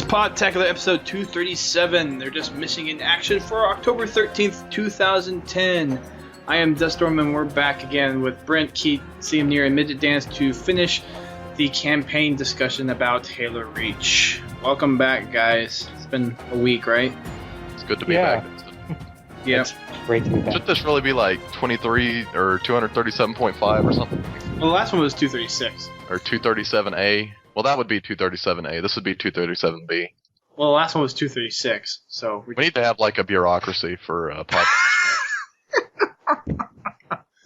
Podtacular episode 237. They're just missing in action for October 13th, 2010. I am Duststorm, and we're back again with Brent, Kete, CMNeir and MidgetDance to finish the campaign discussion about Halo Reach. Welcome back, guys. It's been a week, right? It's good to be back. Yeah. It's great to be back. Should this really be like 23 or 237.5 or something? Well, the last one was 236. Or 237A? Well, that would be 237A. This would be 237B. Well, the last one was 236, so... We need to have, like, a bureaucracy for podcast.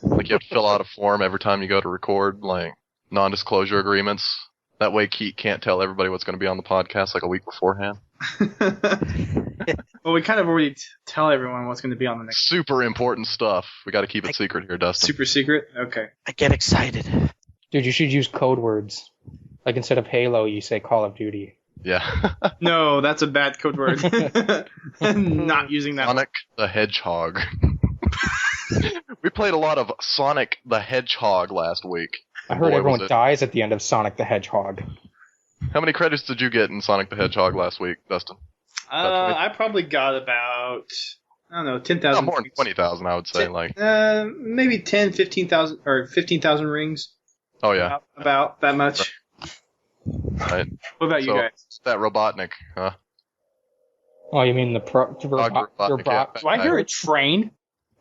Like, you have to fill out a form every time you go to record, like, non-disclosure agreements. That way Kete can't tell everybody what's going to be on the podcast, like, a week beforehand. Well, we kind of already tell everyone what's going to be on the next... Super important stuff. We got to keep it secret here, Dustin. Super secret? Okay. I get excited. Dude, you should use code words. Like, instead of Halo, you say Call of Duty. Yeah. No, that's a bad code word. Not using that. Sonic the Hedgehog. We played a lot of Sonic the Hedgehog last week. I heard everyone dies at the end of Sonic the Hedgehog. How many credits did you get in Sonic the Hedgehog last week, Dustin? I probably got about, I don't know, 10,000. More than 20,000, I would say. Maybe 10, 15,000, or 15,000 rings. Oh, yeah. About that much. Right. What about you guys? That Robotnik, huh? Oh, you mean the robot? Do I hear a train?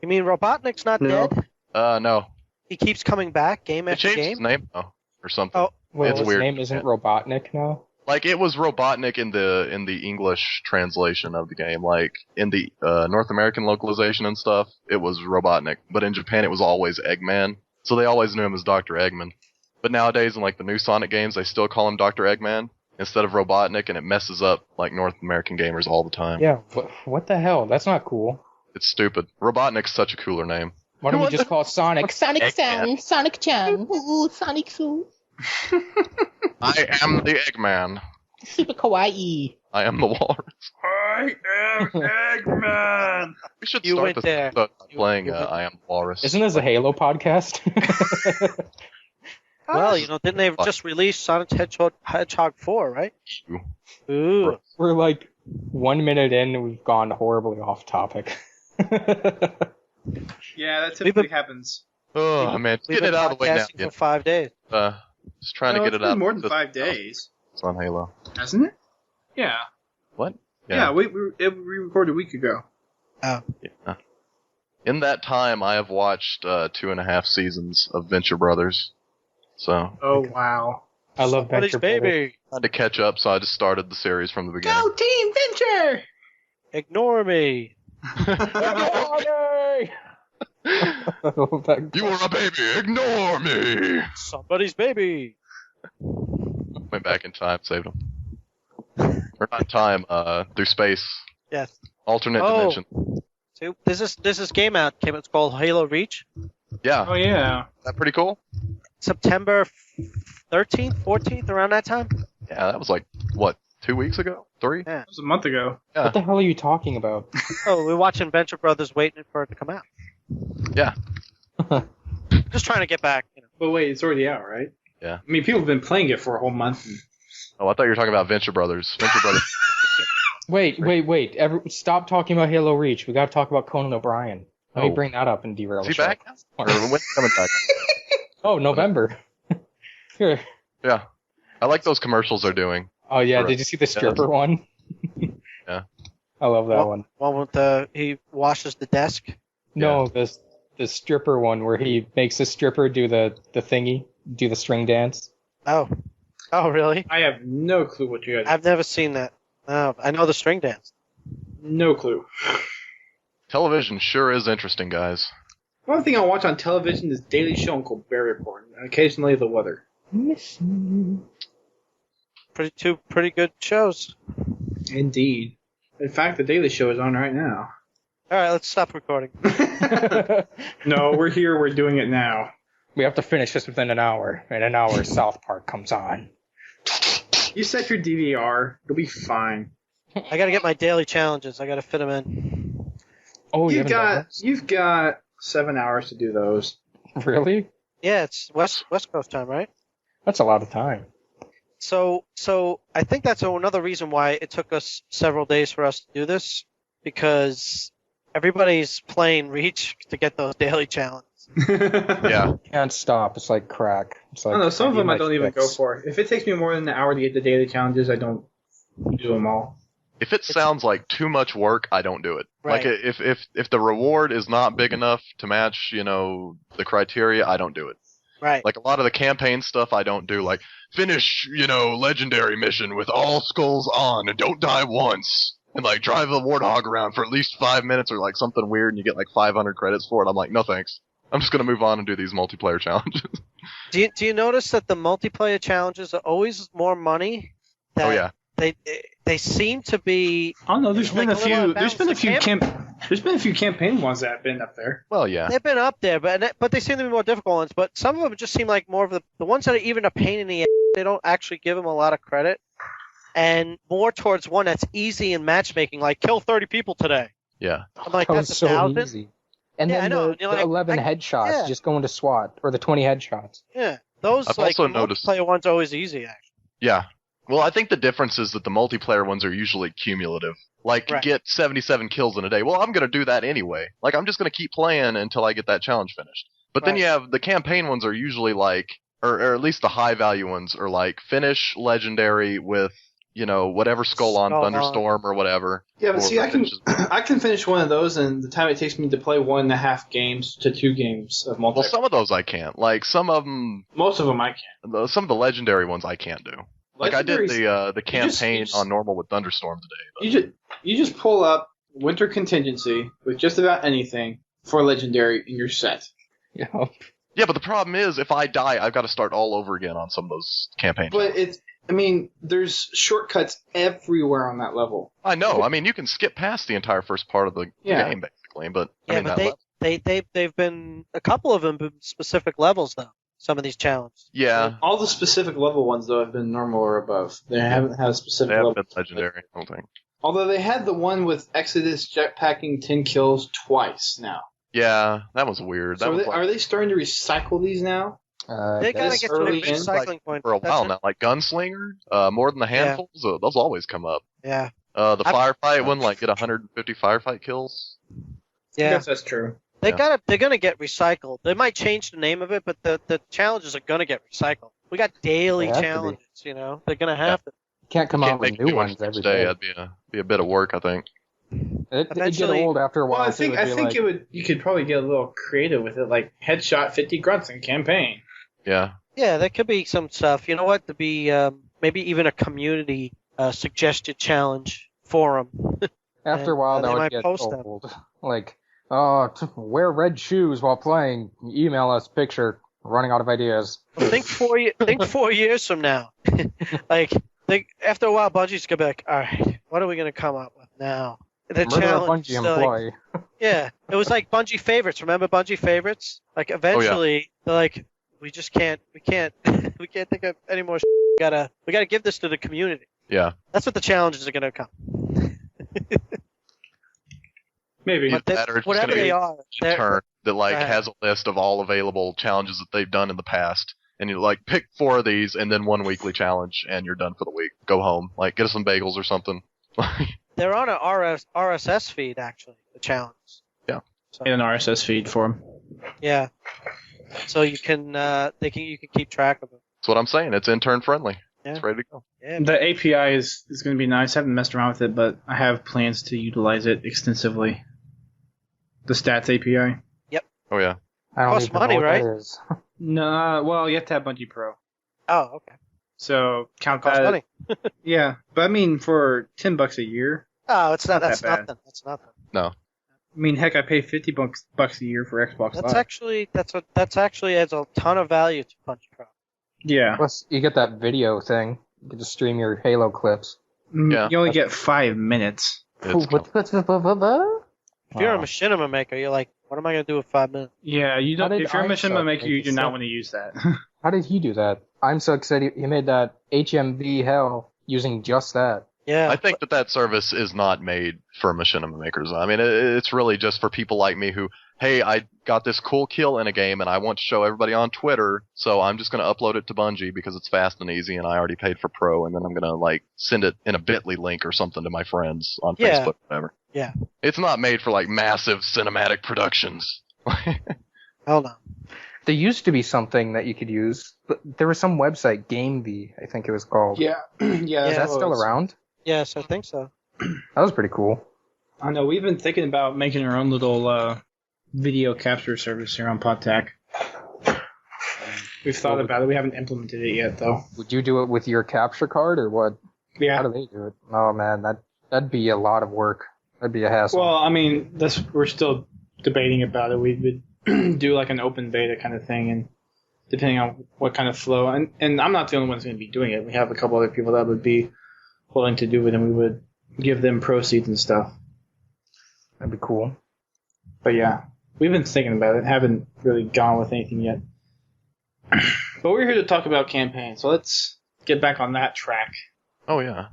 You mean Robotnik's not dead? No. He keeps coming back game after He changed game? his name, though, or something. Oh, well, it's his weird. name isn't Robotnik now? Like, it was Robotnik in the English translation of the game. Like, in the North American localization and stuff, it was Robotnik. But in Japan, it was always Eggman. So they always knew him as Dr. Eggman. But nowadays, in like the new Sonic games, they still call him Dr. Eggman instead of Robotnik, and it messes up like North American gamers all the time. Yeah, what the hell? That's not cool. It's stupid. Robotnik's such a cooler name. Why don't we just call it Sonic? Sonic-san, Sonic-chan, ooh, Sonic-su. I am the Eggman. Super kawaii. I am the walrus. I am Eggman! We should You start went this there. episode playing I am the walrus. Isn't this a Halo podcast? Well, didn't they just release Sonic Hedgehog 4, right? Ooh. We're like 1 minute in and we've gone horribly off topic. Yeah, that typically happens. Oh, man. We've Get been it out of the way now. podcasting for 5 days. Just trying to get it been out. more than 5 days. It's on Halo. Hasn't it? Yeah. What? Yeah, we recorded a week ago. Oh. Yeah. In that time, I have watched 2.5 seasons of Venture Brothers. So. Oh, wow. I love Venture baby. I had to catch up, so I just started the series from the beginning. Go Team Venture! Ignore me. You are a baby, ignore me! Somebody's baby. Went back in time, saved him. Or not time, through space. Yes. Alternate dimension. So this is game out. It's called Halo Reach. Yeah. Oh, yeah. Is that pretty cool? September 13th, 14th, around that time? Yeah, that was like, what, 2 weeks ago? 3? Yeah. That was a month ago. Yeah. What the hell are you talking about? Oh, we're watching Venture Brothers waiting for it to come out. Yeah. Just trying to get back. But wait, it's already out, right? Yeah. I mean, people have been playing it for a whole month. Oh, I thought you were talking about Venture Brothers. Venture Brothers. Wait. Stop talking about Halo Reach. We gotta talk about Conan O'Brien. Let me bring that up and derail the Is he show. back? Or when's he coming back? Oh, November. Here. Yeah. I like those commercials they're doing. Oh, yeah. Did you see the stripper one? Yeah. I love that one. One with he washes the desk. No, the stripper one where he makes the stripper do the thingy, do the string dance. Oh, really? I have no clue what you guys. I've never seen that. Oh, I know the string dance. No clue. Television sure is interesting, guys. One thing I watch on television is Daily Show and Colbert Report, and occasionally the weather. Pretty good shows. Indeed. In fact, the Daily Show is on right now. All right, let's stop recording. No, we're here. We're doing it now. We have to finish this within an hour. In an hour, South Park comes on. You set your DVR. You'll be fine. I got to get my daily challenges. I got to fit them in. Oh, You've got 7 hours to do those. Really? Yeah, it's West Coast time, right? That's a lot of time. So I think that's another reason why it took us several days for us to do this, because everybody's playing Reach to get those daily challenges. Yeah. Can't stop. It's like crack. It's like I don't know. Some of them I don't even go fix. for. If it takes me more than an hour to get the daily challenges, I don't do them all. If it sounds like too much work, I don't do it. Right. Like if the reward is not big enough to match, the criteria, I don't do it. Right. Like a lot of the campaign stuff, I don't do. Like finish, legendary mission with all skulls on and don't die once, and like drive a warthog around for at least 5 minutes or like something weird, and you get like 500 credits for it. I'm like, no thanks. I'm just gonna move on and do these multiplayer challenges. Do you notice that the multiplayer challenges are always more money? Oh yeah. They seem to be. I don't know. There's been a like a little few. There's been a few There's been a few campaign ones that have been up there. Well, yeah. They've been up there, but they seem to be more difficult ones. But some of them just seem like more of the ones that are even a pain in the ass. They don't actually give them a lot of credit, and more towards one that's easy in matchmaking, like kill 30 people today. Yeah. I'm like, That that's was so 1,000. easy. And Yeah, then I know. the You're like, 11 headshots yeah. just going to SWAT, or the 20 headshots. Yeah, those I've like also the noticed- multiplayer ones are always easy. Actually, Yeah. Well, I think the difference is that the multiplayer ones are usually cumulative. Like, Right. get 77 kills in a day. Well, I'm going to do that anyway. Like, I'm just going to keep playing until I get that challenge finished. But then Right. you have the campaign ones are usually like, or at least the high value ones are like, finish legendary with, whatever skull on Skull on. Thunderstorm or whatever. Yeah, but Or see, I can finishes- I can finish one of those, and the time it takes me to play 1.5 games to 2 games of multiplayer. Well, some of those I can't. Like, some of them, Most of them I can. some of the legendary ones I can't do. Like, I did the campaign on normal with Thunderstorm today. But You just pull up Winter Contingency with just about anything for Legendary, and you're set. Yeah. Yeah, but the problem is, if I die, I've got to start all over again on some of those campaigns. But there's shortcuts everywhere on that level. I know. I mean, you can skip past the entire first part of the Yeah. game, basically. But yeah, but they've been a couple of them been specific levels though. Some of these challenges. yeah, All the specific level ones, though, have been normal or above. They haven't had a specific they haven't level. been legendary. I don't think. Although they had the one with Exodus jetpacking 10 kills twice now. Yeah, that was weird. That So was like, are they starting to recycle these now? They gotta That's get to a early in, recycling point. for a That's while it. now. Like Gunslinger, more than the handfuls. Those always come up. Yeah, The firefight one, like get 150 firefight kills. I yeah. guess that's true. They're gonna get recycled. They might change the name of it, but the challenges are gonna get recycled. We got daily They have to be. challenges. They're gonna have to. Can't come Can't out with make new ones each every day. day. That'd be a bit of work, I think. It'd get Eventually- old after a while. Well, I too. think It'd be like, you could probably get a little creative with it, like headshot 50 grunts in campaign. Yeah. Yeah, there could be some stuff. You know what? To be maybe even a community suggested challenge forum. after a while, they that might would get post them. old. Like, wear red shoes while playing. Email us picture. Running out of ideas. Think 4 years from now. After a while, Bungie's gonna be like, all right, what are we gonna come up with now? The Murder a challenge. Bungie is like, employee. yeah, it was like Bungie favorites. Remember Bungie favorites? Like eventually, they're like, we can't think of any more. We gotta give this to the community. Yeah. That's what the challenges are gonna come. Maybe. Either that or it's just Whatever gonna they be are, a turn that like Right. has a list of all available challenges that they've done in the past, and you like pick 4 of these and then 1 weekly challenge, and you're done for the week. Go home, like get us some bagels or something. they're on an RSS feed actually. The challenges. Yeah. So, In an RSS feed for them. yeah. So you can you can keep track of it. That's what I'm saying. It's intern friendly. Yeah. It's ready to go. Yeah. The API is going to be nice. I haven't messed around with it, but I have plans to utilize it extensively. The stats API. Oh yeah. I don't Costs even money, know what right? that is. No, well, you have to have Bungie Pro. Oh, okay. So count Costs that. money. Yeah, but I mean, for $10 a year. Oh, it's not. Not That's that bad. nothing. That's nothing. No. I mean, heck, I pay $50 a year for Xbox That's Live. actually adds a ton of value to Bungie Pro. Yeah. Plus, you get that video thing. You get to stream your Halo clips. Mm, Yeah. You only get 5 minutes. It's If you're a machinima maker, you're like, what am I going to do with 5 minutes? Yeah, you How don't. did If you're a mission Einstein maker, make you it do not so- want to use that. How did he do that? I'm so excited he made that HMV hell using just that. Yeah. I think that service is not made for machinima makers. I mean, it's really just for people like me who, hey, I got this cool kill in a game and I want to show everybody on Twitter, so I'm just going to upload it to Bungie because it's fast and easy and I already paid for Pro, and then I'm going to, like, send it in a bit.ly link or something to my friends on Yeah. Facebook, whatever. Yeah. It's not made for, like, massive cinematic productions. Hell no. There used to be something that you could use. But there was some website, GameV, I think it was called. yeah, yeah. Is that still around? Yes, I think so. That was pretty cool. I know. We've been thinking about making our own little video capture service here on Podtac. We've thought about it. We haven't implemented it yet, though. Would you do it with your capture card or what? How Yeah. do they do it? Oh man, that'd be a lot of work. That'd be a hassle. Well, I mean, we're still debating about it. We would do like an open beta kind of thing, and depending on what kind of flow. And I'm not the only one who's going to be doing it. We have a couple other people that would be willing to do it, and we would give them proceeds and stuff. That'd be cool. But yeah, we've been thinking about it. Haven't really gone with anything yet. But we're here to talk about campaigns, so let's get back on that track. Oh, yeah.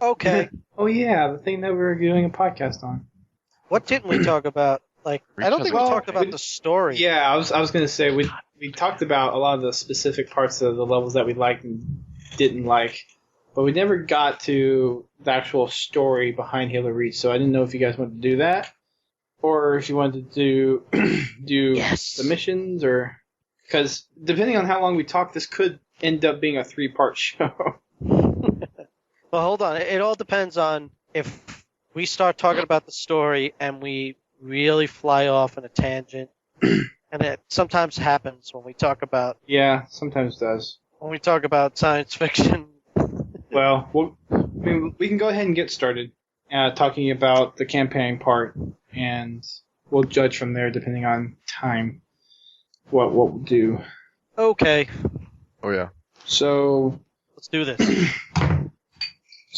Okay. Oh yeah, the thing that we were doing a podcast on. What didn't we talk about? Like, I don't think we Well, talked about we- the story. Yeah, I was going to say we talked about a lot of the specific parts of the levels that we liked and didn't like, but we never got to the actual story behind Halo Reach. So I didn't know if you guys wanted to do that, or if you wanted to do Yes. the missions, or because depending on how long we talk, this could end up being a 3-part show. Well, hold on. It all depends on if we start talking about the story and we really fly off in a tangent. And it sometimes happens when we talk about Sometimes does. science fiction. Well, we can go ahead and get started talking about the campaign part, and we'll judge from there depending on time what we'll do. Okay, Oh, yeah. So let's do this.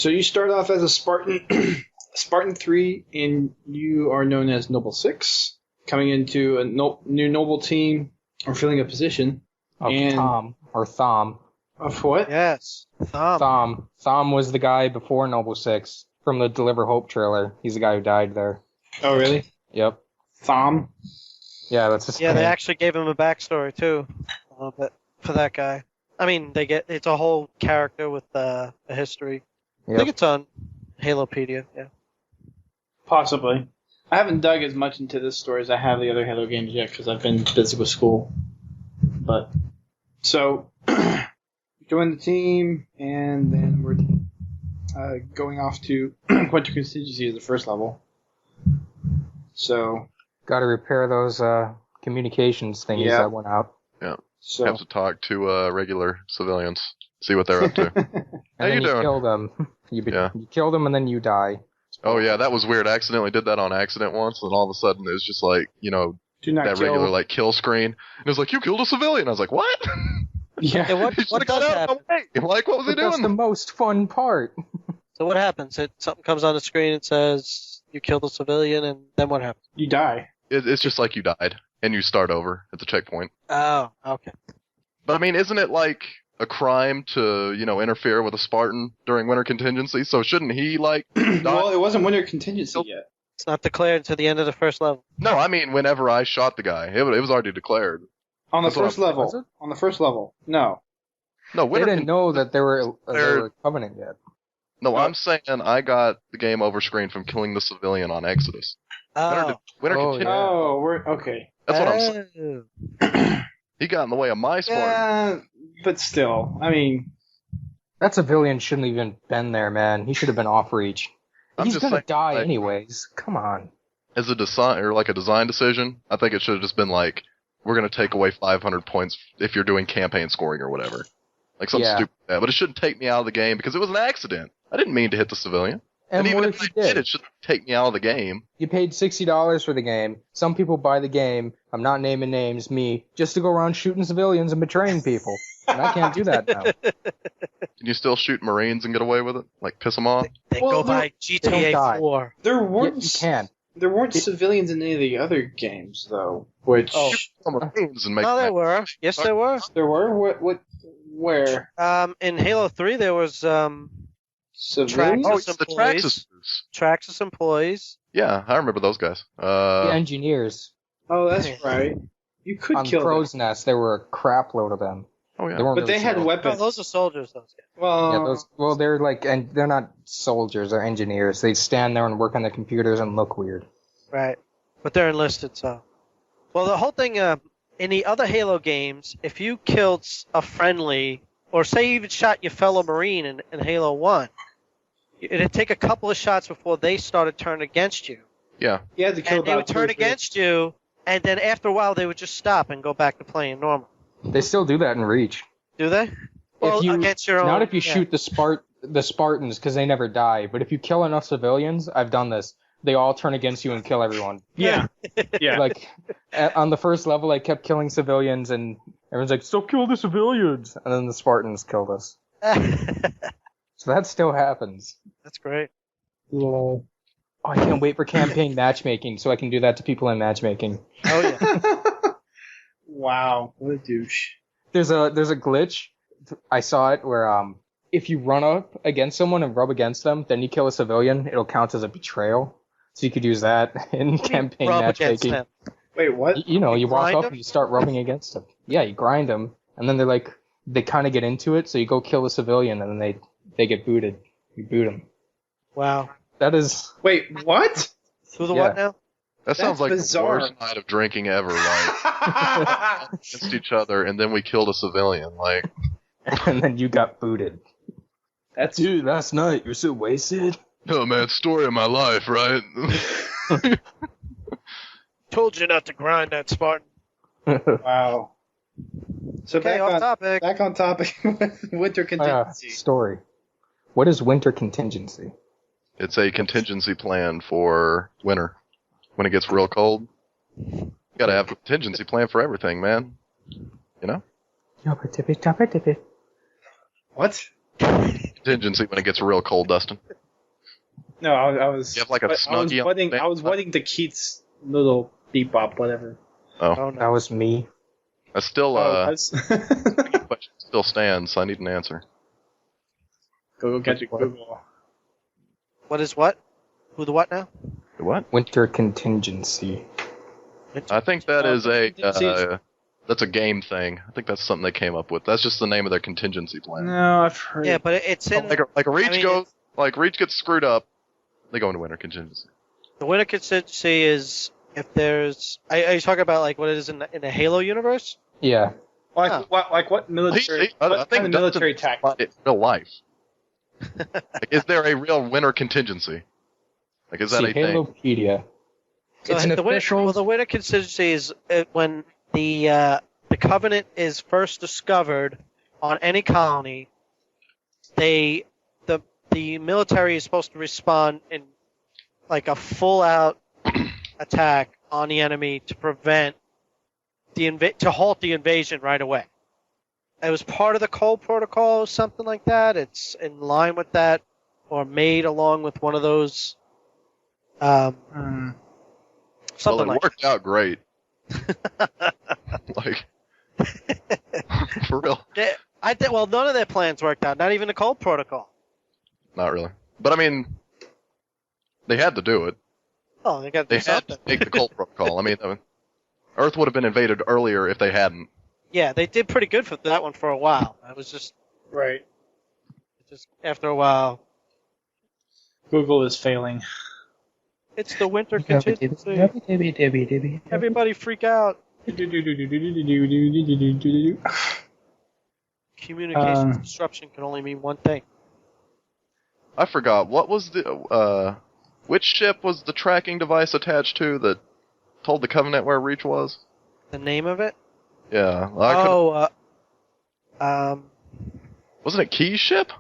you start off as a Spartan, Spartan 3, and you are known as Noble 6, coming into a new Noble team or filling a position. Of And- Tom or Thom. Of what? Yes. Thom. Thom was the guy before Noble 6 from the Deliver Hope trailer. He's the guy who died there. Oh, really? Yep. Thom? Yeah, that's his Yeah, they name. actually gave him a backstory too, a little bit for that guy. I mean, it's a whole character with a history. I Yep. think it's on Halopedia. Yeah. Possibly. I haven't dug as much into this story as I have the other Halo games yet because I've been busy with school. But so join the team, and then we're going off to Winter Contingency as the first level. So Got to repair those communications thingies Yeah. that went out. so Have to talk to regular civilians, see what they're up to. And How then you doing? kill them. You Yeah. kill them and then you die. Oh, yeah, that was weird. I accidentally did that on accident once, and all of a sudden it was just like, do not that kill. regular, like, kill screen. And it was like, you killed a civilian. I was like, what? Yeah. And what He should've does got out happen? of my way. Like, what was he But that's the doing? most fun part. So what happens? Something comes on the screen and says you killed a civilian, and then what happens? You die. It's just like you died, and you start over at the checkpoint. Oh, okay. But, I mean, isn't it, like, a crime to, interfere with a Spartan during winter contingency? So shouldn't he, like, die? Well, it wasn't Winter Contingency yet. It's not declared until the end of the first level. No, I mean, whenever I shot the guy, it was already declared. On the That's what first I'm- level. was it? On the first level. No. No, They winter didn't know that they were They're- Covenant yet. No, I'm saying I got the game over screen from killing the civilian on Exodus. Oh. Winter Oh, Contingency. yeah. Oh, we're okay. That's what I'm saying. Oh. He got in the way of my Spartan. Yeah, but still, I mean, That civilian shouldn't have even been there, man. He should have been off reach. I'm He's just gonna saying, die like, anyways. Come on. As a design or like a design decision, I think it should have just been like, we're gonna take away 500 points if you're doing campaign scoring or whatever, like something Yeah. stupid like that. But it shouldn't take me out of the game because it was an accident. I didn't mean to hit the civilian. And even what if if you I did, did? it should take me out of the game. You paid $60 for the game. Some people buy the game. I'm not naming names, me, just to go around shooting civilians and betraying people. And I can't do that now. Can you still shoot Marines and get away with it? Like piss them off? They Well, go they're- by they don't GTA die. 4. There Yeah, weren't you can. there weren't civilians in any of the other games though. Which Some Marines and make No, there them were. Yes, there were. there were where In Halo 3, there was civilians? Oh, Traxxas it's the employees. Traxxas. Traxxas employees. Yeah, I remember those guys. The engineers. Oh, that's right. You could On kill them. Crow's Nest, there were a crap load of them. Oh yeah. They weren't But they really had civilians. weapons. No, those are soldiers. Those guys. Well, Yeah, those. Well, they're like, and they're not soldiers. They're engineers. They stand there and work on the computers and look weird. Right. But they're enlisted, so. Well, the whole thing in the other Halo games, if you killed a friendly, or say you even shot your fellow Marine in Halo 1, it'd take a couple of shots before they started turning against you. Yeah. you had to kill And they about would 2 or turn 3. against you, and then after a while they would just stop and go back to playing normal. They still do that in Reach. Do they? Well, you, against your own. Not if you yeah. shoot the Spartans, because they never die. But if you kill enough civilians, I've done this. They all turn against you and kill everyone. Yeah. Yeah. Like on the first level, I kept killing civilians, and everyone's like, "Stop killing the civilians!" And then the Spartans killed us. So that still happens. That's great. Oh, I can't wait for campaign matchmaking, so I can do that to people in matchmaking. Oh yeah. Wow, what a douche. There's a glitch. I saw it where if you run up against someone and rub against them, then you kill a civilian, it'll count as a betrayal. So you could use that in campaign Rub against matchmaking. them. Wait, what? You walk grind up them? and you start rubbing against them. Yeah, you grind them, and then they kind of get into it. So you go kill a civilian, and then they get booted. You boot them. Wow. That is Wait, what? Who the Yeah. what now? That sounds like bizarre. the worst night of drinking ever. Like against each other, and then we killed a civilian. Like and then you got booted. That's Dude, last night you're so wasted. oh man, story of my life, right? Told you not to grind that Spartan. wow. So Okay, off topic. back on topic with winter contingency. Story. What is winter contingency? It's a contingency plan for winter. When it gets real cold, you gotta have a contingency plan for everything, man. You know? What? Contingency when it gets real cold, Dustin. No, I was. You have like a Snuggie on the I was waiting to Keith's little bebop, whatever. Oh no. That was me. I still, I was- question still stands, so I need an answer. go get your Google. What is what? Who the what now? What? Winter contingency. I think that is Contingency. that's a game thing. I think that's something they came up with. That's just the name of their contingency plan. No, I've heard. Yeah, but it's in Like a Reach I mean, goes, like Reach gets screwed up, they go into winter contingency. the winter contingency is if there's. Are you talking about like what it is in the Halo universe? Yeah. Like, Huh. what military? I What kind of Dustin military thinks tactic? about it in real life. Like, is there a real winter contingency? Like, is that See, a thing? Halopedia. So It's an the winter, official. well, the winter contingency is when the Covenant is first discovered on any colony. The military is supposed to respond in like a full out attack on the enemy to prevent to halt the invasion right away. It was part of the Cole Protocol or something like that. It's in line with that, or made along with one of those. Something Well, it like worked out great. Like, for real. Well, none of their plans worked out. Not even the Cole Protocol. Not really. But I mean, they had to do it. Oh, they got to They do had something. to take the Cold Protocol. I mean, Earth would have been invaded earlier if they hadn't. Yeah, they did pretty good for that one for a while. It was just after a while. Google is failing. It's the winter contingency. Everybody freak out. Communications disruption can only mean one thing. I forgot, what was the, which ship was the tracking device attached to that told the Covenant where Reach was? The name of it? Yeah. Wasn't it Key's ship?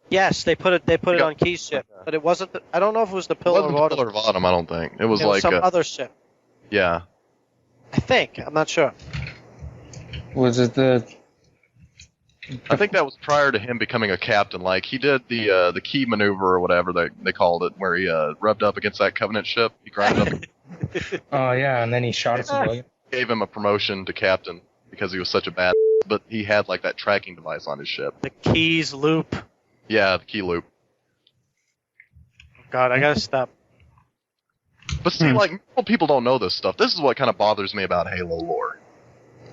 Yes, they put it on Key's ship, but it wasn't. I don't know if it was the It Pillar wasn't of the Autumn. Pillar of Autumn, I don't think. It was It was like, some other ship. yeah. I think. I'm not sure. Was it the I think that was prior to him becoming a captain. Like, he did the key maneuver or whatever they called it, where he rubbed up against that Covenant ship. He grounded up, Oh yeah, and then he shot a civilian. gave him a promotion to captain because he was such a bad. But he had like that tracking device on his ship. The keys loop. Yeah, the key loop. God, I gotta stop. But see, like, people don't know this stuff. This is what kind of bothers me about Halo lore.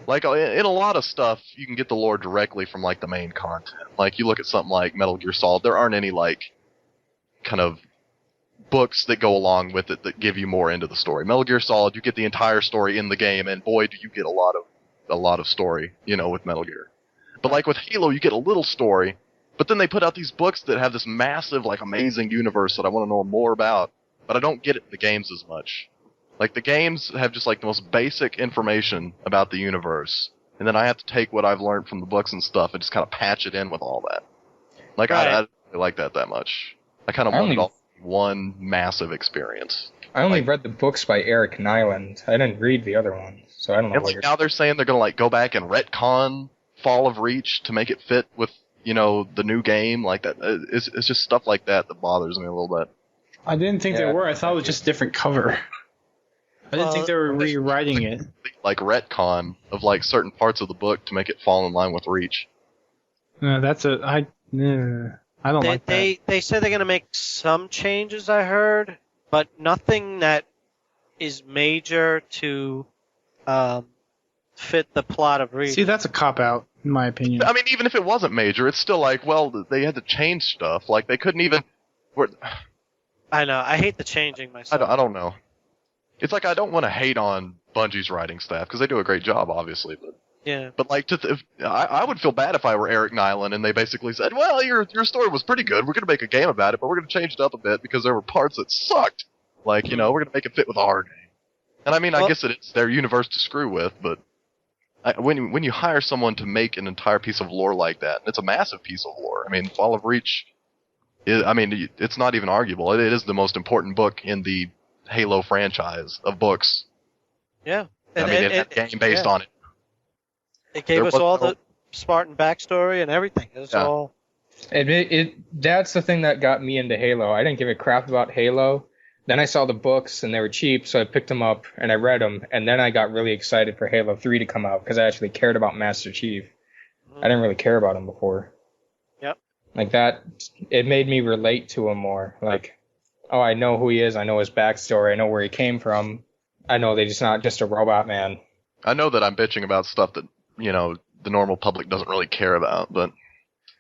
Like, in a lot of stuff, you can get the lore directly from, like, the main content. Like, you look at something like Metal Gear Solid, there aren't any, like, kind of books that go along with it that give you more into the story. Metal Gear Solid, you get the entire story in the game, and boy, do you get a lot of story, you know, with Metal Gear. But, like, with Halo, you get a little story, but then they put out these books that have this massive, like, amazing universe that I want to know more about. But I don't get it in the games as much. Like, the games have just, like, the most basic information about the universe. And then I have to take what I've learned from the books and stuff and just kind of patch it in with all that. Like, Right. I don't really like that much. I kind of want it all in one massive experience. I only read the books by Eric Nyland. I didn't read the other ones, so I don't know And what like, you're now they're saying they're going to, like, go back and retcon Fall of Reach to make it fit with, you know, the new game. Like, that. It's just stuff like that that bothers me a little bit. I didn't think they were. I thought it was just a different cover. I didn't think they were rewriting it. Like, retcon of, like, certain parts of the book to make it fall in line with Reach. No, I don't like that. They said they're gonna make some changes, I heard, but nothing that is major to fit the plot of Reach. See, that's a cop-out, in my opinion. I mean, even if it wasn't major, it's still like, well, they had to change stuff. Like, they couldn't even... I know. I hate the changing myself. I don't know. It's like, I don't want to hate on Bungie's writing staff, because they do a great job, obviously, but... Yeah. But, like, I would feel bad if I were Eric Nyland and they basically said, well, your story was pretty good, we're going to make a game about it, but we're going to change it up a bit because there were parts that sucked. Like, you know, we're going to make it fit with our game. And I mean, I guess it's their universe to screw with, but when you hire someone to make an entire piece of lore like that, and it's a massive piece of lore, I mean, Fall of Reach, it's not even arguable. It is the most important book in the Halo franchise of books. Yeah. I mean, it had a game based on it. It gave us all the Spartan backstory and everything. It was all... That's the thing that got me into Halo. I didn't give a crap about Halo. Then I saw the books, and they were cheap, so I picked them up, and I read them, and then I got really excited for Halo 3 to come out, because I actually cared about Master Chief. I didn't really care about him before. Yep. Like that, it made me relate to him more. Like, oh, I know who he is, I know his backstory, I know where he came from. I know that he's not just a robot man. I know that I'm bitching about stuff that, you know, the normal public doesn't really care about, but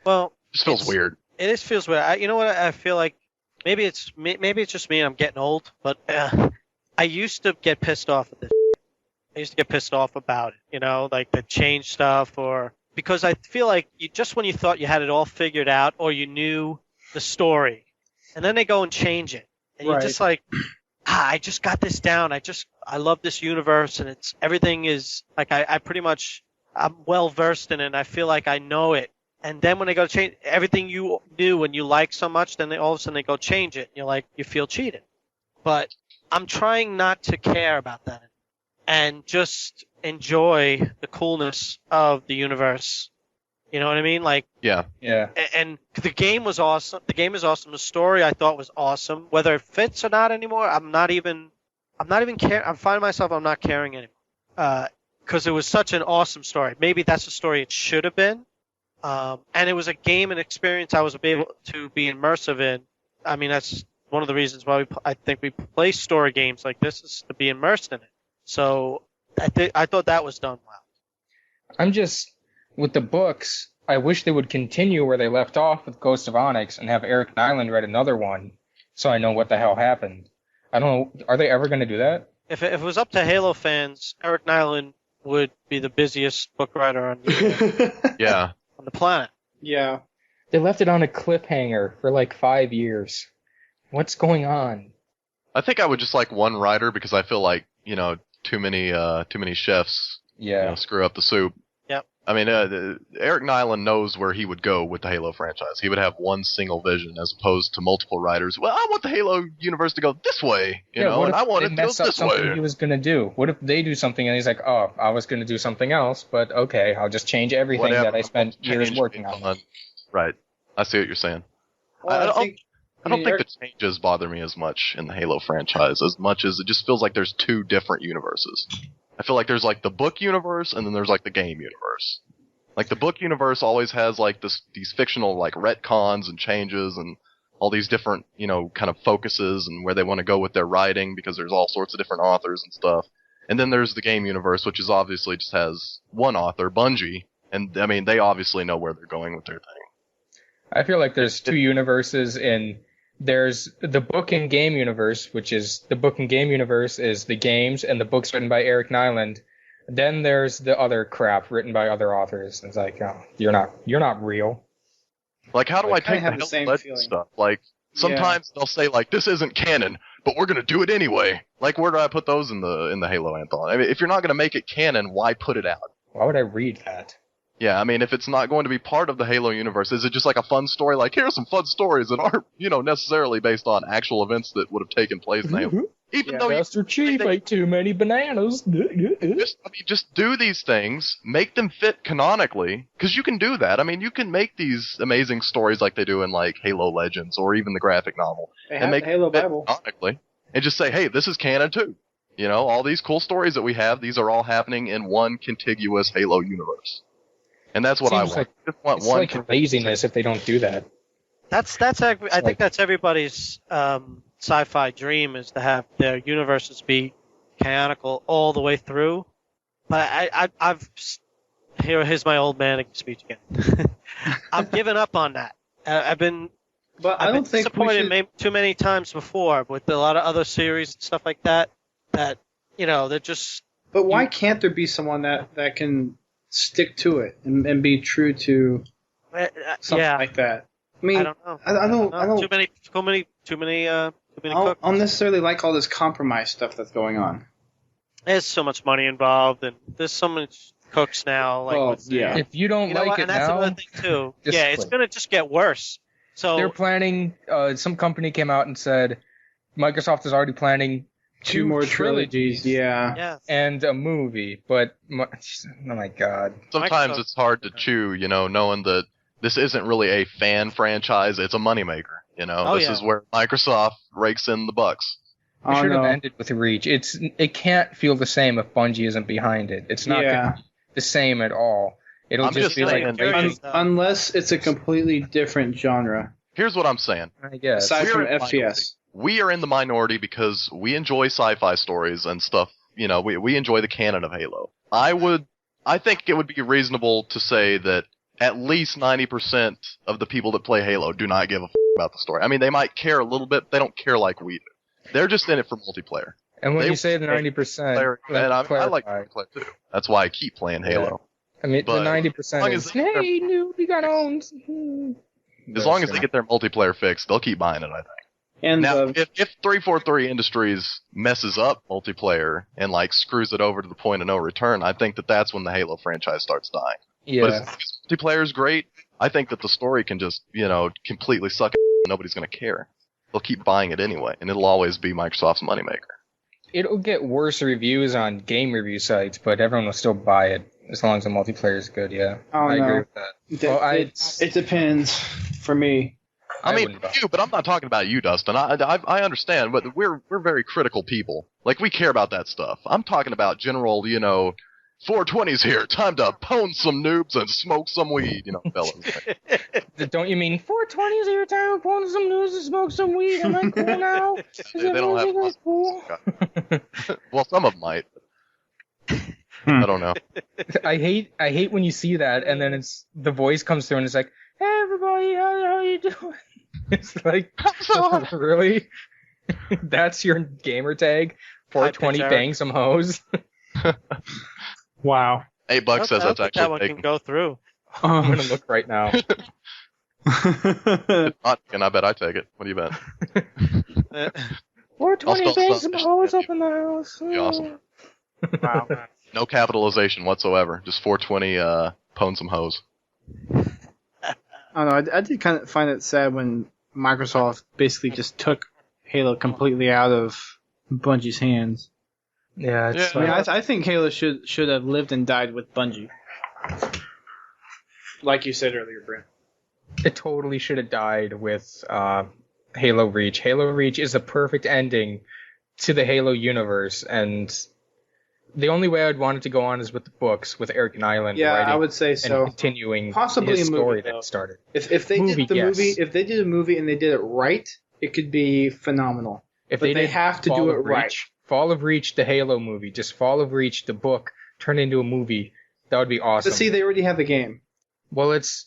it just feels weird. It just feels weird. You know what? I feel like maybe it's just me and I'm getting old, but I used to get pissed off at this. I used to get pissed off about it, you know, like the change stuff, or because I feel like just when you thought you had it all figured out or you knew the story, and then they go and change it, and you're just like, I just got this down. I love this universe, and everything is like I'm well versed in it, and I feel like I know it. And then when they go to change everything you knew and you like so much, then all of a sudden they go change it, and you're like, you feel cheated. But I'm trying not to care about that and just enjoy the coolness of the universe. You know what I mean? Like, yeah. And the game was awesome. The game is awesome. The story I thought was awesome. Whether it fits or not anymore, I'm not even caring. I'm finding myself I'm not caring anymore. Because it was such an awesome story. Maybe that's the story it should have been. And it was a game and experience I was able to be immersive in. I mean, that's one of the reasons why I think we play story games like this, is to be immersed in it. So I thought that was done well. I'm just, with the books, I wish they would continue where they left off with Ghost of Onyx and have Eric Nyland write another one so I know what the hell happened. I don't know, are they ever going to do that? If it was up to Halo fans, Eric Nyland would be the busiest book writer on the planet. Yeah. They left it on a cliffhanger for like 5 years. What's going on? I think I would just like one writer, because I feel like, you know, too many chefs screw up the soup. Yep. I mean, Eric Nyland knows where he would go with the Halo franchise. He would have one single vision as opposed to multiple writers. Well, I want the Halo universe to go this way, you know, what and if I want they it to go mess up this something way. he was gonna do? What if they do something and he's like, oh, I was gonna do something else, but okay, I'll just change everything Whatever, that I spent years change working based on. Right. I see what you're saying. Well, I don't think think the changes bother me as much in the Halo franchise, as much as it just feels like there's two different universes. I feel like there's like the book universe, and then there's like the game universe. Like the book universe always has like these fictional like retcons and changes and all these different, you know, kind of focuses and where they want to go with their writing because there's all sorts of different authors and stuff. And then there's the game universe, which is obviously just has one author, Bungie, and I mean they obviously know where they're going with their thing. I feel like there's two universes in. There's the book and game universe, which is the book and game universe is the games and the books written by Eric Nyland. Then there's the other crap written by other authors. It's like, oh, you're not real. Like, how do I kinda take have the the same Legend feeling. stuff? Like, sometimes they'll say like, this isn't canon, but we're gonna do it anyway. Like, where do I put those in the Halo Anthology? I mean, if you're not gonna make it canon, why put it out? Why would I read that? Yeah, I mean, if it's not going to be part of the Halo universe, is it just like a fun story? Like, here are some fun stories that aren't, you know, necessarily based on actual events that would have taken place in Halo. Even though Master Chief ate too many bananas. just do these things, make them fit canonically, because you can do that. I mean, you can make these amazing stories like they do in like Halo Legends or even the graphic novel, They and have make the Halo them fit Bible. canonically, and just say, hey, this is canon too. You know, all these cool stories that we have, these are all happening in one contiguous Halo universe. And that's what I Seems want. like- I just want It's one like laziness if they don't do that. I think that's everybody's sci-fi dream is to have their universes be canonical all the way through. But here's my old man speech again. I've given up on that. I've been disappointed maybe too many times before with a lot of other series and stuff like that. That you know they're just. But why can't there be someone that can stick to it and be true to something like that? I mean, I don't know. I don't. Too many cooks. I don't necessarily like all this compromise stuff that's going on. There's so much money involved, and there's so much cooks now. Like, yeah. If you don't You know like what? it And that's now, another thing too. just Yeah, it's quit. gonna just get worse. So they're planning. Some company came out and said Microsoft is already planning Two more trilogies. Yeah. yeah, and a movie. But oh my god, Sometimes Microsoft- it's hard to chew, you know, knowing that this isn't really a fan franchise, it's a moneymaker, you know. Oh, This yeah. is where Microsoft rakes in the bucks. it should have no. ended with Reach. It can't feel the same if Bungie isn't behind it. It's not Yeah. gonna be the same at all. It'll I'm just just be saying, like Curious, racing, though. Unless it's a completely different genre, Here's what I'm saying. I guess. aside We're from in minority. FPS. We are in the minority because we enjoy sci-fi stories and stuff, you know, we enjoy the canon of Halo. I think it would be reasonable to say that at least 90% of the people that play Halo do not give a about the story. I mean, they might care a little bit, they don't care like we do. They're just in it for multiplayer. And when They you say the 90%, And I like clarify. multiplayer too. That's why I keep playing Halo. I mean, but the as 90% long is, as they're- hey, noob, we got owned. As long as they get their multiplayer fixed, they'll keep buying it, I think. And Now, if 343 Industries messes up multiplayer and like screws it over to the point of no return, I think that that's when the Halo franchise starts dying. But Yeah, as long as multiplayer is great, I think that the story can just, you know, completely suck it and nobody's going to care. They'll keep buying it anyway, and it'll always be Microsoft's moneymaker. it'll get worse reviews on game review sites, but everyone will still buy it as long as the multiplayer is good. Yeah, Oh, I no. agree with that. Well, it depends for me. I mean, wouldn't buy you, but I'm not talking about you, Dustin. I understand, but we're very critical people. Like, we care about that stuff. I'm talking about general, you know, 420's here. Time to pwn some noobs and smoke some weed, you know, fellas. Don't you mean 420 is your time upon some news to smoke some weed? Am I cool now? Is They don't have everything cool? Well, some of them might. I don't know. I hate when you see that and then it's the voice comes through and it's like, hey everybody, how you doing? It's like, really? That's your gamer tag? 420 Eric. bang some hoes? Wow. $8 says I that's don't think that actually one taken. can go through. I'm gonna look right now. It's not, and I bet I take it. What do you bet? 420 I'll bang spell some suspicious hoes at up in the house. Be awesome. Wow. No capitalization whatsoever. Just 420 pwn some hoes. I don't know. I did kind of find it sad when Microsoft basically just took Halo completely out of Bungie's hands. Yeah, it's I mean, like, I think Halo should have lived and died with Bungie. Like you said earlier, Brent. it totally should have died with Halo Reach. Halo Reach is the perfect ending to the Halo universe, and the only way I'd want it to go on is with the books, with Eric Nyland Yeah, writing I would say and so. continuing Possibly his a movie, story though. that started. If they Movie, did the yes. movie, if they did a movie and they did it right, it could be phenomenal. If But they did have to Fall do of it right. Reach, Fall of Reach, the Halo movie, just Fall of Reach, the book, turned into a movie, that would be awesome. But see, they already have the game. Well, it's.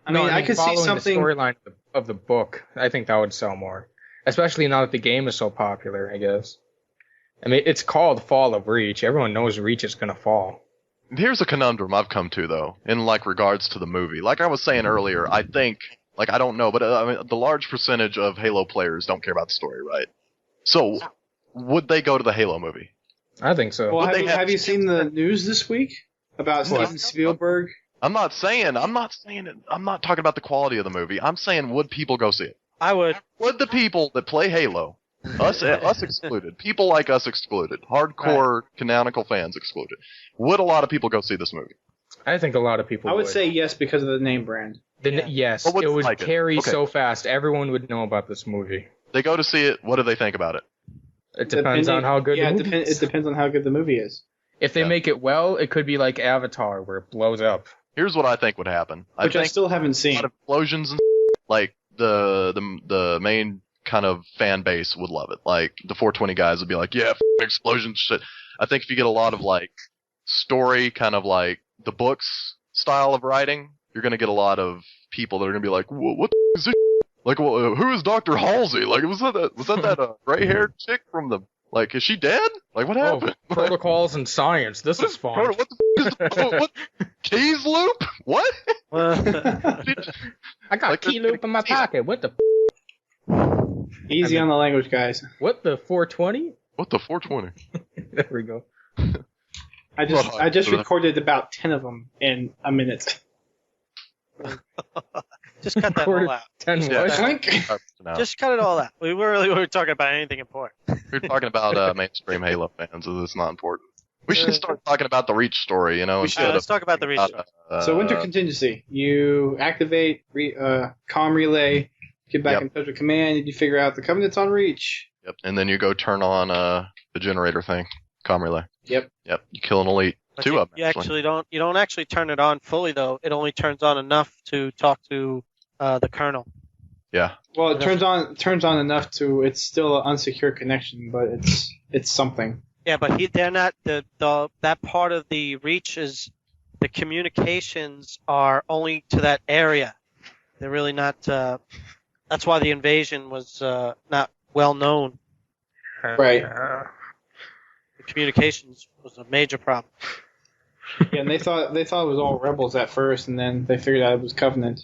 I mean, I could see following something- the storyline of the book. I think that would sell more, especially now that the game is so popular. I guess. I mean, it's called Fall of Reach. Everyone knows Reach is gonna fall. Here's a conundrum I've come to, though, in, like, regards to the movie. Like I was saying earlier, I think, like, I don't know, but I mean, the large percentage of Halo players don't care about the story, right? So, would they go to the Halo movie? I think so. Well, Would they have you seen the news this week about What? Steven Spielberg? I'm not saying it. I'm not talking about the quality of the movie. I'm saying, would people go see it? I would. Would the people that play Halo, us excluded, people like us excluded, hardcore canonical fans excluded, would a lot of people go see this movie? I think a lot of people. I would say yes because of the name brand. Yes. Well, what's It would like it? carry Okay. so fast. Everyone would know about this movie. They go to see it. What do they think about it? It depends on how good Yeah, the movie is. it depends on how good the movie is. If they Yeah. make it well, it could be like Avatar, where it blows up. Here's what I think would happen. Which I think still haven't a seen. lot of explosions and like the main kind of fan base would love it. Like the 420 guys would be like, yeah, explosions shit. I think if you get a lot of like story kind of like the books style of writing, you're gonna get a lot of people that are gonna be like, what the is this? Like, well, who is Dr. Halsey? Like, was that gray-haired chick from the like? Is she dead? Like, what happened? Oh, protocols and science. This is fun. What the is what keys loop? What? I got Like, key loop in my pocket. What the? Easy on the language, guys. What the 420? What the 420? There we go. I just recorded about 10 of them in a minute. Just cut that all out. 10 Yeah. what? Clink. No. Just cut it all out. We weren't talking about anything important. We're talking about mainstream Halo fans, so it's not important. We should start talking about the Reach story, you know, We instead Let's of talk about the research. So winter contingency. You activate comm relay, get back Yep. in touch with command, and you figure out the Covenant's on Reach. Yep, and then you go turn on the generator thing, comm relay. Yep. Yep, you kill an elite. But Two you, of them, you actually. you don't actually turn it on fully though. It only turns on enough to talk to the colonel. Yeah. Well, it turns on enough to it's still an unsecure connection, but it's something. Yeah, but they're not that part of the reach is the communications are only to that area. They're really not. That's why the invasion was not well known. Right. The communications was a major problem. Yeah, and they thought it was all rebels at first, and then they figured out it was Covenant.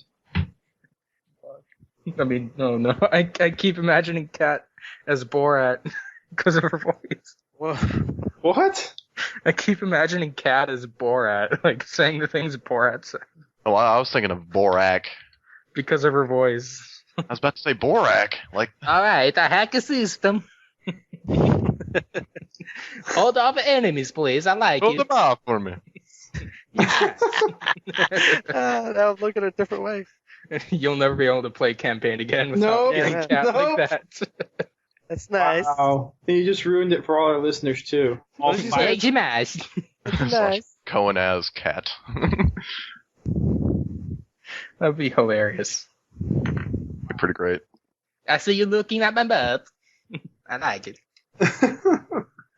I mean, no. I keep imagining Kat as Borat because of her voice. Well, What? I keep imagining Kat as Borat, like saying the things Borat said Oh, I was thinking of Borak. because of her voice. I was about to say Borak. Like, All right, I hack a system. Hold off enemies, please. I like hold you. them off for me. I'll look at it a different way. You'll never be able to play campaign again Nope. without getting Yeah. Kat Nope. like that. That's nice. Wow. You just ruined it for all our listeners too. All did you five. say? Hey, Jimash. That's nice. Cohen as Cat. That'd be hilarious. Pretty great. I see you looking at my butt. I like it.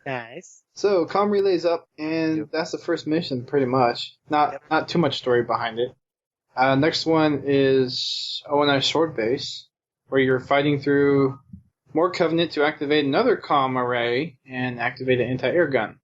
Nice. So comm relay's up, and that's the first mission, pretty much. Not too much story behind it. Next one is ONI Sword Base, where you're fighting through more Covenant to activate another comm array and activate an anti-air gun.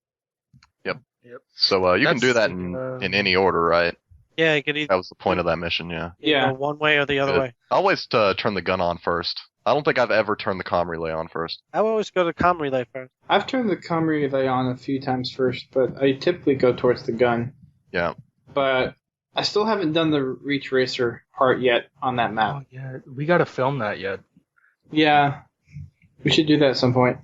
So you can do that in any order, right? Yeah, you can either That was the point of that mission, yeah. Yeah. go one way or the other Good. way. I always turn the gun on first. I don't think I've ever turned the comm relay on first. I would always go to comm relay first. I've turned the comm relay on a few times first, but I typically go towards the gun. Yeah. But I still haven't done the reach racer part yet on that map. Oh yeah, we gotta film that yet. Yeah, we should do that at some point.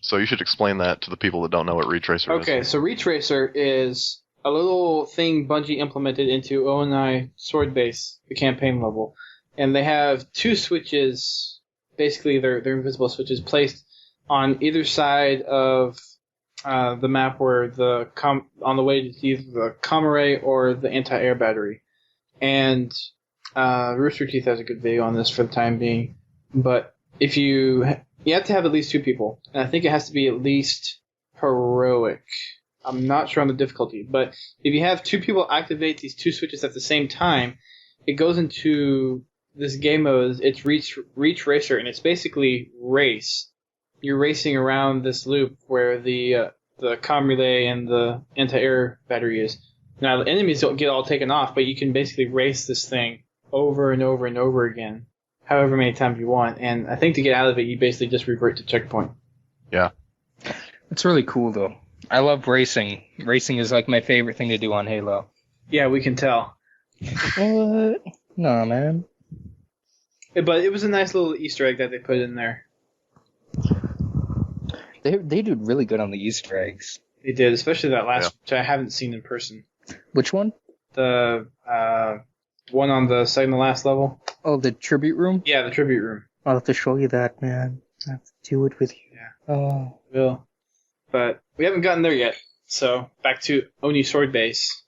So you should explain that to the people that don't know what Reach Racer is. Okay, so Reach Racer is a little thing Bungie implemented into ONI Sword Base, the campaign level. And they have two switches, basically they're invisible switches, placed on either side of the map where on the way to either the comm array or the anti-air battery. And Rooster Teeth has a good video on this for the time being. But if you have to have at least two people, and I think it has to be at least heroic. I'm not sure on the difficulty, but if you have two people activate these two switches at the same time, it goes into this game mode. It's Reach Racer, and it's basically race. You're racing around this loop where the comm relay and the anti-air battery is. Now the enemies don't get all taken off, but you can basically race this thing over and over and over again, however many times you want. And I think to get out of it, you basically just revert to checkpoint. Yeah. It's really cool though. I love racing. Racing is like my favorite thing to do on Halo. Yeah, we can tell. What? No, man. But it was a nice little Easter egg that they put in there. They do really good on the Easter eggs. They did, especially that last, which I haven't seen in person. Which one? The one on the second to last level. Oh, the tribute room? Yeah, the tribute room. I'll have to show you that, man. I have to do it with you. Yeah. Oh. Will. But we haven't gotten there yet. So back to Oni Sword Base,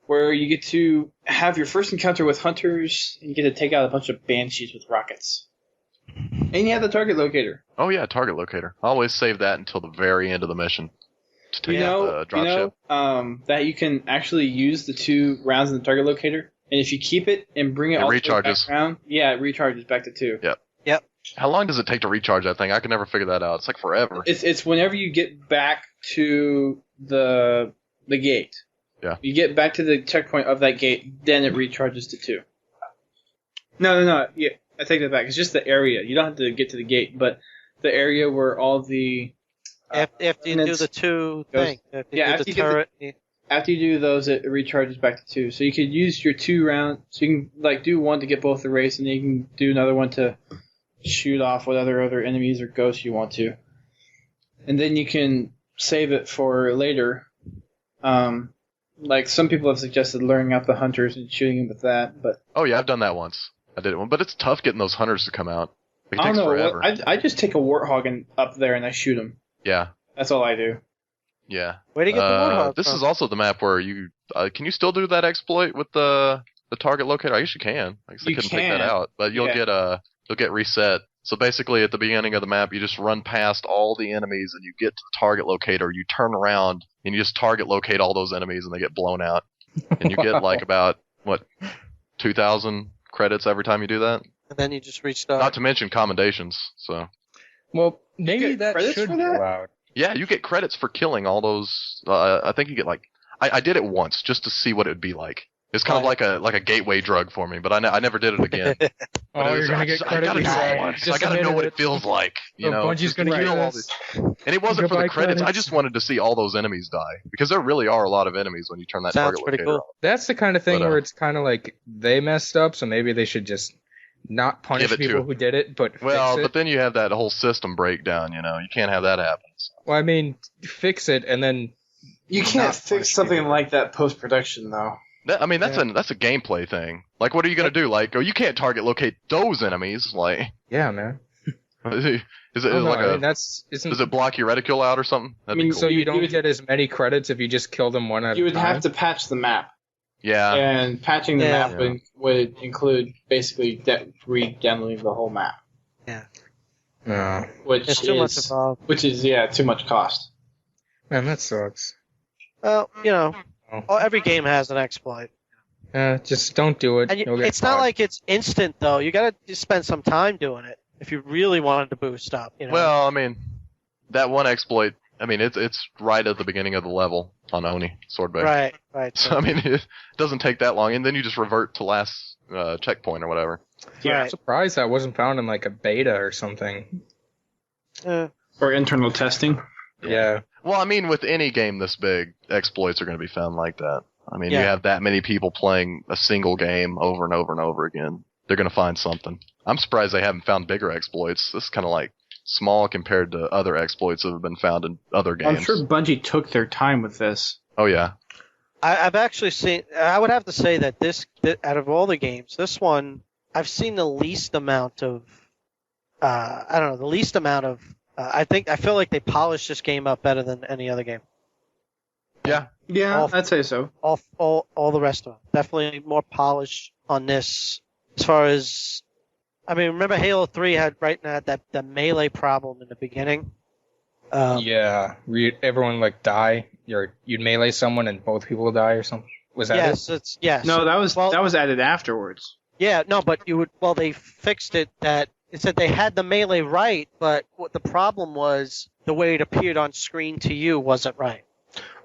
where you get to have your first encounter with hunters, and you get to take out a bunch of banshees with rockets. And you have the target locator. Oh yeah, target locator. I always save that until the very end of the mission to take out the dropship. That you can actually use the 2 rounds in the target locator, and if you keep it and bring it all the way back around, it recharges back to 2. Yep. Yep. How long does it take to recharge that thing? I can never figure that out. It's like forever. It's whenever you get back to the gate. Yeah. You get back to the checkpoint of that gate, then it recharges to 2. No. Yeah, I take that back. It's just the area. You don't have to get to the gate, but the area where all the After you do the 2 thing. After you do those, it recharges back to 2. So you could use your 2 rounds. So you can do one to get both the race, and then you can do another one to shoot off what other enemies or ghosts you want to. And then you can save it for later. Like some people have suggested luring out the hunters and shooting them with that, but Oh yeah, I've done that once. I did it once, but it's tough getting those hunters to come out. It I takes don't know. forever. I just take a warthog up there and I shoot them. Yeah. That's all I do. Yeah. Where do you get the warthog This from? is also the map where you can you still do that exploit with the target locator? I guess you can. I guess I You couldn't take can. that out, but you'll get reset. So basically, at the beginning of the map, you just run past all the enemies, and you get to the target locator. You turn around, and you just target locate all those enemies, and they get blown out. And you get like about 2,000 credits every time you do that. And then you just restart. Not to mention commendations. So Well, maybe get that credits should for be that? allowed. yeah, you get credits for killing all those. I think you get like I did it once just to see what it would be like. It's kind of like a gateway drug for me, but I never did it again. But Oh, it was- you're gonna get I credit. gotta do it once. I gotta know what it feels like. You know, Bungie's just gonna to give kill all us. these- And it wasn't for Goodbye the credits. I credits. just wanted to see all those enemies die because there really are a lot of enemies when you turn that Sounds target pretty locator cool. on. That's the kind of thing But, where it's kind of like they messed up, so maybe they should just not punish Give it to people it. who did it, but Well, fix it. but then you have that whole system breakdown. You know, you can't have that happen. Well, I mean, fix it and then You can't Not fix punish something people. like that post-production, though. I mean, that's a gameplay thing. Like, what are you gonna do? Like, you can't target locate those enemies. Like, yeah, man. is it Oh, no, like I mean, does isn't it block your reticule out or something? That'd be I mean, cool. so you You don't would- get as many credits if you just kill them one at You a would time? have to patch the map, Yeah. and patching the Yeah. map would include basically re-downloading the whole map, No. which It's too much is involved. too much cost. Man, that sucks. Well, Oh. every game has an exploit. Just don't do it. And You'll get it's not caught. like it's instant, though. You gotta spend some time doing it if you really wanted to boost up. Well, I mean, that one exploit. I mean, it's right at the beginning of the level on Oni Sword Base. Right. So I mean, it doesn't take that long, and then you just revert to last checkpoint or whatever. Yeah. I'm surprised that wasn't found in like a beta or something. Or internal testing. Yeah. Well, I mean, with any game this big, exploits are going to be found like that. I mean, Yeah. you have that many people playing a single game over and over and over again. They're going to find something. I'm surprised they haven't found bigger exploits. This is kind of like small compared to other exploits that have been found in other games. I'm sure Bungie took their time with this. Oh, yeah. I've actually seen. I would have to say that out of all the games, this one I've seen the least amount of. I don't know, the least amount of. I feel like they polished this game up better than any other game. Yeah. Yeah, I'd say so. All the rest of them definitely more polish on this. As far as, I mean, remember Halo 3 had that melee problem in the beginning. Yeah. Everyone like die. You'd melee someone and both people would die or something. Was that it? Yes. No, that was added afterwards. Yeah, no, but they fixed it that it said they had the melee right, but what the problem was the way it appeared on screen to you wasn't right.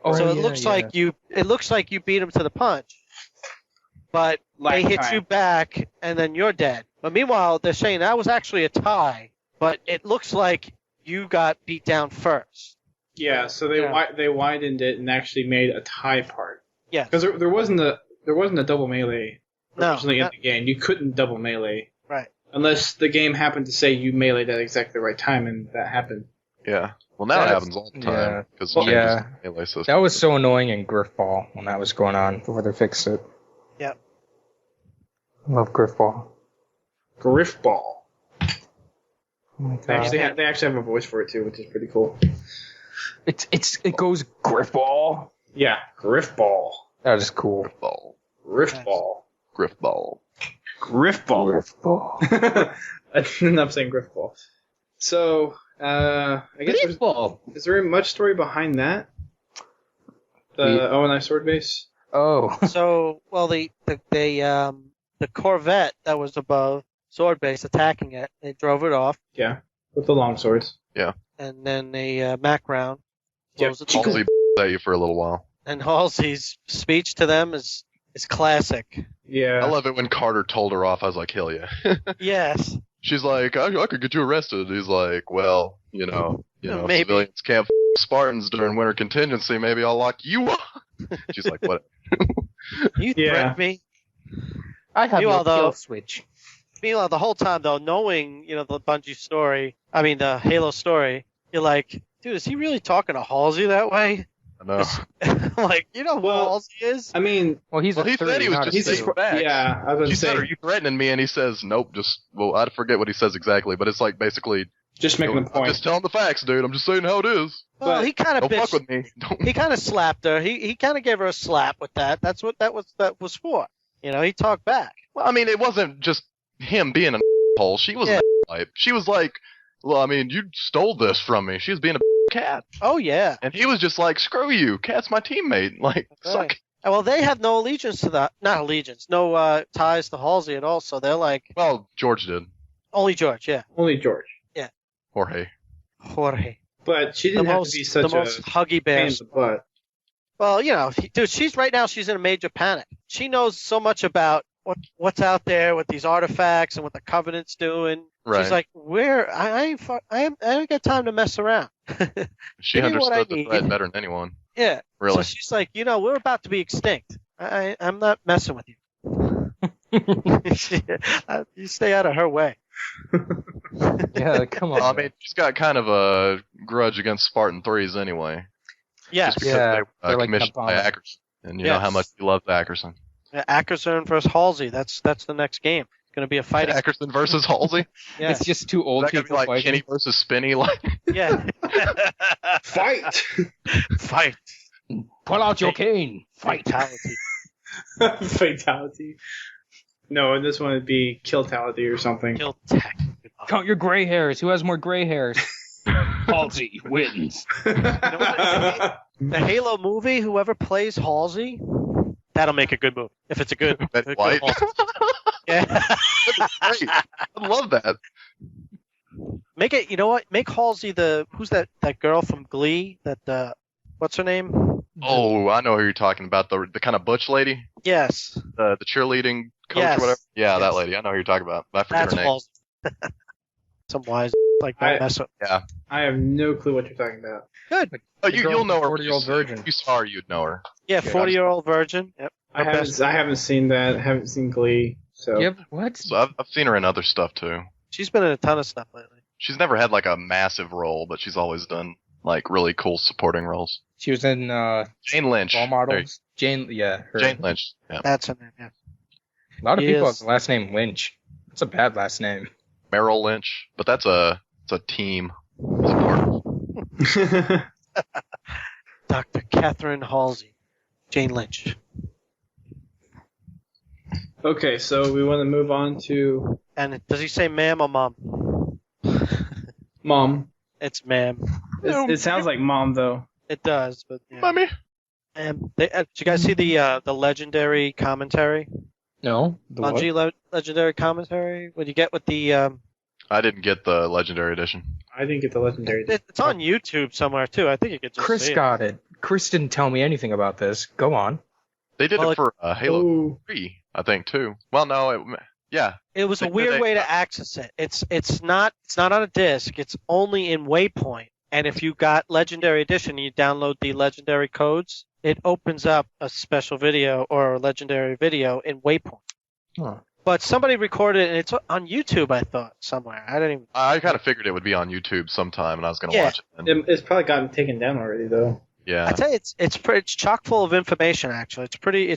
Oh, So it yeah, looks yeah. like you beat him to the punch, but they hit you back and then you're dead. But meanwhile, they're saying that was actually a tie, but it looks like you got beat down first. Yeah, so they widened it and actually made a tie part. Yeah, because there wasn't a double melee originally in No, the game. You couldn't double melee. Right. Unless the game happened to say you meleeed at exactly the right time, and that happened. Yeah. Well, now it happens all the time. Because melee system. That was so annoying in Griffball when that was going on before they fixed it. Yep. I love Griffball. Griffball. Oh my They God. actually have a voice for it too, which is pretty cool. It goes Griffball. Yeah, Griffball. That is cool. Griffball. Griffball. Griffball. Griffball. Griffball. I'm saying Griffball. So, I guess is there much story behind that? The O&I sword base? Oh. So, well, the Corvette that was above sword base attacking it, they drove it off, Yeah, with the long swords. and then a Mac round blows it Halsey at you for a little while. And Halsey's speech to them is classic. Yeah. I love it when Carter told her off. I was like, hell yeah. Yes. She's like, I could get you arrested. He's like, well, you know, Maybe. civilians can't Spartans during winter contingency. Maybe I'll lock you up. She's like, what? You threatened me. I have Meanwhile, no though- kill switch. Meanwhile, the whole time, though, knowing, the Bungie story, the Halo story, you're like, dude, is he really talking to Halsey that way? I know. Like, you know who Halsey is? I mean, Well, he's Well, a he 30, said he was not a just 60. saying facts. yeah, I was She said, saying, are you threatening me? And he says, nope, I forget what he says exactly, but it's like basically, just making the I'm point. just telling the facts, dude. I'm just saying how it is. Well, but he kind of Don't fuck with me. Don't. He kind of slapped her. He kind of gave her a slap with that. That's what that was for. He talked back. Well, I mean, it wasn't just him being an asshole. She was an type. She was like, well, I mean, you stole this from me. She was being a cat. Oh yeah. And he was just like, screw you. Cat's my teammate. Like, suck. Right. Well, they have no allegiance to that. Not allegiance. No ties to Halsey at all. So they're like Well, George did. only George. Yeah. Only George. Jorge. Jorge. But she didn't have to be such the most a huggy pain bear. in the butt. Well, dude, she's in a major panic. She knows so much about what's out there with these artifacts and what the Covenant's doing. Right. She's like, I ain't got time to mess around. She give me what I understood the need. threat better than anyone. Yeah. Really. So she's like, we're about to be extinct. I'm not messing with you. You stay out of her way. Yeah, come on. I mean, she's got kind of a grudge against Spartan 3s anyway. Yes. Just because Yeah, they they're were like commissioned by Napalm. Ackerson. And you know how much he loves Ackerson. Ackerson versus Halsey. That's the next game. It's going to be a fighting. Ackerson versus Halsey? Yeah. It's just two Is old that going to be people like fighting. Kenny versus Spinny? Like, Yeah. Fight! Fight. Pull out your cane. Fight. Fatality. Fatality. No, in this one it'd be killtality or something. Kill tech. Count your gray hairs. Who has more gray hairs? Halsey wins. The Halo movie, whoever plays Halsey, that'll make a good movie. If it's a good, Betty good White. Halsey. Yeah. great. I love that. Make it. You know what? Make Halsey who's that girl from Glee? What's her name? Oh, I know who you're talking about. The kind of butch lady, Yes. the cheerleading coach Yes. or whatever. Yeah, Yes. that lady. I know who you're talking about. I forget That's her name. Halsey. Some wise like that mess up. Yeah. I have no clue what you're talking about. Good. Oh, The girl you'll with the know her. 40-year-old virgin. If you saw her, you'd know her. Yeah, Good. 40-year-old virgin. Yep. I Her best friend. haven't seen that. Haven't seen Glee. So Yep. What? So I've seen her in other stuff too. She's been in a ton of stuff lately. She's never had like a massive role, but she's always done like really cool supporting roles. She was in Jane Lynch. Role There you- Models. Jane. Yeah. Her. Jane Lynch. Yeah. That's her name. Yeah. A lot of people Yes. have the last name Lynch. It's a bad last name. Merrill Lynch, but it's a team sport. Dr. Catherine Halsey. Jane Lynch. okay, so we want to move on to And does he say ma'am or mom? Mom. It's ma'am. It sounds like Mom though. It does, but yeah. Mommy. Did you guys see the legendary commentary? No. The what? Bungie legendary commentary? What you get with the I didn't get the legendary edition. I didn't get the legendary. it's on YouTube somewhere too. I think you could just Chris see got it. Chris didn't tell me anything about this. Go on. They did Well, it for Halo Oh, 3, I think too. Well, no, yeah. It was a They- weird they- way to access it. It's not on a disc. It's only in Waypoint. And if you got Legendary Edition and you download the Legendary codes, it opens up a special video or a Legendary video in Waypoint. Huh. But somebody recorded it and it's on YouTube, I thought, somewhere. I didn't even. I kind of figured it would be on YouTube sometime, and I was going to Yeah. watch it. And, it's probably gotten taken down already though. yeah. I tell you, it's chock full of information. Actually, it's pretty So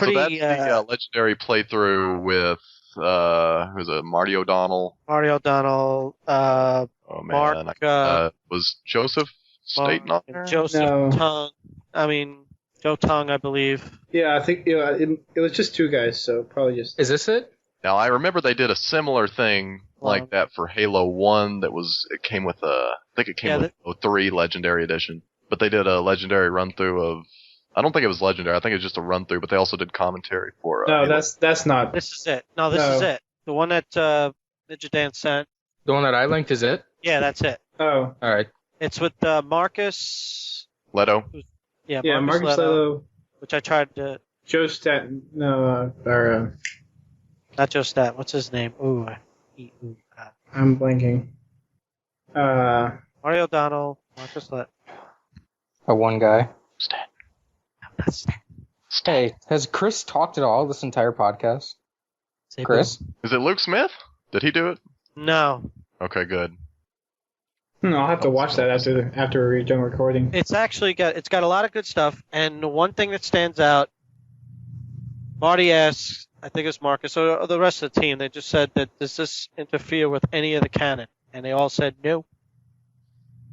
that's the legendary playthrough with who's it? Marty O'Donnell. Mario O'Donnell, Oh man, Mark, was Joseph Staten on there? Joseph No. Tung. I mean, Joe Tung, I believe. Yeah, I think it was just two guys, so probably just. Is this it? Now I remember they did a similar thing like that for Halo 1. It came with I think it came with Halo 3 Legendary Edition. But they did a legendary run through of. I don't think it was legendary. I think it was just a run through. But they also did commentary for. No, Halo. that's not. This is it. No, this is it. The one that MidgetDance sent. The one that I linked is it? Yeah, that's it. Oh, All right. It's with Marcus. Leto. Yeah, yeah, Marcus Leto, which I tried to. Joe Staten, no, or Not Joe Stat. What's his name? I'm blanking. Mario O'Donnell, Marcus Leto. One guy. Stat. No, not Stat. Hey, has Chris talked at all this entire podcast? Chris? Is it Luke Smith? Did he do it? No. Okay, good. I'll have to watch that after we're done recording. It's actually got a lot of good stuff, and the one thing that stands out, Marty asks, I think it's Marcus or the rest of the team, they just said that does this interfere with any of the canon, and they all said no.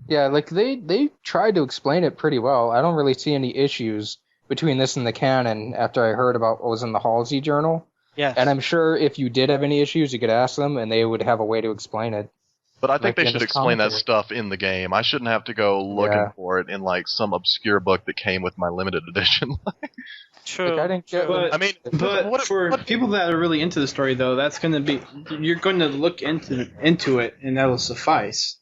Yeah, like they tried to explain it pretty well. I don't really see any issues between this and the canon after I heard about what was in the Halsey journal. Yes. And I'm sure if you did have any issues, you could ask them, and they would have a way to explain it. But I think Like they in should this explain that commentary. stuff in the game. I shouldn't have to go looking Yeah. for it in like some obscure book that came with my limited edition. True. Like, I didn't get true. But- I mean, But for people that are really into the story, though, that's going to be you're going to look into it, and that'll suffice.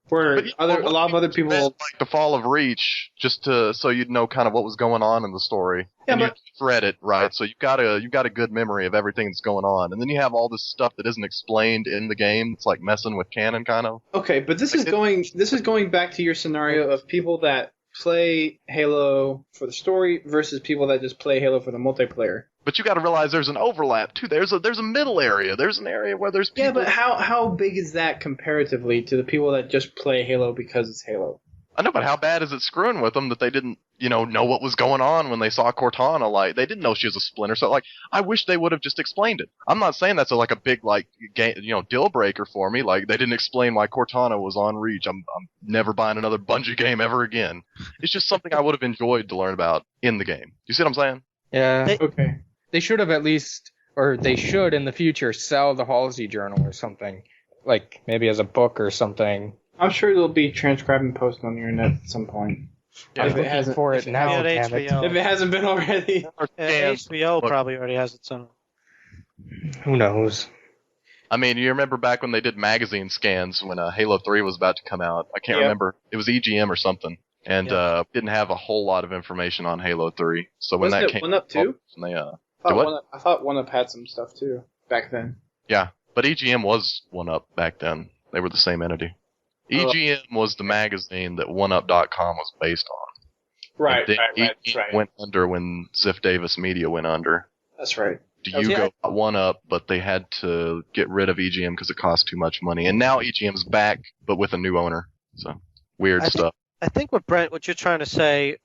Where But, a lot of other people, like the Fall of Reach, just so you'd know kind of what was going on in the story. Yeah, and but- you read it right, so you've got a good memory of everything that's going on, and then you have all this stuff that isn't explained in the game. It's like messing with canon, kind of. okay, but this is going back to your scenario of people that play Halo for the story versus people that just play Halo for the multiplayer. But you got to realize there's an overlap too. There's a middle area. There's an area where there's people. Yeah, but how big is that comparatively to the people that just play Halo because it's Halo? I know, but how bad is it screwing with them that they didn't, know what was going on when they saw Cortana? Like, they didn't know she was a Splinter. So, like, I wish they would have just explained it. I'm not saying that's a big, deal breaker for me. Like, they didn't explain why Cortana was on Reach. I'm never buying another Bungie game ever again. It's just something I would have enjoyed to learn about in the game. You see what I'm saying? Yeah. Okay. They should have at least, or they should in the future, sell the Halsey journal or something. Like, maybe as a book or something. I'm sure it'll be transcribed and posted on the internet at some point. I was If it looking hasn't- for if it it now, Yeah, damn it. HBO. If it hasn't been already. HBO probably already has its own. Who knows? I mean, you remember back when they did magazine scans when Halo 3 was about to come out? I can't Yep. remember. It was EGM or something. and didn't have a whole lot of information on Halo 3. So when Wasn't that it came 1UP too? they I thought 1UP had some stuff too back then. yeah, but EGM was 1UP back then. They were the same entity. EGM was the magazine that 1UP.com was based on. Right, Then right. EGM went under when Ziff Davis Media went under. That's right. Yugo got 1UP, but they had to get rid of EGM because it cost too much money. And now EGM's back, but with a new owner. So, weird stuff. I think what Brent, what you're trying to say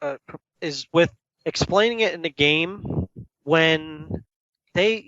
is with explaining it in the game, when they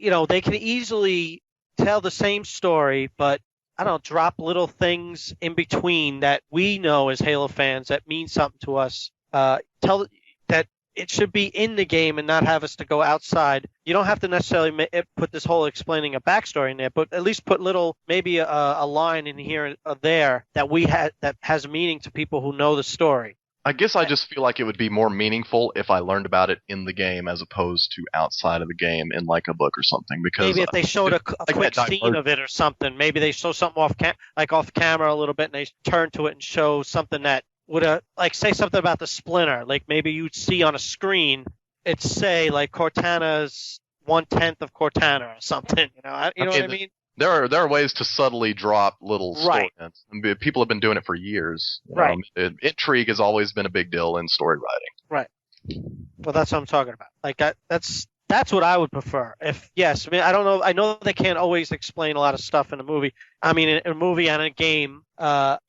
can easily tell the same story, but I don't know, drop little things in between that we know as Halo fans that mean something to us. Tell that it should be in the game and not have us to go outside. You don't have to necessarily put this whole explaining a backstory in there, but at least put maybe a line in here or there that has meaning to people who know the story. I guess I just feel like it would be more meaningful if I learned about it in the game as opposed to outside of the game in like a book or something. Because maybe if they showed a quick scene of it or something, maybe they show something off camera a little bit, and they turn to it and show something that would like say something about the splinter. Like maybe you'd see on a screen, it say like Cortana's 1/10 of Cortana or something. You know what I mean? There are ways to subtly drop little story hints. I mean, people have been doing it for years. Right. Intrigue has always been a big deal in story writing. Right. Well, that's what I'm talking about. Like that's what I would prefer. I mean, I don't know. I know they can't always explain a lot of stuff in a movie. I mean, in a movie and a game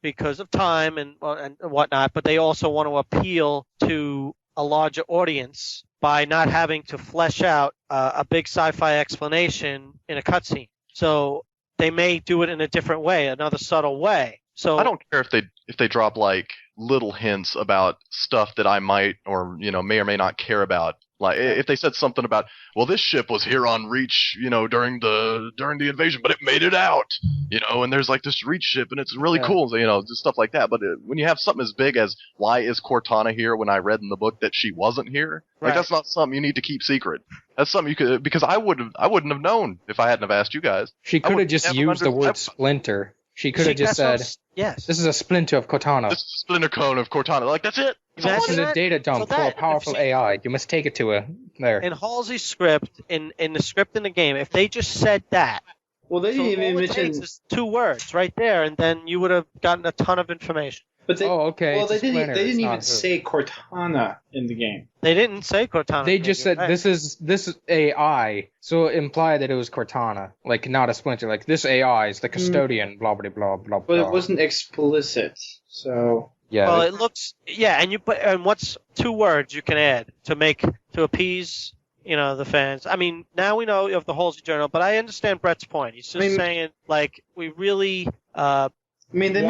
because of time and whatnot. But they also want to appeal to a larger audience by not having to flesh out a big sci-fi explanation in a cutscene. So they may do it in a different way, another subtle way. So I don't care if they drop like little hints about stuff that I might or may or may not care about. Like if they said something about, well, this ship was here on Reach, during the invasion, but it made it out, and there's like this Reach ship and it's really cool, just stuff like that. But when you have something as big as why is Cortana here when I read in the book that she wasn't here, like that's not something you need to keep secret. That's something you could, because I wouldn't have known if I hadn't have asked you guys. She could have just used the word splinter. She could have just said, yes, this is a splinter of Cortana. This is a splinter cone of Cortana. Like, that's it. This is a data dump for a powerful AI. You must take it to her. There. In Halsey's script, in the script in the game, if they just said that, well, they didn't even mention 2 words right there, and then you would have gotten a ton of information. But okay. Well, they didn't even say Cortana in the game. They didn't say Cortana. They just said this is AI, so it implied that it was Cortana, like not a splinter. Like this AI is the custodian. Blah blah blah blah. But it wasn't explicit, so. Yeah. Well, it looks and what's 2 words you can add to appease the fans. I mean, now we know of the Halsey Journal, but I understand Brett's point. He's just saying like we really. I mean, they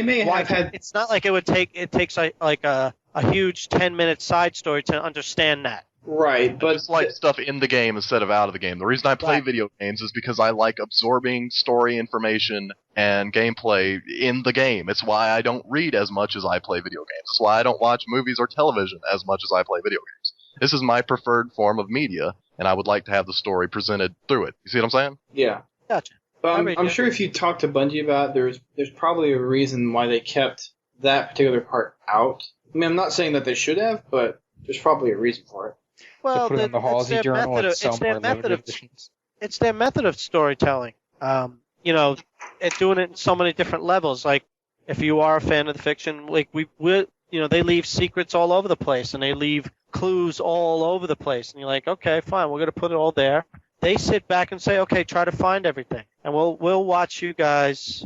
may have had. It's not like it takes like a huge 10-minute side story to understand that. Right, but just like stuff in the game instead of out of the game. The reason I play video games is because I like absorbing story information and gameplay in the game. It's why I don't read as much as I play video games. It's why I don't watch movies or television as much as I play video games. This is my preferred form of media, and I would like to have the story presented through it. You see what I'm saying? Yeah. Gotcha. But I'm sure if you talk to Bungie about it, there's probably a reason why they kept that particular part out. I mean, I'm not saying that they should have, but there's probably a reason for it. Well, to put it in the Halsey Journal and sell more limited editions. It's their method of storytelling. It's doing it in so many different levels. Like, if you are a fan of the fiction, like they leave secrets all over the place, and they leave clues all over the place, and you're like, okay, fine, we're gonna put it all there. They sit back and say, okay, try to find everything, and we'll watch you guys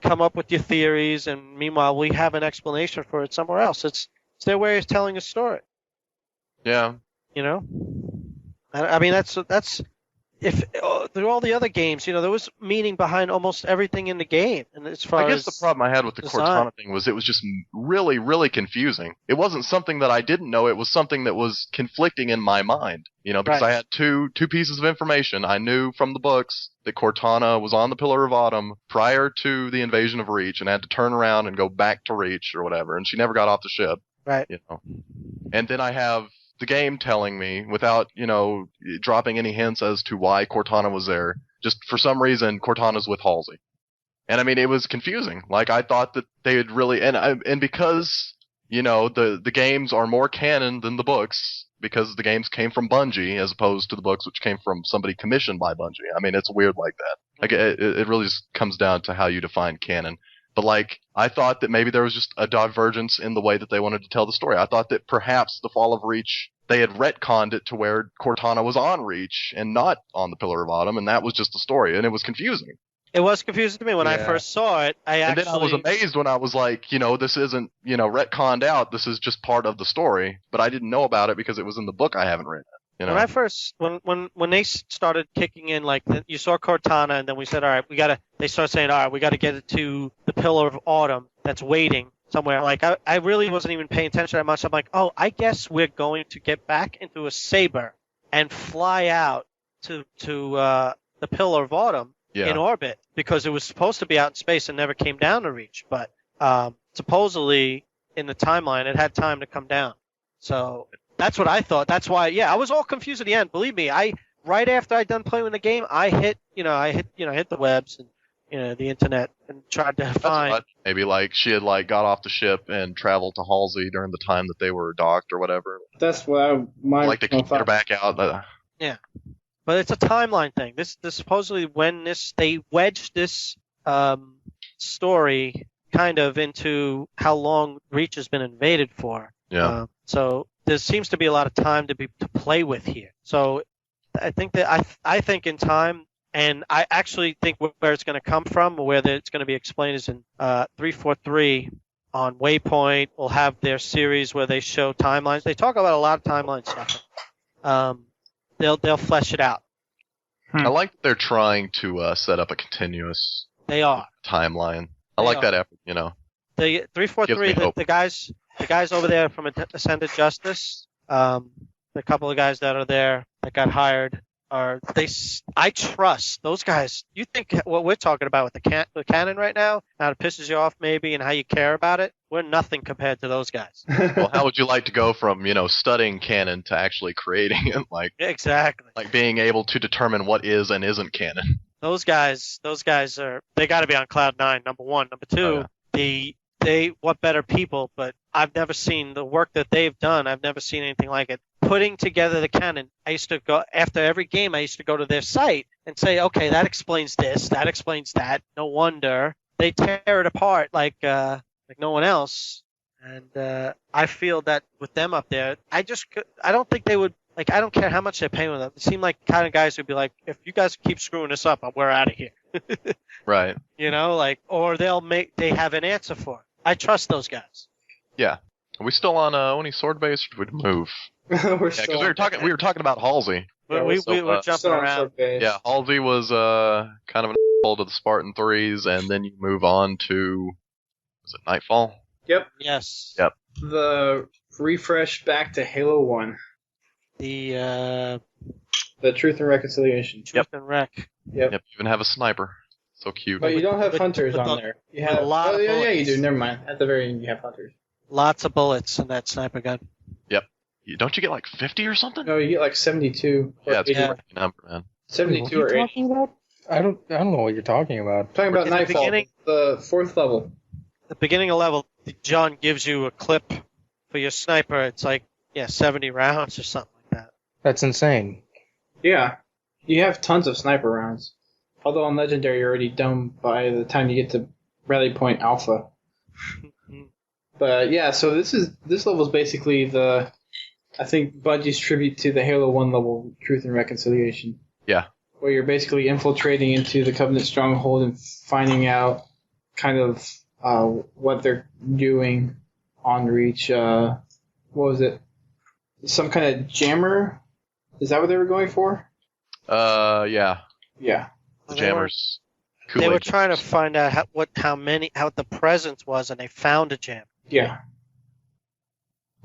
come up with your theories, and meanwhile we have an explanation for it somewhere else. It's their way of telling a story. Yeah. I mean that's if through all the other games, there was meaning behind almost everything in the game. And as far I guess the problem I had with the Cortana thing was it was just really, really confusing. It wasn't something that I didn't know. It was something that was conflicting in my mind. Because I had two pieces of information. I knew from the books that Cortana was on the Pillar of Autumn prior to the invasion of Reach and had to turn around and go back to Reach or whatever, and she never got off the ship. Right. And then I have the game telling me, without, dropping any hints as to why Cortana was there, just for some reason, Cortana's with Halsey. And I mean, it was confusing. Like, I thought that they had really, and because the games are more canon than the books because the games came from Bungie as opposed to the books, which came from somebody commissioned by Bungie. I mean, it's weird like that. Like, it really just comes down to how you define canon. But, like, I thought that maybe there was just a divergence in the way that they wanted to tell the story. I thought that perhaps the Fall of Reach, they had retconned it to where Cortana was on Reach and not on the Pillar of Autumn, and that was just the story, and it was confusing. It was confusing to me when I first saw it. And then I was amazed when I was like, this isn't, retconned out. This is just part of the story. But I didn't know about it because it was in the book I haven't read. When I first, when they started kicking in, like, you saw Cortana, and then we said, all right, they started saying, all right, we got to get it to the Pillar of Autumn that's waiting somewhere. Like, I really wasn't even paying attention that much. I'm like, oh, I guess we're going to get back into a Saber and fly out to the Pillar of Autumn in orbit, because it was supposed to be out in space and never came down to Reach. But supposedly, in the timeline, it had time to come down. So that's what I thought. That's why, I was all confused at the end. Believe me, right after I'd done playing the game, I hit the webs and the internet and tried to find. Maybe like she had got off the ship and traveled to Halsey during the time that they were docked or whatever. That's what they kicked her back out. Yeah, but it's a timeline thing. This supposedly when they wedged this story kind of into how long Reach has been invaded for. Yeah. So there seems to be a lot of time to play with here. So I think that I think in time, and I actually think where it's going to come from, or where it's going to be explained, is in 343 on Waypoint. Will have their series where they show timelines. They talk about a lot of timeline stuff. They'll flesh it out. I like that they're trying to set up a continuous timeline. I like that effort. The 343, the guys over there from Ascended Justice, the couple of guys that are there that got hired, I trust those guys. You think what we're talking about with the canon right now, how it pisses you off maybe, and how you care about it, we're nothing compared to those guys. Well, how would you like to go from, studying canon to actually creating it? Exactly. Like being able to determine what is and isn't canon. Those guys they got to be on cloud nine, number one. Number two, what better people, but I've never seen the work that they've done. I've never seen anything like it. Putting together the canon. I used to go, after every game, I used to go to their site and say, okay, that explains this, that explains that. No wonder. They tear it apart like no one else. And I feel that with them up there, I don't think they would, I don't care how much they're paying with them. It seemed like kind of guys who'd be like, if you guys keep screwing this up, we're out of here. Right. Or they have an answer for it. I trust those guys. Yeah. Are we still on Oni Sword Base, or did we move? Because we were talking about Halsey. We were jumping around. Yeah, Halsey was kind of an asshole to the Spartan 3s, and then you move on to, was it Nightfall? Yep. Yes. Yep. The refresh back to Halo 1. The Truth and Reconciliation. Truth and Rec. Yep. You even have a sniper. So cute. But you don't have hunters on there. You have a lot of bullets. Yeah, you do. Never mind. At the very end, you have hunters. Lots of bullets in that sniper gun. Yep. Don't you get 50 or something? No, you get 72. Yeah, it's a great number, man. 72 or 80. Talking about? I don't know what you're talking about. Talking about Nightfall, the 4th level. The beginning of level, John gives you a clip for your sniper. It's 70 rounds or something like that. That's insane. Yeah. You have tons of sniper rounds. Although on Legendary, you're already done by the time you get to Rally Point Alpha. But yeah, so this level is basically I think Bungie's tribute to the Halo 1 level, Truth and Reconciliation. Yeah. Where you're basically infiltrating into the Covenant stronghold and finding out kind of what they're doing on Reach. What was it? Some kind of jammer? Is that what they were going for? Yeah. Yeah. The jammers. They were trying to find out how the presence was, and they found a jam. Yeah.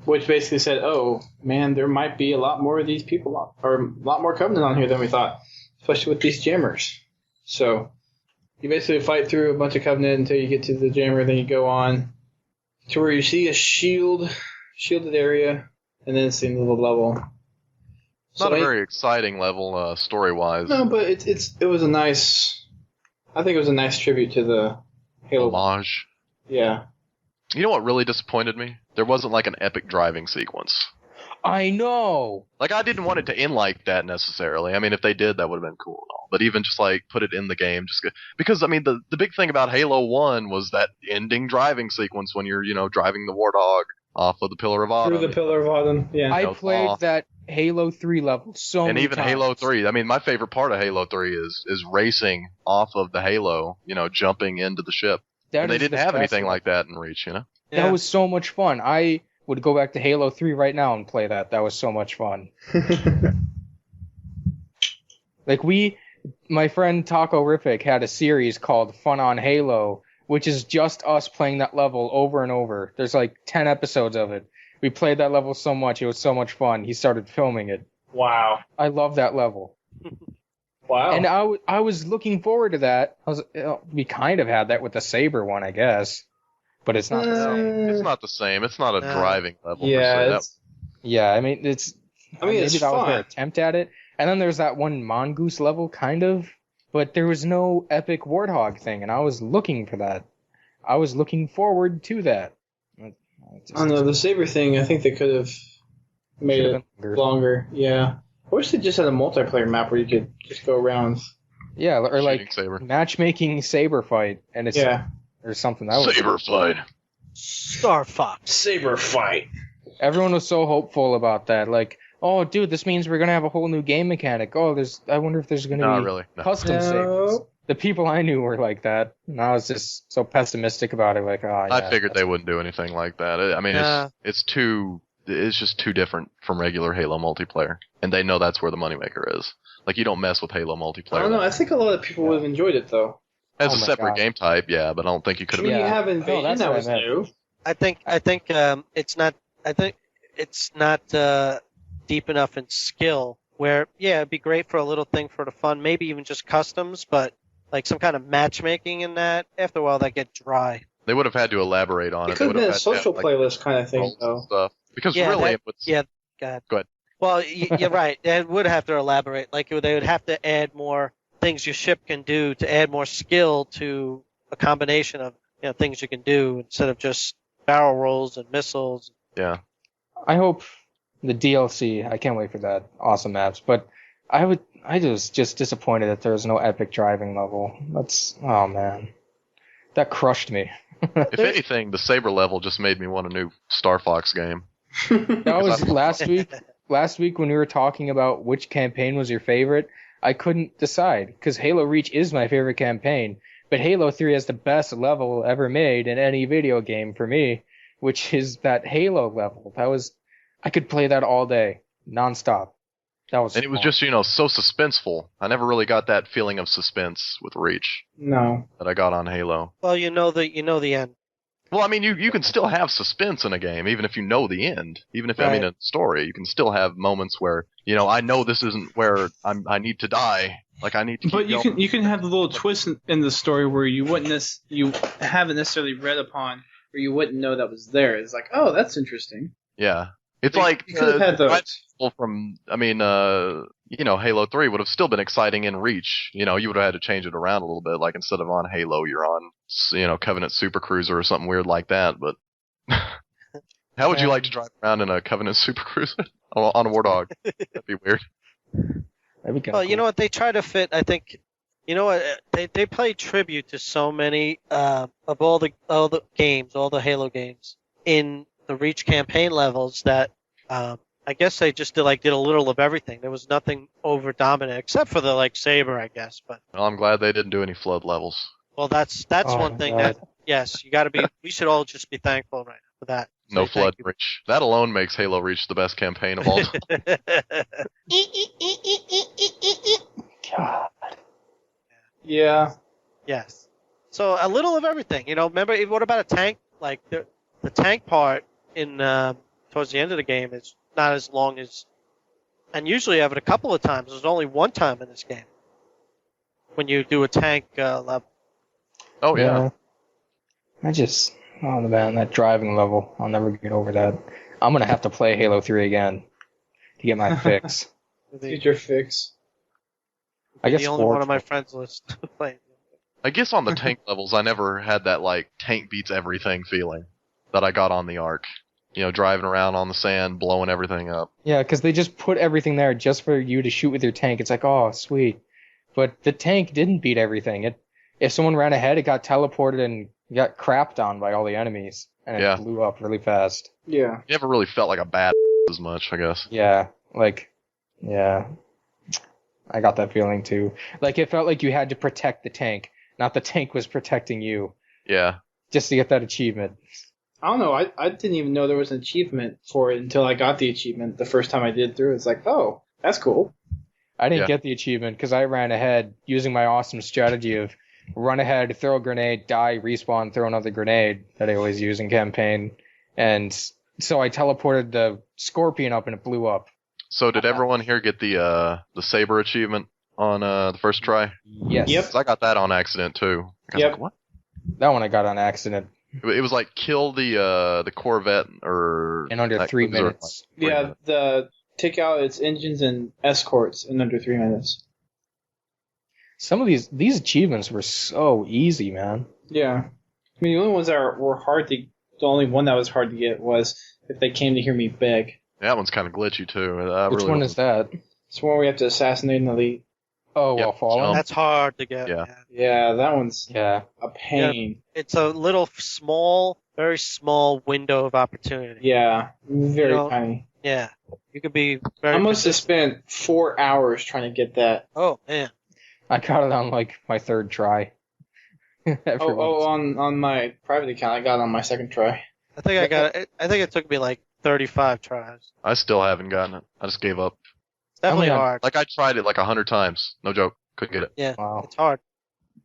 Which basically said, oh, man, there might be a lot more of these people, or a lot more Covenant on here than we thought, especially with these jammers. So you basically fight through a bunch of Covenant until you get to the jammer, then you go on to where you see a shielded area, and then it's the end of the level. Not a very exciting level, story-wise. No, but it was a nice... I think it was a nice tribute to the Halo. Homage. Yeah. You know what really disappointed me? There wasn't like an epic driving sequence. I know. Like, I didn't want it to end like that necessarily. I mean, if they did, that would have been cool and all. But even just, like, put it in the game. Because, I mean, the big thing about Halo 1 was that ending driving sequence when you're, driving the Warthog off of the Pillar of Autumn. Through the Pillar of Autumn, yeah. I played that Halo 3 level so and many even times. Halo 3. I mean, my favorite part of Halo 3 is racing off of the Halo, jumping into the ship. And they didn't have anything like that in Reach, Yeah. That was so much fun. I would go back to Halo 3 right now and play that. That was so much fun. Like my friend Taco Riffic had a series called Fun on Halo, which is just us playing that level over and over. There's like 10 episodes of it. We played that level so much. It was so much fun. He started filming it. Wow. I love that level. Wow. And I was looking forward to that. We kind of had that with the Saber one, I guess. But it's not the same. It's not the same. It's not a driving level. Yeah. Yeah, I mean, maybe it's that was fun. their attempt at it. And then there's that one Mongoose level, kind of. But there was no epic Warthog thing, and I was looking for that. I was looking forward to that. I don't know, the Saber thing, I think they could have made it longer. Yeah. I wish they just had a multiplayer map where you could just go around. Yeah, or Shooting like Saber. matchmaking Saber fight, and it's or something. That was Saber fight. Star Fox. Saber fight. Everyone was so hopeful about that. Like, oh, dude, this means we're gonna have a whole new game mechanic. Oh, I wonder if there's gonna be really. No. custom sabers. The people I knew were like that, and I was just so pessimistic about it. Like, oh, yeah, I figured they wouldn't do anything like that. I mean, it's just too different from regular Halo multiplayer, and they know that's where the moneymaker is. Like, you don't mess with Halo multiplayer. I don't know. I think a lot of people would have enjoyed it though. As a separate game type, yeah, but I don't think you could have. When you have Invasion, that was new. I think it's not. I think it's not deep enough in skill. Where it'd be great for a little thing for the fun, maybe even just customs, but like some kind of matchmaking in that. After a while, that get dry. They would have had to elaborate on it. It could have been a social playlist kind of thing, though. Stuff. Because really, go ahead. Well, you're right. They would have to elaborate. Like they would have to add more things your ship can do to add more skill to a combination of things you can do instead of just barrel rolls and missiles. Yeah. I hope the DLC. I can't wait for that. Awesome maps, but I was just disappointed that there was no epic driving level. Oh man, that crushed me. If anything, the Saber level just made me want a new Star Fox game. That was last week. Last week when we were talking about which campaign was your favorite, I couldn't decide because Halo Reach is my favorite campaign, but Halo 3 has the best level ever made in any video game for me, which is that Halo level. I could play that all day, nonstop. And it was just, so suspenseful. I never really got that feeling of suspense with Reach. No. That I got on Halo. Well, you know the end. Well, I mean, you can still have suspense in a game, even if you know the end. Even if, in a story, you can still have moments where, I know this isn't where I need to die. Like, I need to keep going. But you can have the little twist in the story where you haven't necessarily read upon, or you wouldn't know that was there. It's like, oh, that's interesting. Yeah. It's like you could have had those. Halo 3 would have still been exciting in Reach. You would have had to change it around a little bit. Like instead of on Halo, you're on, Covenant Super Cruiser or something weird like that. But how would you like to drive around in a Covenant Super Cruiser on a Warthog? That'd be weird. That'd be well, cool. you know what? They try to fit. I think. You know what? They play tribute to so many of all the games, all the Halo games in the Reach campaign levels that I guess they just did a little of everything. There was nothing over dominant except for the Saber, I guess. But well, I'm glad they didn't do any flood levels. Well, that's one thing that yes, you got to be. We should all just be thankful right now for that. No flood Reach. That alone makes Halo Reach the best campaign of all time. God. Yeah. Yes. So a little of everything. Remember, what about a tank? Like the tank part in towards the end of the game is not as long as, and usually you have it a couple of times. There's only one time in this game when you do a tank level. Oh yeah. Oh man, that driving level, I'll never get over that. I'm gonna have to play Halo 3 again to get my fix. Get your fix. I guess the only one on my friends list playing. I guess on the tank levels, I never had that tank beats everything feeling. that I got on the Ark. You know, driving around on the sand, blowing everything up. Yeah, because they just put everything there just for you to shoot with your tank. It's like, oh, sweet. But the tank didn't beat everything. If someone ran ahead, it got teleported and got crapped on by all the enemies. And it blew up really fast. Yeah. You never really felt like a bad as much, I guess. Yeah, yeah. I got that feeling too. Like, it felt like you had to protect the tank, not the tank was protecting you. Yeah. Just to get that achievement. I don't know. I didn't even know there was an achievement for it until I got the achievement the first time I did it through. It's like, oh, that's cool. I didn't get the achievement because I ran ahead using my awesome strategy of run ahead, throw a grenade, die, respawn, throw another grenade that I always use in campaign. And so I teleported the Scorpion up and it blew up. So did everyone here get the Saber achievement on the first try? Yes. Yep. 'Cause I got that on accident too. I was like, what? That one I got on accident. It was like kill the Corvette or In under 3 minutes. Yeah, take out its engines and escorts in under 3 minutes. Some of these achievements were so easy, man. Yeah. I mean, the only ones that were hard to... The only one that was hard to get was if they came to hear me beg. That one's kind of glitchy too. Which one is that? It's one where we have to assassinate an elite. Oh, Yep. while falling? That's hard to get. Yeah. Yeah, that one's Yeah. a pain. It's a little very small window of opportunity. Yeah, very You know, tiny. Yeah. You could be very I must have persistent. spent 4 hours trying to get that. Oh, man. I got it on like my third try. On my private account, I got it on my second try. I think I got it. I think it took me like 35 tries. I still haven't gotten it. I just gave up. It's definitely Oh my God. hard. Like I tried it like 100 times. No joke. Couldn't get it. Yeah, Wow. it's hard.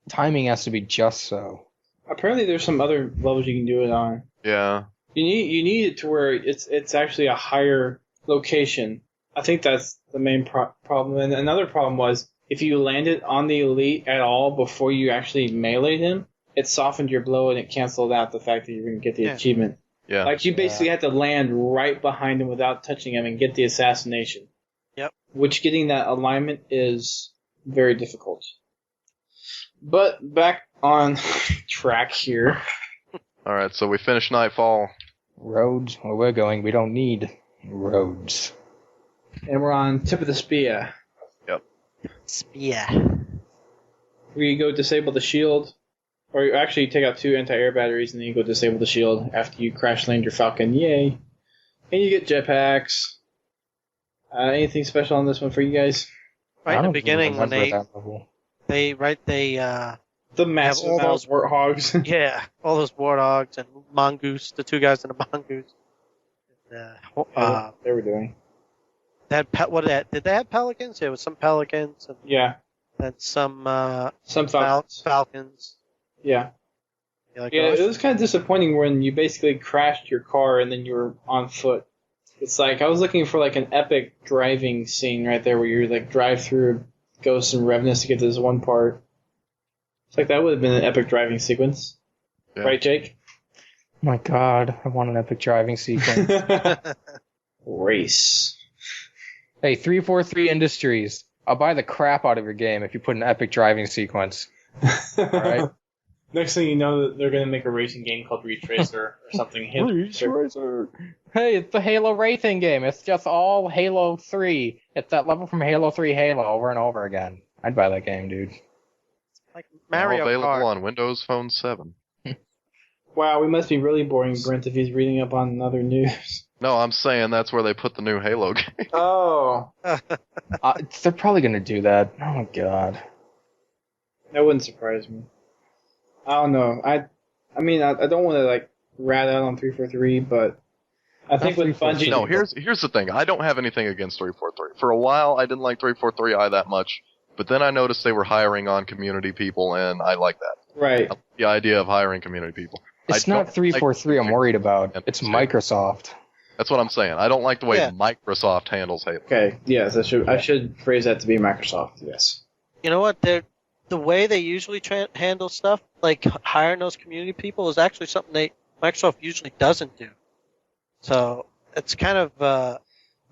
Timing has to be just so. Apparently, there's some other levels you can do it on. Yeah. You need it to where it's actually a higher location. I think that's the main problem. And another problem was if you landed on the elite at all before you actually meleeed him, it softened your blow and it canceled out the fact that you're going to get the achievement. Yeah. Like you basically had to land right behind him without touching him and get the assassination. Yep. Which getting that alignment is very difficult. But back on track here. All right. So we finished Nightfall. Roads, where we're going, we don't need roads. And we're on Tip of the Spear. Yeah. We go disable the shield. Or you actually take out 2 anti-air batteries and then you go disable the shield after you crash land your Falcon. Yay. And you get jetpacks. Anything special on this one for you guys? Right in the beginning when they The massive all mouse those- warthogs. yeah, all those warthogs and mongoose, the 2 guys in the mongoose. They were doing. Did they have pelicans? There was some pelicans and Yeah. then some Falcons. falcons. Yeah. You like Yeah, those? it was kind of disappointing when you basically crashed your car and then you were on foot. It's like, I was looking for like an epic driving scene right there where you like drive through Ghosts and Revenants to get to this one part. It's like that would have been an epic driving sequence. Yeah. Right, Jake? Oh my god, I want an epic driving sequence. Race. Hey, 343 Industries, I'll buy the crap out of your game if you put an epic driving sequence. Alright. Next thing you know, they're going to make a racing game called Ridge Racer or something. Racer. Hey, it's the Halo racing game. It's just all Halo 3. It's that level from Halo 3 Halo over and over again. I'd buy that game, dude. Like Now Mario available Kart. on Windows Phone 7. Wow, we must be really boring Brent if he's reading up on other news. No, I'm saying that's where they put the new Halo game. Oh. They're probably gonna do that. Oh my god. That wouldn't surprise me. I don't know. I don't want to like rat out on 343, but I think with 343. Bungie. No, here's the thing. I don't have anything against 343. For a while, I didn't like 343i that much, but then I noticed they were hiring on community people, and I like that. Right. The idea of hiring community people. It's I not don't 343 I'm worried about. It's Microsoft. That's what I'm saying. I don't like the way Yeah. Microsoft handles Halo. Okay. Yes, I should phrase that to be Microsoft. Yes. You know what? The way they usually handle stuff, like hiring those community people, is actually something Microsoft usually doesn't do. So it's kind of.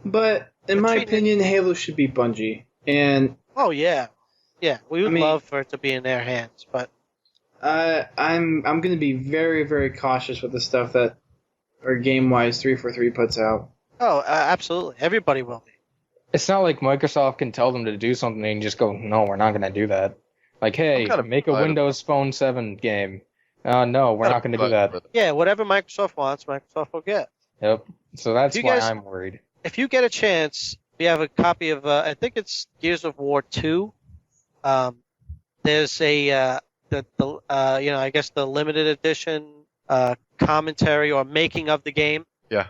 But in my Between- opinion, Halo should be Bungie, and Oh yeah, we would I mean- love for it to be in their hands, but I'm going to be very, very cautious with the stuff that or game-wise 343 puts out. Oh, absolutely. Everybody will be. It's not like Microsoft can tell them to do something and just go, no, we're not going to do that. Like, hey, make a Windows Phone 7 game. No, we're not going to do that. Yeah, whatever Microsoft wants, Microsoft will get. Yep. So that's why I'm worried. If you get a chance, we have a copy of, I think it's Gears of War 2. There's a, I guess the limited edition commentary or making of the game. Yeah.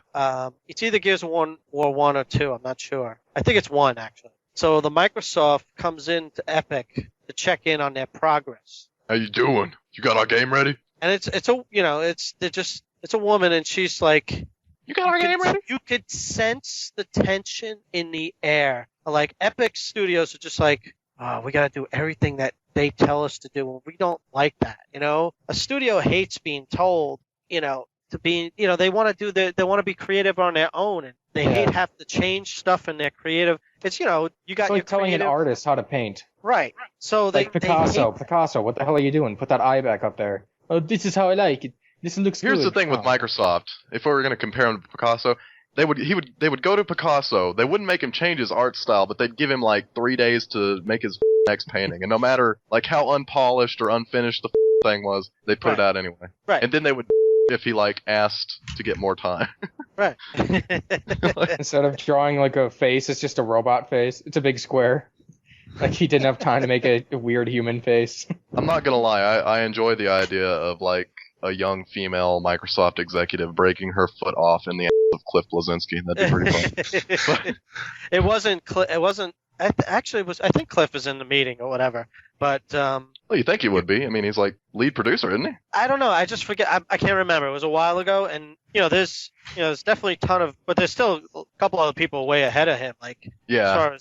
It's either Gears of War 1 or 2. I'm not sure. I think it's 1 actually. So the Microsoft comes into Epic to check in on their progress. How you doing? You got our game ready? And it's a woman and she's like, you got our game ready? You could sense the tension in the air. Like Epic Studios are just like, oh, we got to do everything that they tell us to do, and we don't like that. A studio hates being told, to be, they want to they want to be creative on their own, and they hate having to change stuff in their creative. It's you got it's like your telling creative, an artist how to paint. right? So like Picasso, what the hell are you doing? Put that eye back up there. Oh, this is how I like it. This looks good. Here's the thing with Microsoft. If we were going to compare him to Picasso, they would go to Picasso. They wouldn't make him change his art style, but they'd give him like 3 days to make his next painting. And no matter like how unpolished or unfinished the thing was, they'd put it out anyway. Right. And then they would if he like asked to get more time. Right. Instead of drawing like a face, it's just a robot face. It's a big square. Like he didn't have time to make a weird human face. I'm not gonna lie, I enjoy the idea of like a young female Microsoft executive breaking her foot off in the ass of Cliff Bleszinski. That'd be pretty fun. It wasn't. Actually, it was. I think Cliff was in the meeting or whatever. But well, you think he would be? I mean, he's like lead producer, isn't he? I don't know. I just forget. I can't remember. It was a while ago, and there's definitely a ton of, but there's still a couple other people way ahead of him. Like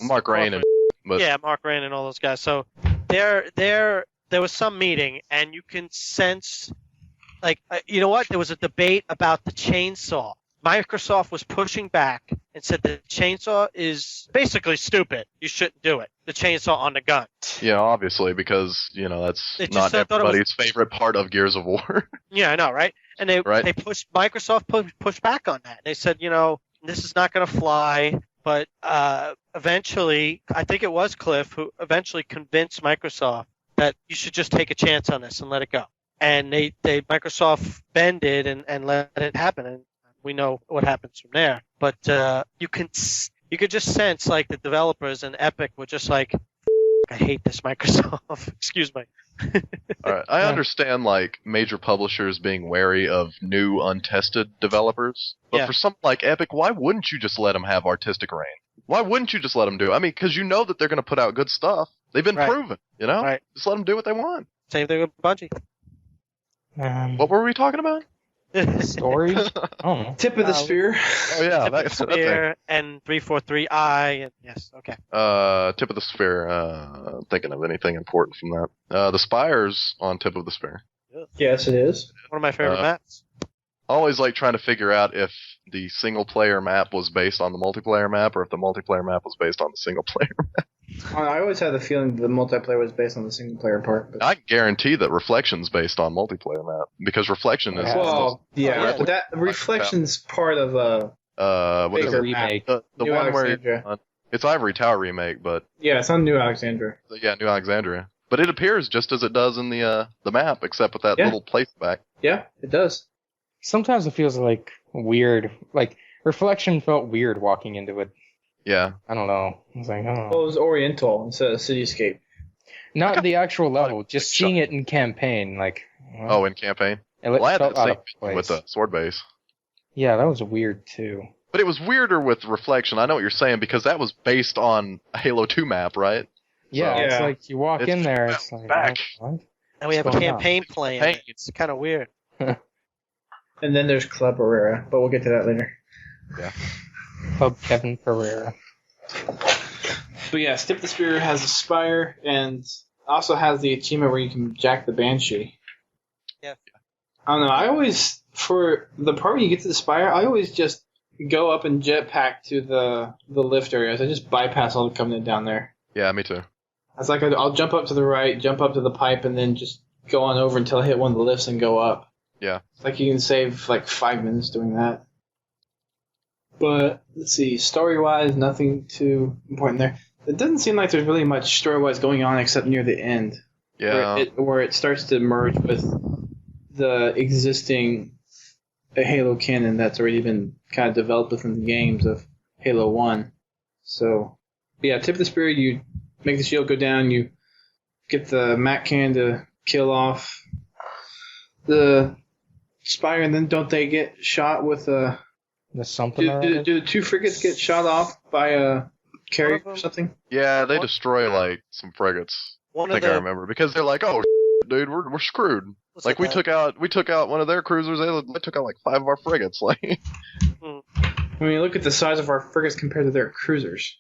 Mark Rain and. But yeah, Mark Rain and all those guys. So there was some meeting, and you can sense, like, you know what? There was a debate about the chainsaw. Microsoft was pushing back and said the chainsaw is basically stupid. You shouldn't do it. The chainsaw on the gun. Yeah, obviously, because that's not I thought everybody's favorite part of Gears of War. Yeah, I know, right? And Microsoft pushed back on that. They said, this is not going to fly. But eventually, I think it was Cliff who eventually convinced Microsoft that you should just take a chance on this and let it go. And Microsoft bended and let it happen, and we know what happens from there. But you could just sense like the developers and Epic were just like, I hate this Microsoft. Excuse me. All right. I understand like major publishers being wary of new untested developers, but for something like Epic, why wouldn't you just let them have artistic reign? Why wouldn't you just let them do it? I mean, because you know that they're going to put out good stuff. They've been proven, Right. Just let them do what they want. Same thing with Bungie. What were we talking about? Story? Oh, Tip of the spear. Oh yeah, Tip of the spear and 343i and yes, okay. Tip of the spear. Thinking of anything important from that? The Spire's on Tip of the Spear. Yes, it is. One of my favorite maps. Always like trying to figure out if the single player map was based on the multiplayer map or if the multiplayer map was based on the single player map. I always had the feeling the multiplayer was based on the single player part. But... I guarantee that Reflection's based on multiplayer map because Reflection is. But that Reflection's part of what is it? Remake. The one where it's Ivory Tower remake, but it's on New Alexandria. Yeah, New Alexandria. But it appears just as it does in the map, except with that little place back. Yeah, it does. Sometimes it feels like weird. Like Reflection felt weird walking into it. Yeah. I don't know. I was like, Well, it was Oriental instead of Cityscape. Not the actual level, just seeing it in campaign. Like. In campaign. Well, I had that same with the sword base. Yeah, that was weird too. But it was weirder with Reflection. I know what you're saying because that was based on a Halo 2 map, right? Yeah, it's like you walk in there, it's like back. What? And we have a campaign playing. It's kind of weird. And then there's Club Herrera, but we'll get to that later. Yeah. Club Kevin Pereira. But yeah, Tip the Spear has a spire and also has the achievement where you can jack the Banshee. Yeah. I don't know. I always, for the part when you get to the spire, I always just go up and jetpack to the lift areas. I just bypass all the Covenant down there. Yeah, me too. It's like I'll jump up to the right, jump up to the pipe, and then just go on over until I hit one of the lifts and go up. Yeah. It's like you can save like 5 minutes doing that. But let's see, story-wise, nothing too important there. It doesn't seem like there's really much story-wise going on except near the end. Yeah. Where it starts to merge with the existing Halo canon that's already been kind of developed within the games of Halo 1. So, yeah, tip of the spear, you make the shield go down, you get the Mac can to kill off the Spire, and then don't they get shot with a... There's something Do the two frigates get shot off by a carrier or something? Yeah, they destroy, like, some frigates. I think I remember. Because they're like, oh, dude, we're screwed. Like, we took out one of their cruisers, they took out, like, 5 of our frigates. Like, I mean, look at the size of our frigates compared to their cruisers.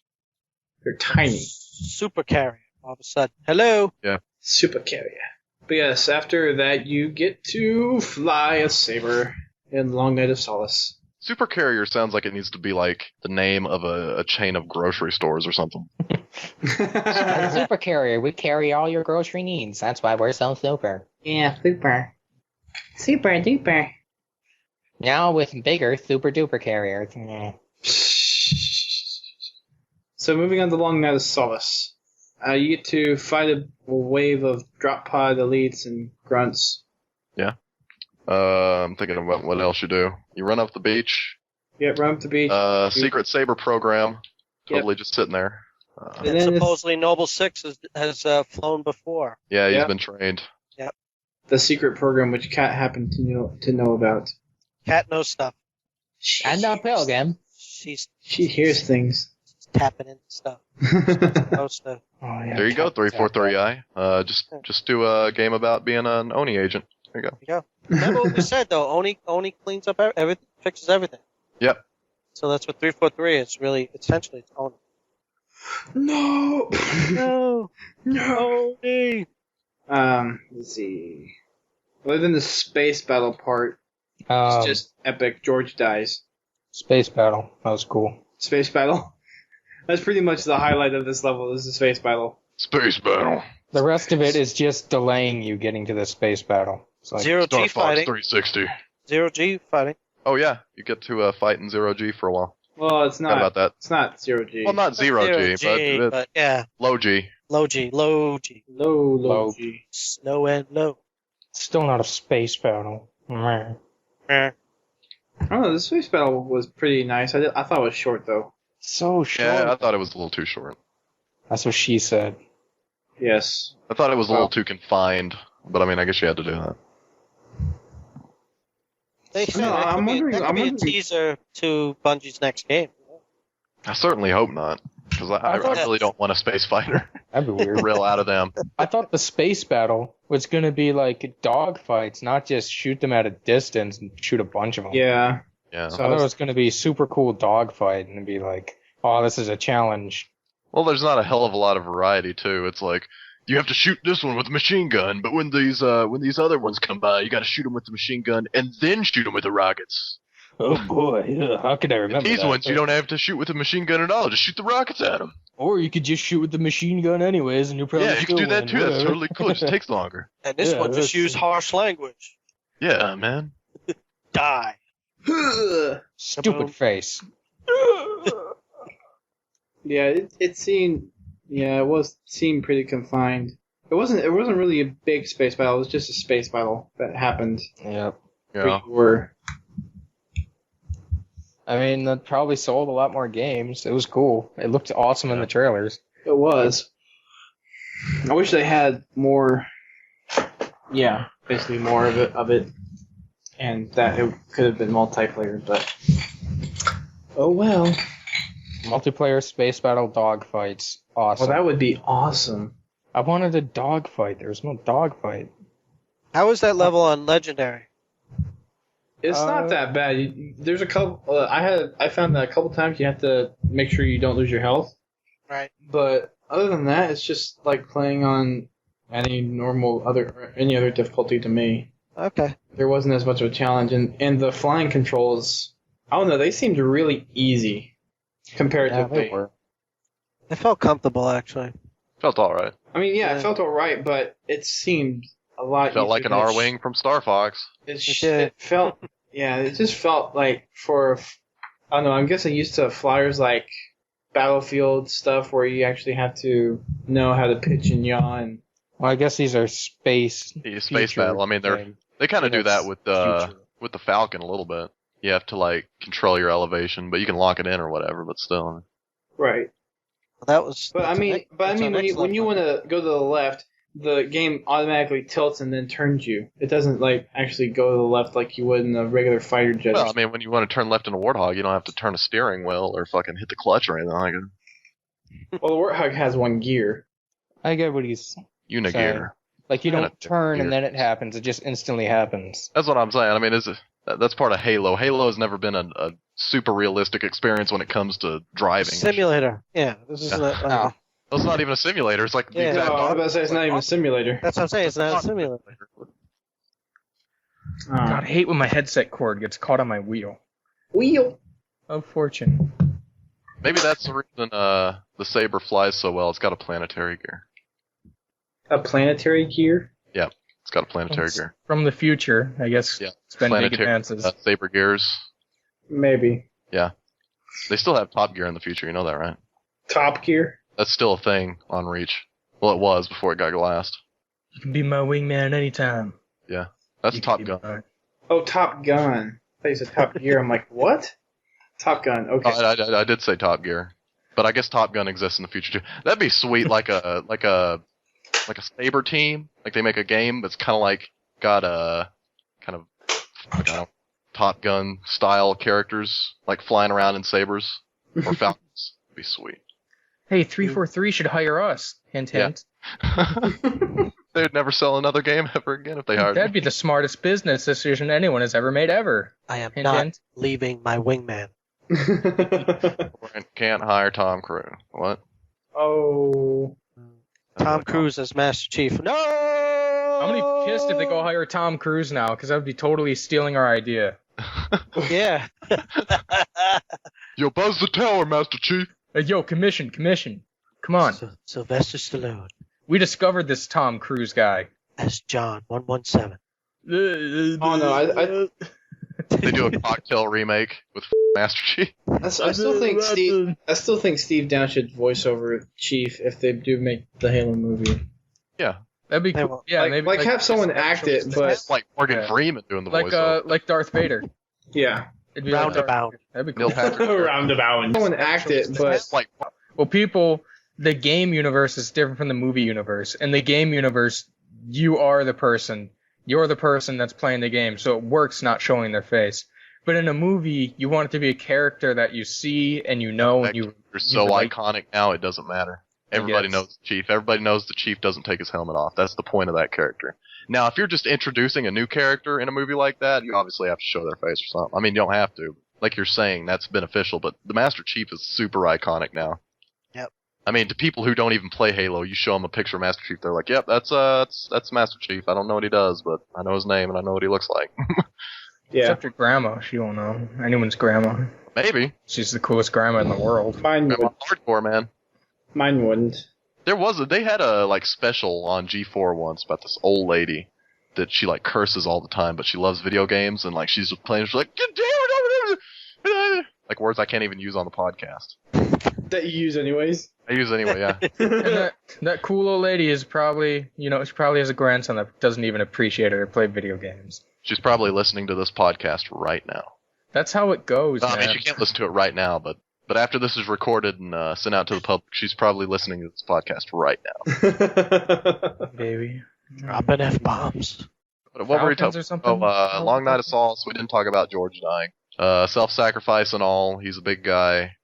They're tiny. Super carrier, all of a sudden. Hello? Yeah. Super carrier. But yes, after that, you get to fly a saber in Long Night of Solace. Super Carrier sounds like it needs to be, like, the name of a chain of grocery stores or something. Super carrier, we carry all your grocery needs. That's why we're so super. Yeah, super. Super duper. Now with bigger super duper carriers. So moving on to Long Night of Solace. You get to fight a wave of drop pod elites and grunts. Yeah. I'm thinking about what else you do. You run up the beach. Yep, run up the beach. Secret Saber program. Totally just sitting there. And supposedly Noble 6 has flown before. Yeah, he's been trained. Yep. The secret program which Kat happened to know about. Kat knows stuff. And not Pilgrim. She hears things. Tapping into stuff. Knows stuff. There you go, 343i. Just do a game about being an Oni agent. There you go. Remember what we said though? Oni cleans up everything, fixes everything. Yep. So that's what 343 is really. Essentially, it's Oni. No. No. Oni. Let's see. Other than the space battle part, it's just epic. George dies. Space battle. That was cool. Space battle. That's pretty much the highlight of this level. Is the space battle. Space battle. The rest of it is just delaying you getting to the space battle. It's like Zero Star G Fox fighting. 360. Zero G fighting. Oh yeah, you get to fight in 0G for a while. Well, it's not. Forgot about that. It's not 0G. Well, not 0G, but yeah. Low G. Low G. Low G. Snow and low. Still not a space battle. Meh. Eh. I don't know. The space battle was pretty nice. I thought it was short though. So short. Yeah, I thought it was a little too short. That's what she said. Yes. I thought it was a little too confined, but I mean, I guess you had to do that. They said No, I'm wondering. a teaser to Bungie's next game. I certainly hope not, because I really don't want a space fighter. That'd be weird. Real out of them. I thought the space battle was going to be like dog fights, not just shoot them at a distance and shoot a bunch of them. Yeah. Yeah. So I thought it was going to be super cool dog fight and be like, oh, this is a challenge. Well, there's not a hell of a lot of variety too. It's like you have to shoot this one with a machine gun, but when these other ones come by, you got to shoot them with the machine gun and then shoot them with the rockets. Oh boy, how could I remember These that? ones you don't have to shoot with a machine gun at all. Just shoot the rockets at them. Or you could just shoot with the machine gun anyways, and you probably Yeah, you can do that too. That's totally cool. It just takes longer. And this one just used harsh language. Yeah, man. Die. Stupid face. Yeah, it seemed. Yeah, it seemed pretty confined. It wasn't really a big space battle. It was just a space battle that happened. Yep. Yeah. Where you were. I mean, that probably sold a lot more games. It was cool. It looked awesome in the trailers. It was. I wish they had more. Yeah, basically more of it, and that it could have been multiplayer. But oh well. Multiplayer space battle dogfights. Awesome. Well, that would be awesome. I wanted a dogfight. There's no dogfight. How is that level on Legendary? It's not that bad. There's a couple. I found that a couple times you have to make sure you don't lose your health. Right. But other than that, it's just like playing on any other difficulty to me. Okay. There wasn't as much of a challenge, and the flying controls. I don't know. They seemed really easy comparatively. They were. I felt comfortable actually. Felt all right. I mean, yeah, it felt alright, but it seemed a lot. Felt like an R-wing from Star Fox. It felt, yeah, it just felt like I don't know, I'm guessing used to flyers like Battlefield stuff where you actually have to know how to pitch and yaw. And Well, I guess these are space battle. I mean, they kind of do that with the Falcon a little bit. You have to like control your elevation, but you can lock it in or whatever. But still, right. That was. But I mean, when you want to go to the left, the game automatically tilts and then turns you. It doesn't like actually go to the left like you would in a regular fighter jet. Well, I mean, when you want to turn left in a Warthog, you don't have to turn a steering wheel or fucking hit the clutch or anything like it. Well, the Warthog has one gear. I get what he's Unigear. saying. Like you don't turn and then it happens. It just instantly happens. That's what I'm saying. I mean, that's part of Halo. Halo has never been a super realistic experience when it comes to driving. Simulator. Yeah. This is not. No. It's not even a simulator. It's like the Yeah. exact. No, I was about to say it's not even a simulator. That's what I'm saying. It's not a simulator. God, I hate when my headset cord gets caught on my wheel. Wheel. Of fortune. Maybe that's the reason the Saber flies so well. It's got a planetary gear. A planetary gear? Yeah, it's got a planetary It's gear. From the future, I guess. Yeah, It's been big planetary advances. Saber gears. Maybe. Yeah, they still have Top Gear in the future. You know that, right? Top gear? That's still a thing on Reach. Well, it was before it got glassed. You can be my wingman anytime. Yeah, that's You Top can be Gun. mine. Oh, Top Gun. I thought you said Top Gear. I'm like, what? Top Gun. Okay. I did say Top Gear, but I guess Top Gun exists in the future too. That'd be sweet, like a Saber team. Like they make a game that's kind of like got a kind of like, I don't know, Top Gun style characters like flying around in sabers or Falcons. It'd be sweet. Hey, 343 should hire us. Hint, hint. They'd never sell another game ever again if they hired That'd me. be the smartest business decision anyone has ever made ever. I am Hint, not hint. leaving my wingman. Brent can't hire Tom Cruise. What? Oh. Tom Cruise as Master Chief. No! I'm gonna be pissed if they go hire Tom Cruise now, because that would be totally stealing our idea. Yeah. Yo, buzz the tower, Master Chief. Hey, yo, commission. Come on. Sylvester Stallone We discovered this Tom Cruise guy. as John 117. Oh, no. They do a cocktail remake with Master Chief. I still think Steve Down should voice over Chief if they do make the Halo movie. Yeah. That'd be They cool. won't. Yeah, Like- maybe like have someone act it, but- It's like Morgan Yeah. Freeman doing the voiceover. like Darth Vader. Yeah. It'd be like Roundabout. That'd be cool. Neil Patrick. Roundabout. Someone act it, but It's like Well, the game universe is different from the movie universe. In the game universe, you are the person. You're the person that's playing the game, so it works not showing their face. But in a movie, you want it to be a character that you see and you know and you. You're so relate. iconic now, it doesn't matter. Everybody guess. knows the Chief. Everybody knows the Chief doesn't take his helmet off. That's the point of that character. Now, if you're just introducing a new character in a movie like that, you obviously have to show their face or something. I mean, you don't have to. Like you're saying, that's beneficial, but the Master Chief is super iconic now. Yep. I mean, to people who don't even play Halo, you show them a picture of Master Chief, they're like, yep, that's Master Chief. I don't know what he does, but I know his name and I know what he looks like. yeah. Except your grandma. She won't know. Anyone's grandma. Maybe. She's the coolest grandma in the world. Mine I'm would. hardcore, man. Mine wouldn't. They had a like special on G4 once about this old lady that she like curses all the time, but she loves video games and like she's playing, she's like, "Get down!" Like words I can't even use on the podcast. That you use anyways. I use anyway, yeah. And that cool old lady is probably, she probably has a grandson that doesn't even appreciate it or play video games. She's probably listening to this podcast right now. That's how it goes, Well, I man. mean, she can't listen to it right now, but after this is recorded and sent out to the public, she's probably listening to this podcast right now. Baby. Dropping F-bombs. What were we Falcons talking or something? Oh, Long Night of Sauce. We didn't talk about George dying. Self-sacrifice and all. He's a big guy.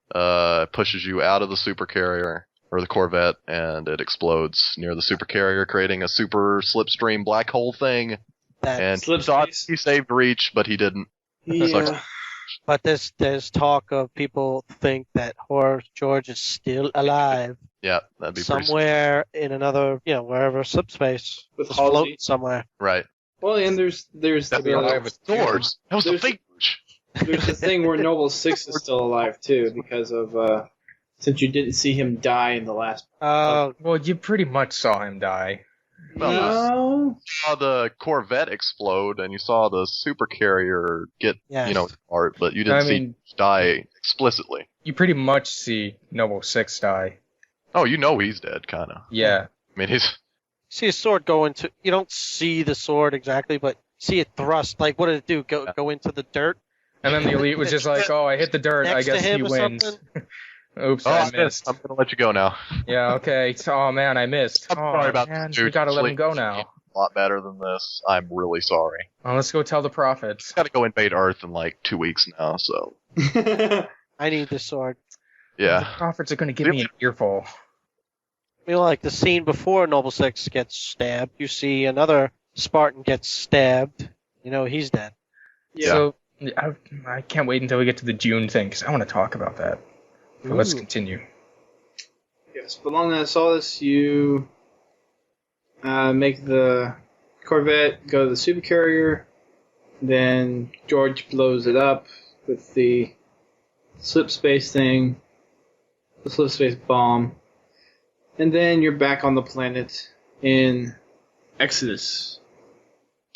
Pushes you out of the supercarrier or the Corvette, and it explodes near the supercarrier, creating a super slipstream black hole thing. And he thought he saved Reach, but he didn't. Yeah. But there's talk of people think that Horror George is still alive Yeah, that'd be pretty somewhere in another, wherever slipspace. With Just floating Halsey. somewhere. right. Well, and there's That'd be alive with George. That was the There's- fake George. there's the thing where Noble 6 is still alive too because of since you didn't see him die in the last. Oh, Well, you pretty much saw him die. No. You saw the Corvette explode, and you saw the supercarrier get, Yes. art, but you didn't see die explicitly. You pretty much see Noble 6 die. Oh, he's dead, kind of. Yeah. I mean, he's... See a sword go into. You don't see the sword exactly, but see it thrust. Like, what did it do? Go into the dirt? And then the elite was just like, oh, I hit the dirt. Next I guess to him he or wins. something? Oops, Oh, I missed. I'm gonna let you go now. Yeah, okay. Oh, man, I missed. I'm sorry about man, this, dude. we gotta let him go Actually, now. A lot better than this. I'm really sorry. Oh, let's go tell the prophets. Gotta go invade Earth in like 2 weeks now, so... I need this sword. The Yeah. prophets are gonna give me an earful. I mean, like the scene before Noble Six gets stabbed, you see another Spartan gets stabbed. He's dead. Yeah. So, I can't wait until we get to the June thing, because I want to talk about that. But let's continue. Yes, but along that all this, you make the Corvette go to the supercarrier. Then George blows it up with the slip space thing, the slip space bomb. And then you're back on the planet in Exodus.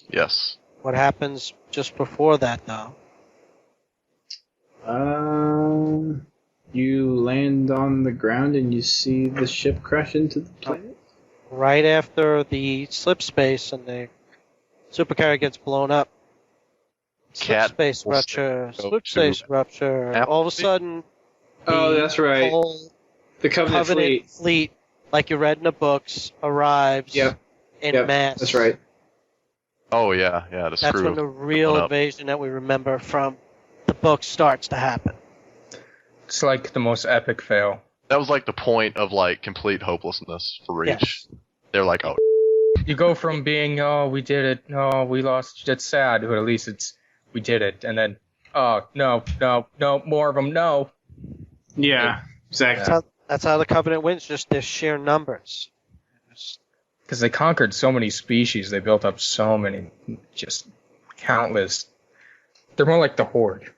Yes. What happens just before that, though? You land on the ground and you see the ship crash into the planet. Right after the slip space and the supercarrier gets blown up. Slip Cat space will rupture. go Slip to space rupture. Apple All of a sudden, Oh, that's right. whole The Covenant fleet, like you read in the books, arrives Yep. in Yep, mass. that's right. Oh, yeah, the That's screw. when the real up. invasion that we remember from the book starts to happen. It's like the most epic fail. That was like the point of like complete hopelessness for Reach. Yes. They're like, oh, You go from being, oh, we did it, oh, we lost, it's sad, but at least it's, we did it, and then, oh, no, more of them, no. Yeah, exactly. That's how the Covenant wins, just their sheer numbers. Because they conquered so many species, they built up so many, just countless. They're more like the Horde.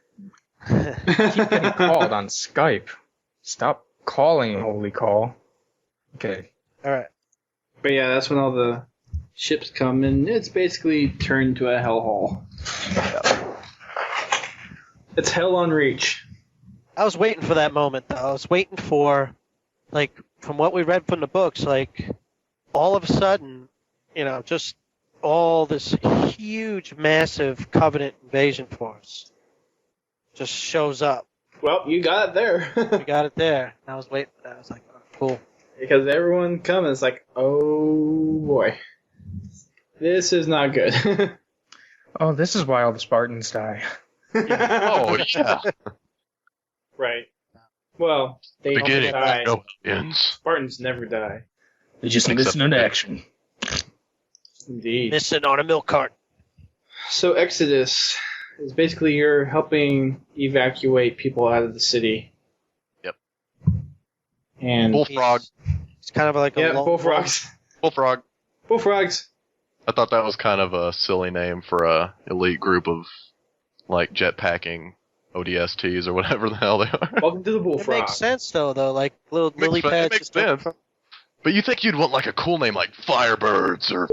Keep getting called on Skype. Stop calling, holy call. Okay. All right. But yeah, that's when all the ships come, and it's basically turned into a hellhole. It's hell on Reach. I was waiting for that moment, though. I was waiting for, like, from what we read from the books, like, all of a sudden, just all this huge, massive Covenant invasion force just shows up. Well, you got it there. We got it there. And I was waiting for that. I was like, oh, cool. Because everyone comes, it's like, oh boy. This is not good. Oh, this is why all the Spartans die. oh yeah. Right. Well, they Beginning. don't die. No ends. Spartans never die. They just Except listen in for- action. Indeed. Missing on a milk cart. So Exodus is basically you're helping evacuate people out of the city. Yep. And Bullfrog. It's kind of like a yeah, lone bullfrogs. Bullfrog. Bullfrogs. I thought that was kind of a silly name for a elite group of like jetpacking ODSTs or whatever the hell they are. Welcome to the It bullfrog. makes sense, though, like little lily It pads. makes just looking sense. for- But you think you'd want like a cool name like Firebirds or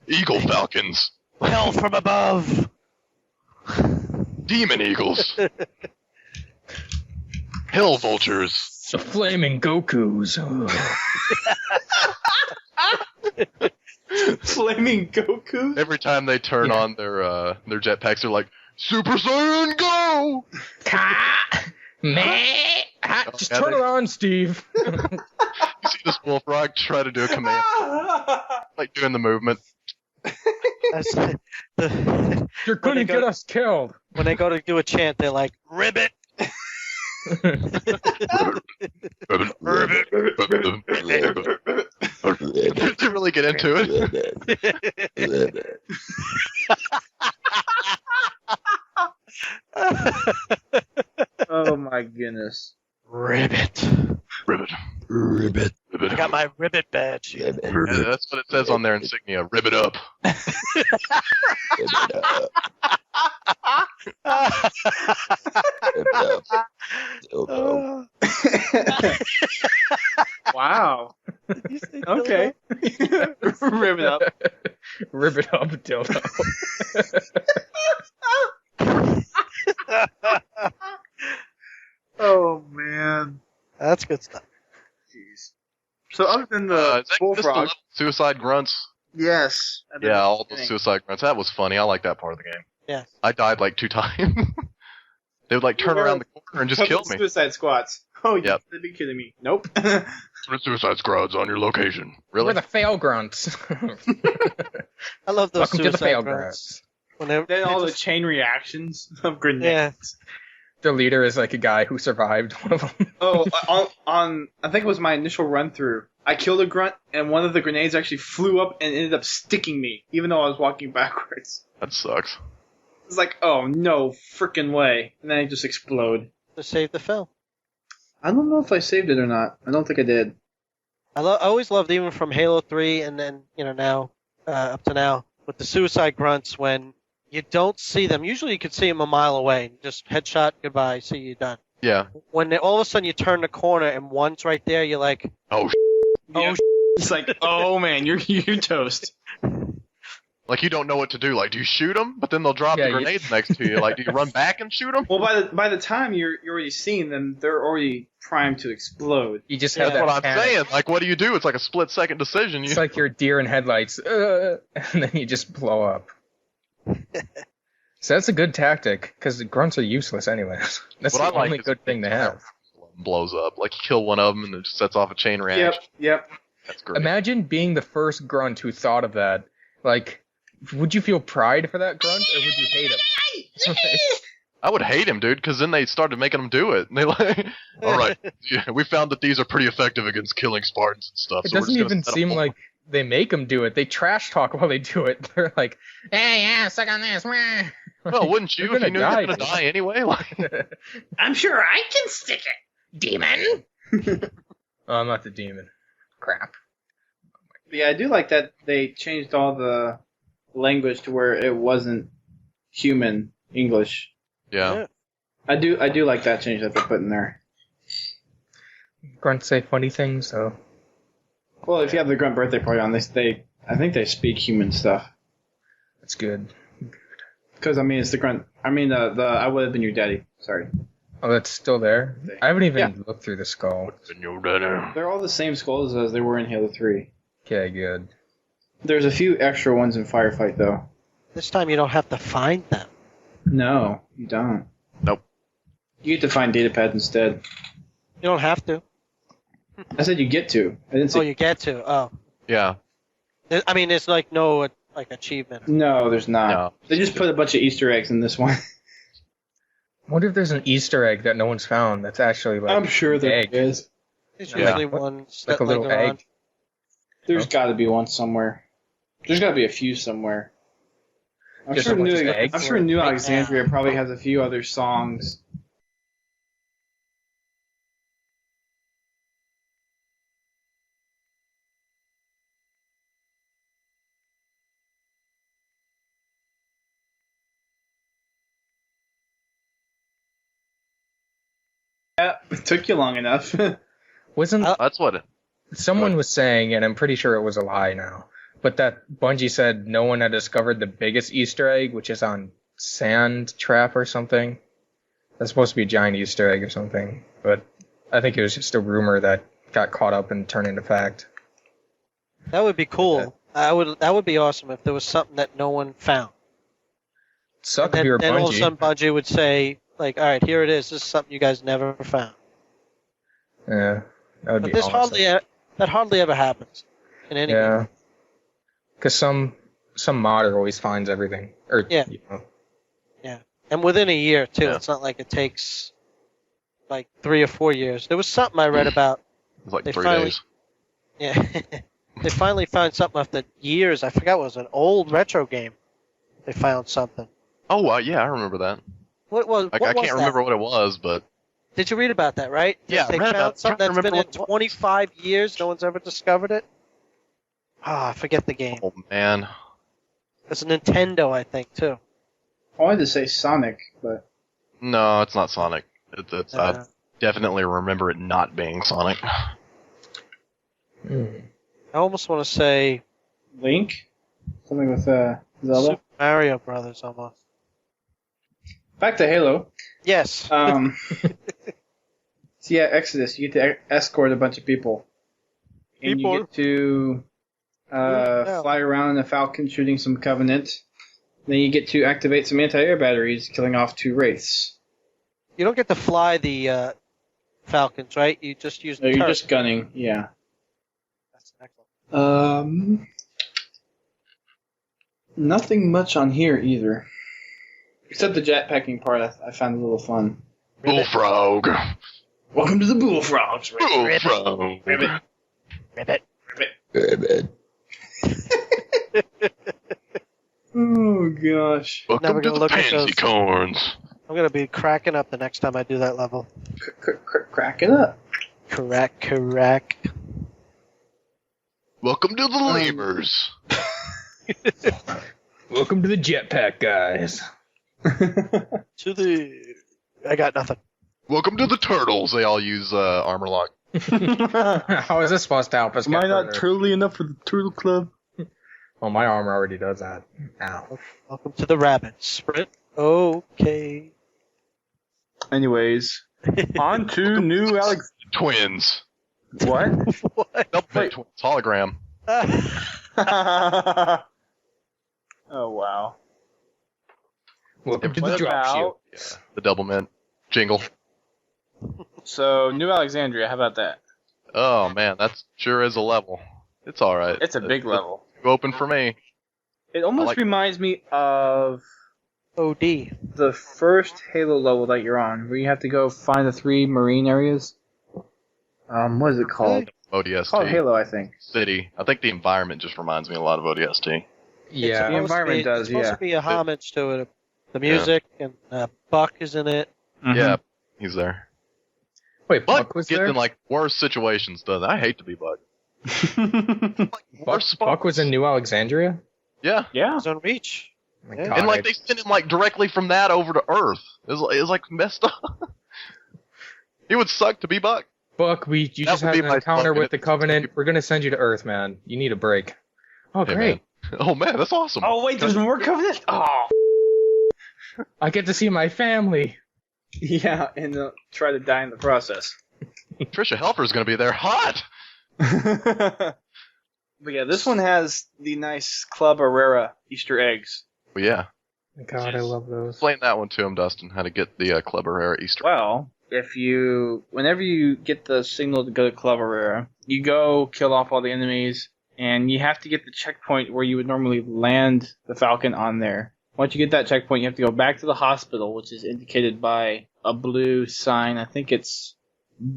Eagle Falcons, Hell from above. Demon Eagles, Hell Vultures. The flaming Gokus. Flaming Goku. Every time they turn on their jetpacks, they're like Super Saiyan Go. Just Yeah, turn they- around, Steve. You see this bullfrog try to do a command, like doing the movement. That's the, You're When gonna they go- get us killed. when they go to do a chant, they're like, ribbit. To really get into it. Oh my goodness. Ribbit. Ribbit. I got my ribbit badge. Yeah, that's what it says on their insignia. Ribbit up. Wow. You say Okay. Rip it up. Rip it up, dildo. dildo. Oh man. That's good stuff. Jeez. So other than the is that bullfrog, Suicide Grunts? yes. at the Yeah, all the beginning. Suicide Grunts. That was funny. I like that part of the game. Yes. I died like 2 times. They would like turn around the corner and just kill me. Suicide squats. Oh, Yep. you'd be kidding me. Nope. Suicide Squad's on your location. We're Really? the fail grunts. I love those Welcome to the suicide fail grunts. grunts. Then all the chain reactions of grenades. Yeah. The leader is like a guy who survived one of them. Oh, on I think it was my initial run through. I killed a grunt, and one of the grenades actually flew up and ended up sticking me, even though I was walking backwards. That sucks. It's like, oh no, frickin' way, and then I just explode. To save the film. I don't know if I saved it or not. I don't think I did. I always loved, even from Halo 3 and then, now, up to now, with the suicide grunts when you don't see them. Usually you could see them a mile away. Just headshot, goodbye, see you done. Yeah. When all of a sudden you turn the corner and one's right there, you're like, Oh, Yeah. It's like, oh man, you're toast. like you don't know what to do. Like, do you shoot them? But then they'll drop the grenades next to you. Like, do you run back and shoot them? Well, by the time you're already seeing them, they're already primed to explode. You just Yeah. have That's that what I'm panic. saying. Like, what do you do? It's like a split-second decision. It's like your deer in headlights, and then you just blow up. So that's a good tactic, because the grunts are useless anyways. That's What the I like only is good thing to have. blows up. Like, you kill one of them and it just sets off a chain reaction. Yep. That's great. Imagine being the first grunt who thought of that. Like, would you feel pride for that grunt, or would you hate him? I would hate him, dude, because then they started making him do it. And they like, all right, yeah, we found that these are pretty effective against killing Spartans and stuff. It so we're doesn't just gonna even set seem up like they make them do it. They trash talk while they do it. They're like, "Hey, yeah, suck on this." Well, wouldn't you You're if you knew you were die, going to dude. die anyway? Like, I'm sure I can stick it, demon. Oh, I'm not the demon. Crap. Yeah, I do like that they changed all the language to where it wasn't human English. yeah. I do like that change that they put in there. Grunts say funny things, so Well, if you have the grunt birthday party on this, I think they speak human stuff. that's good. Because I mean, it's the grunt. I mean, the I would have been your daddy. Sorry. Oh, that's still there? I haven't even Yeah. looked through the skull. They're all the same skulls as they were in Halo 3. Okay, good. There's a few extra ones in Firefight though. this time you don't have to find them. No, you don't. Nope. You get to find data pads instead. You don't have to. I said you get to. I didn't Oh, say you get to. Oh. Yeah. I mean, it's like no achievement. no. There's not. No. They just put a bunch of Easter eggs in this one. I wonder if there's an Easter egg that no one's found that's actually like I'm sure there egg. is. There's Yeah. usually ones Like that a little linger on. egg. There's got to be one somewhere. There's got to be a few somewhere. I'm Just sure, a bunch New, of eggs? I'm sure New Right Alexandria now. probably has a few other songs. Yeah, it took you long enough. Wasn't That's what it. someone What? was saying, and I'm pretty sure it was a lie now, but that Bungie said no one had discovered the biggest Easter egg, which is on Sand Trap or something. That's supposed to be a giant Easter egg or something, but I think it was just a rumor that got caught up and turned into fact. That would be cool. That would be awesome if there was something that no one found. Suck if Then, you're a then all of a Bungie. sudden Bungie would say, like, all right, here it is. This is something you guys never found. Yeah, that would But be this awesome. that hardly ever happens in any game. Yeah, because some modder always finds everything. Or Yeah. you know. And within a year, too. Yeah. It's not like it takes, like, 3 or 4 years. There was something I read about. It's like They 3 finally- days. Yeah. They finally found something after years. I forgot what it was, an old retro game. They found something. Oh, yeah, I remember that. What was? Like, what I was can't that? remember what it was, but Did you read about that? Right? Yeah, I They read found about it. something Trying to that's been in remember what it was. 25 years. No one's ever discovered it. Ah, I forget the game. oh man, It's a Nintendo, I think, too. I wanted to say Sonic, but no, it's not Sonic. I Uh, definitely remember it not being Sonic. I almost want to say Link? Something with Zelda? Super Mario Brothers almost. Back to Halo. Yes. So yeah, Exodus. You get to escort a bunch of people. And you get to fly around in a Falcon shooting some Covenant. Then you get to activate some anti-air batteries, killing off 2 Wraiths. You don't get to fly the Falcons, right? You just use the No, you're turret. just gunning, yeah. That's excellent. Nothing much on here either. Except the jetpacking part I found a little fun. Bullfrog. Welcome to the Bullfrogs. Bullfrog. Ribbit. Ribbit. Ribbit. Oh, gosh. Welcome Never to gonna the look at pansy those. corns. I'm going to be cracking up the next time I do that level. Crack it up. Crack. Welcome to the lemurs. Welcome to the jetpack, guys. I got nothing. Welcome to the turtles. They all use armor lock. How is this supposed to help us? Am I not turtly enough for the Turtle Club? Well, my armor already does that. Ow. Welcome to the rabbits. Okay. Anyways, on to new Alex. Twins. What? What? Double twins. Hologram. Oh, wow. Welcome to the What drop about- Yeah, the double mint jingle. So, New Alexandria, how about that? Oh man, that sure is a level. It's all right. It's a big level. Open for me. It almost reminds me of OD. the first Halo level that you're on, where you have to go find the 3 marine areas. What is it called? ODST. It's called Halo, I think. City. I think the environment just reminds me a lot of ODST. Yeah. The environment does, It's supposed yeah. to be a homage to it. The music and Buck is in it. Yeah, he's there. Wait, Buck Buck was gets there? in like worse situations, doesn't it? I hate to be Buck. Buck was in New Alexandria? Yeah. Yeah. It's on Reach. Oh my Yeah. God, And like they sent him like directly from that over to Earth. It was like messed up. It would suck to be Buck. Buck, you That just would had be an my encounter slogan. with the Covenant. We're gonna send you to Earth, man. You need a break. Oh, Hey, great. man. Oh man, that's awesome. Oh, wait, there's more Covenant? Oh. I get to see my family. Yeah, and try to die in the process. Trisha Helfer's gonna be there. Hot. But yeah, this one has the nice Club Herrera Easter eggs. But yeah, My God, I love those. explain that one to him, Dustin. How to get the Clever Hair Easter. Well, whenever you get the signal to go to Club Herrera, you go kill off all the enemies, and you have to get the checkpoint where you would normally land the Falcon on there. Once you get that checkpoint, you have to go back to the hospital, which is indicated by a blue sign. I think it's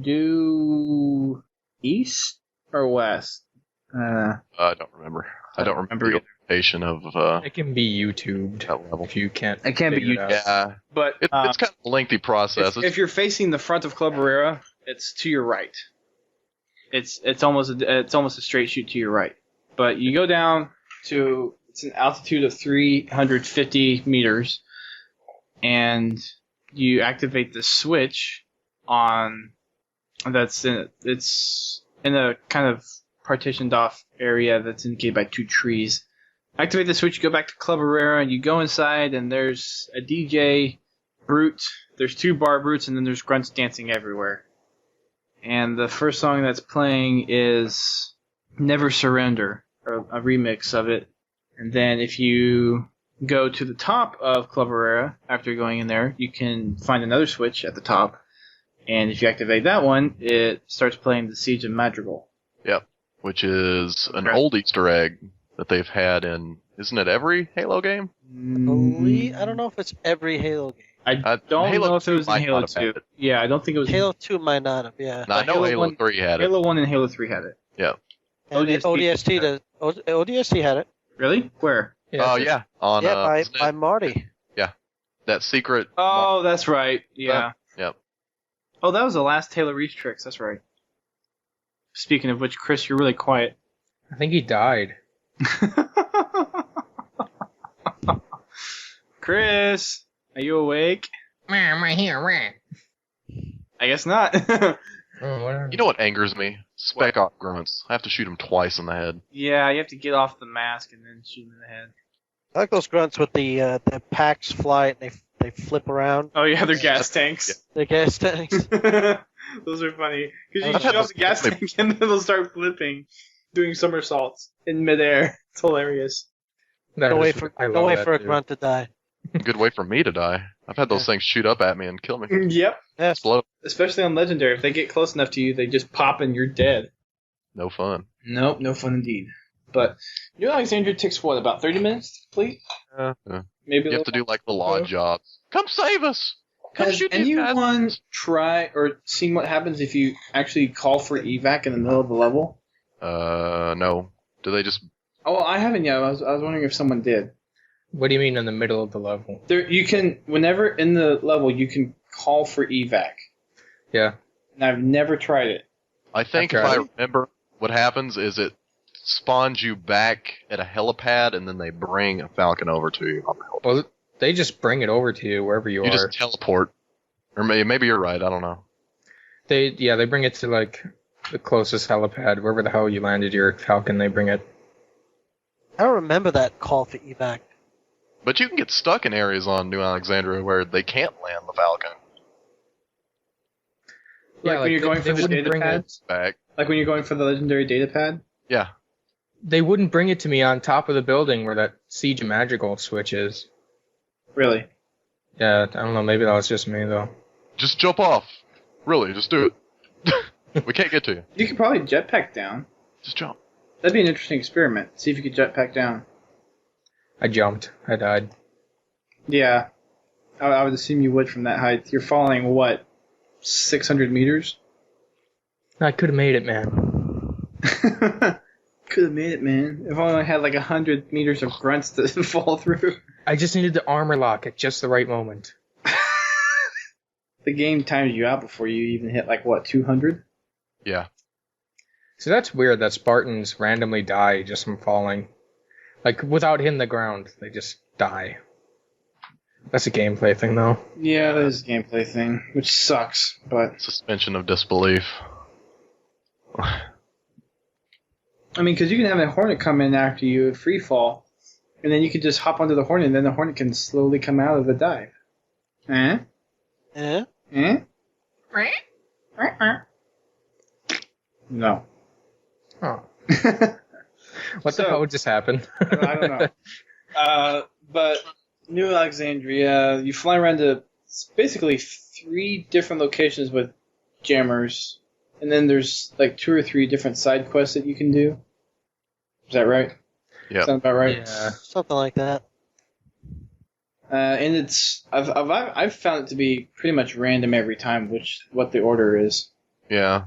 due east or west. I don't remember. I don't remember the either. location of It can be YouTubed that level. if you can't. It can be figure it YouTubed. out. Yeah, But it's kind of a lengthy process. if you're facing the front of Club Herrera, it's to your right. It's almost a straight shoot to your right. But you go down to it's an altitude of 350 meters, and you activate the switch on it's in a kind of partitioned off area that's indicated by 2 trees. Activate the switch, you go back to Club Herrera, and you go inside, and there's a DJ, Brute, there's 2 bar brutes, and then there's grunts dancing everywhere. And the first song that's playing is Never Surrender, or a remix of it. And then if you go to the top of Club Herrera, after going in there, you can find another switch at the top. And if you activate that one, it starts playing the Siege of Madrigal. Yep, which is an Okay. old Easter egg that they've had in, isn't it every Halo game? I don't know if it's every Halo game. I don't Halo know if it 2 was in might Halo not have 2. had it. Yeah, I don't think it was. Halo 2 might not have, yeah. No, I know Halo Halo 1 3 had it. Halo 1 and Halo 3 had it. And ODST had it. Really? Where? Oh yeah, on isn't it by Marty. that secret. Oh, that's right. Yeah. Yep. Oh, that was the last Halo Reach tricks. That's right. Speaking of which, Chris, you're really quiet. I think he died. Chris, are you awake? I'm right here. I guess not. You know what angers me? Spec Op grunts. I have to shoot them twice in the head. Yeah, you have to get off the mask and then shoot him in the head. I like those grunts with the packs fly and they flip around. Oh yeah, they're gas tanks. The gas tanks. Those are funny. Because you shoot off the gas tank and then they'll start flipping, doing somersaults in midair. It's hilarious. No way for a grunt to die. Good way for me to die. I've had those things shoot up at me and kill me. Yep. Yes. Explode. Especially on Legendary. If they get close enough to you, they just pop and you're dead. No fun. Nope, no fun indeed. But New Alexandria takes what, about 30 minutes to complete? Maybe you have to do like the law jobs. Come save us! Come Has shoot these anyone guys. try or seen what happens if you actually call for evac in the middle of the level? No. Do they just... Oh, I haven't yet. I was wondering if someone did. What do you mean in the middle of the level? There, you can, whenever in the level, you can call for evac. Yeah. And I've never tried it. I think if I remember, what happens is it spawns you back at a helipad, and then they bring a Falcon over to you. Well, they just bring it over to you wherever you are. You just teleport. Or maybe you're right, I don't know. They bring it to, like, the closest helipad, wherever the hell you landed your Falcon, they bring it. I don't remember that call for evac. But you can get stuck in areas on New Alexandria where they can't land the Falcon. Like when you're going for the data pad? Back. Like when you're going for the legendary data pad? Yeah. They wouldn't bring it to me on top of the building where that Siege Magical switch is. Really? Yeah, I don't know, maybe that was just me, though. Just jump off. Really, just do it. We can't get to you. You could probably jetpack down. Just jump. That'd be an interesting experiment. See if you could jetpack down. I jumped. I died. Yeah. I would assume you would from that height. You're falling, what, 600 meters? I could have made it, man. Could have made it, man. If only I had like 100 meters of grunts to fall through. I just needed to armor lock at just the right moment. The game times you out before you even hit like, what, 200? Yeah. So that's weird that Spartans randomly die just from falling. Like, without hitting the ground, they just die. That's a gameplay thing, though. Yeah, that is a gameplay thing, which sucks, but... Suspension of disbelief. I mean, because you can have a Hornet come in after you free fall, and then you can just hop onto the Hornet, and then the Hornet can slowly come out of the dive. Eh? Eh? Eh? No. Oh. What the hell just happened? I don't know. But New Alexandria, you fly around to basically 3 different locations with jammers, and then there's like 2 or 3 different side quests that you can do. Is that right? Yeah. Sound about right? Yeah. Something like that. And it's I've found it to be pretty much random every time, what the order is. Yeah.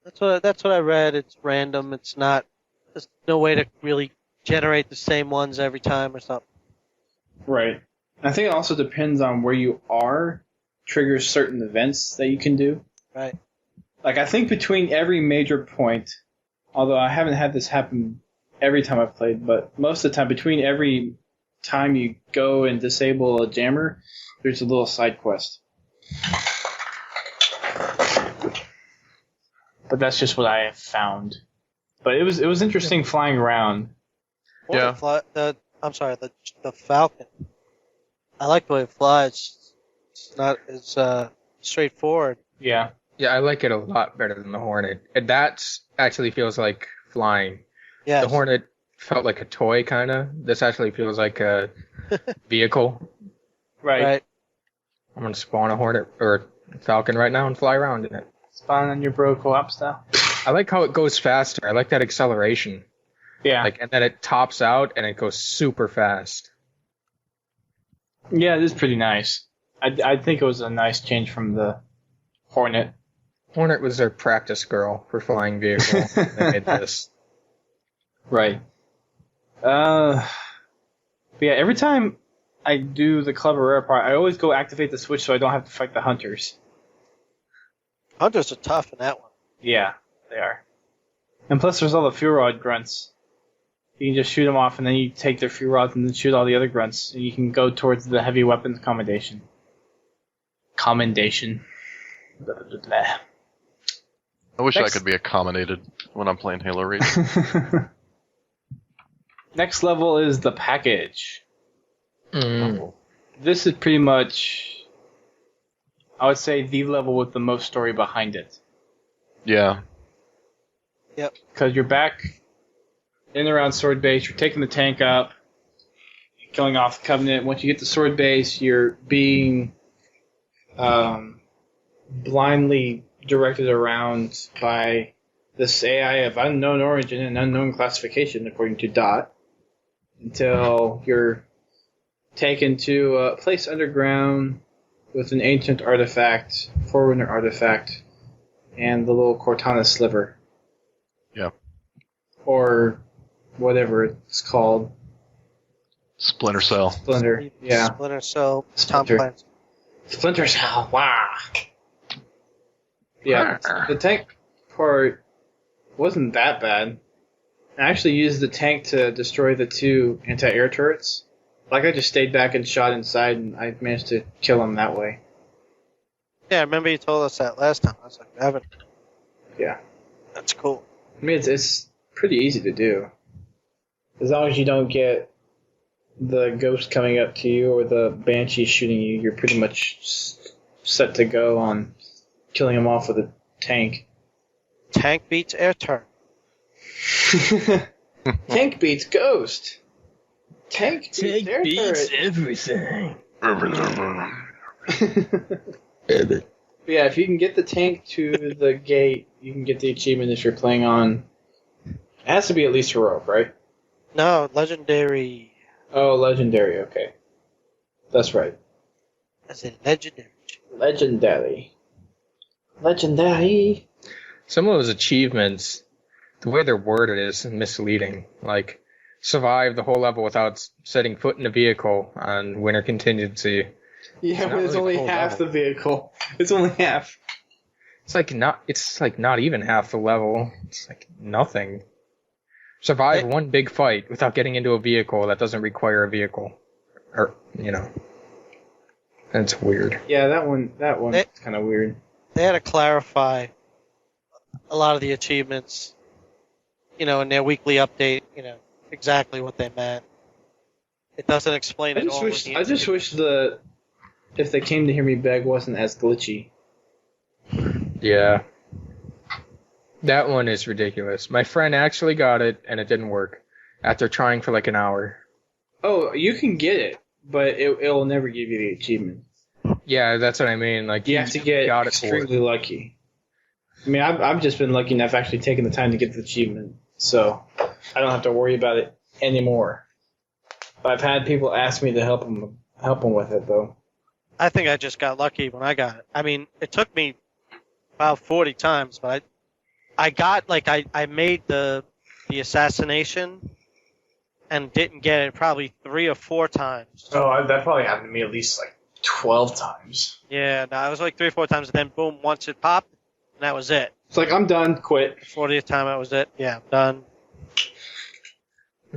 That's what I read. It's random. It's not. There's no way to really generate the same ones every time or something. Right. I think it also depends on where you are, triggers certain events that you can do. Right. Like, I think between every major point, although I haven't had this happen every time I've played, but most of the time, between every time you go and disable a jammer, there's a little side quest. But that's just what I have found. But it was interesting flying around. Yeah. The Falcon. I like the way it flies. It's not as straightforward. Yeah. Yeah, I like it a lot better than the Hornet. And that actually feels like flying. Yeah. The Hornet felt like a toy, kind of. This actually feels like a vehicle. Right. I'm going to spawn a Hornet or a Falcon right now and fly around in it. Spawn on your bro co-op style. I like how it goes faster. I like that acceleration. Yeah. And then it tops out and it goes super fast. Yeah, it is pretty nice. I think it was a nice change from the Hornet. Hornet was their practice girl for flying vehicle. They made this. Right. But yeah, every time I do the Club Aurora part, I always go activate the switch so I don't have to fight the hunters. Hunters are tough in that one. Yeah, they are. And plus there's all the fuel rod grunts. You can just shoot them off and then you take their fuel rods and then shoot all the other grunts. And you can go towards the heavy weapons commendation. Blah, blah, blah. I wish I could be accommodated when I'm playing Halo Reach. Next level is the package. This is pretty much, I would say, the level with the most story behind it. Yeah. Yep. Because you're back in and around Sword Base, you're taking the tank up, killing off the Covenant. Once you get to Sword Base, you're being blindly directed around by this AI of unknown origin and unknown classification, according to Dot, until you're taken to a place underground with an ancient artifact, Forerunner artifact, and the little Cortana sliver. Yeah. Or whatever it's called. Splinter Cell. Splinter, yeah. Splinter Cell. Splinter. Tom Clancy. Splinter Cell, wow. Yeah, the tank part wasn't that bad. I actually used the tank to destroy the 2 anti-air turrets. Like, I just stayed back and shot inside, and I managed to kill them that way. Yeah, I remember you told us that last time. I was like, I haven't. Yeah. That's cool. I mean, it's pretty easy to do. As long as you don't get the ghost coming up to you or the banshee shooting you, you're pretty much set to go on killing them off with a tank. Tank beats air turret. Tank beats ghost. Tank beats everything. Yeah, if you can get the tank to the gate, you can get the achievement if you're playing on... It has to be at least heroic, right? No, legendary. Oh, legendary, okay. That's right. That's a legendary. Legendary. Legendary. Some of those achievements, the way they're worded is misleading. Like, survive the whole level without setting foot in a vehicle on winter contingency. Yeah, but it's really only the whole half level. the vehicle. It's only half. It's like not even half the level. It's like nothing. Survive one big fight without getting into a vehicle that doesn't require a vehicle. Or, That's weird. Yeah, that one's kind of weird. They had to clarify a lot of the achievements, in their weekly update, exactly what they meant. It doesn't explain I it all. I just wish if they came to hear me beg wasn't as glitchy. Yeah. That one is ridiculous. My friend actually got it, and it didn't work after trying for like an hour. Oh, you can get it, but it'll never give you the achievement. Yeah, that's what I mean. Like You have to get got it for it. extremely lucky. I mean, I've just been lucky enough actually taking the time to get the achievement, so I don't have to worry about it anymore. But I've had people ask me to help them with it, though. I think I just got lucky when I got it. I mean, it took me about 40 times, but I got, I made the assassination and didn't get it probably 3 or 4 times. Oh, that probably happened to me at least 12 times. Yeah, no, it was 3 or 4 times, and then boom, once it popped, and that was it. It's like, I'm done, quit. 40th time, that was it. Yeah, I'm done.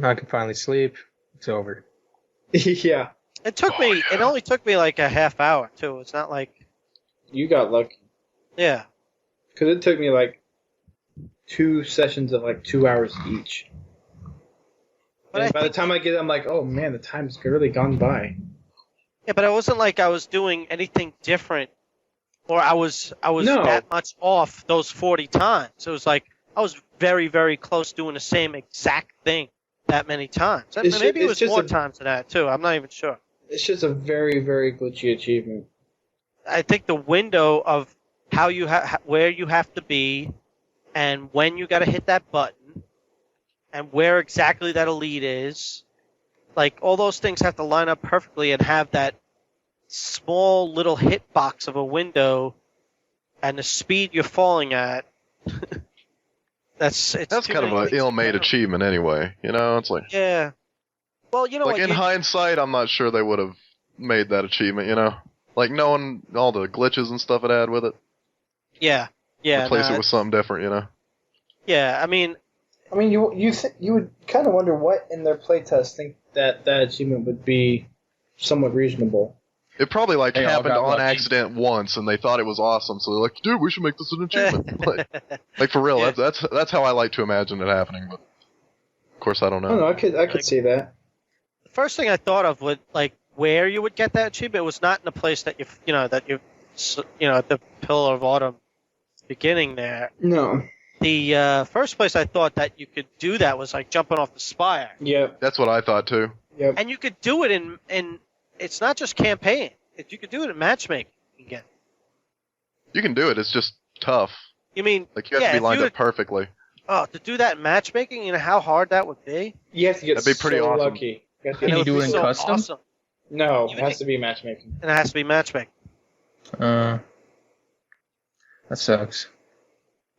I can finally sleep. It's over. Yeah. It only took me like a half hour, too. It's not like... You got lucky. Yeah. Because it took me 2 sessions of 2 hours each. But And by the time I get it, I'm like, oh man, the time's really gone by. Yeah, but it wasn't like I was doing anything different, or I was No. that much off those 40 times. It was like I was very, very close doing the same exact thing that many times. Maybe it was more times than that too. I'm not even sure. It's just a very, very glitchy achievement. I think the window of how you where you have to be, and when you got to hit that button, and where exactly that elite is, all those things have to line up perfectly and have that small little hitbox of a window, and the speed you're falling at. That's kind of an ill-made achievement anyway. It's like... Yeah. Well, you know what? In hindsight, I'm not sure they would have made that achievement, knowing all the glitches and stuff it had with it. Yeah. Yeah. Replace it with something different, Yeah, I mean, you would kind of wonder what in their playtest think that achievement would be somewhat reasonable. It probably like They all happened got on lucky. accident once, and they thought it was awesome. So they're like, "Dude, we should make this an achievement." like for real, Yeah. that's how I like to imagine it happening. But of course, I don't I don't know. know. I could see that. The first thing I thought of would like where you would get that achievement was not in a place that you know at the Pillar of Autumn beginning there. No. The first place I thought that you could do that was like jumping off the spire, Yep. That's what I thought too. Yep. and you could do it in it's not just campaign. You could do it in matchmaking again. You can do it. It's just tough. You mean Like you have to if be you lined would- up perfectly. Oh, to do that in matchmaking, you know how hard that would be. You have to get That'd be pretty so awesome. lucky. You have to Can get- you would do be it in so custom? Awesome. No, it Even has to be matchmaking. And it has to be matchmaking. That sucks.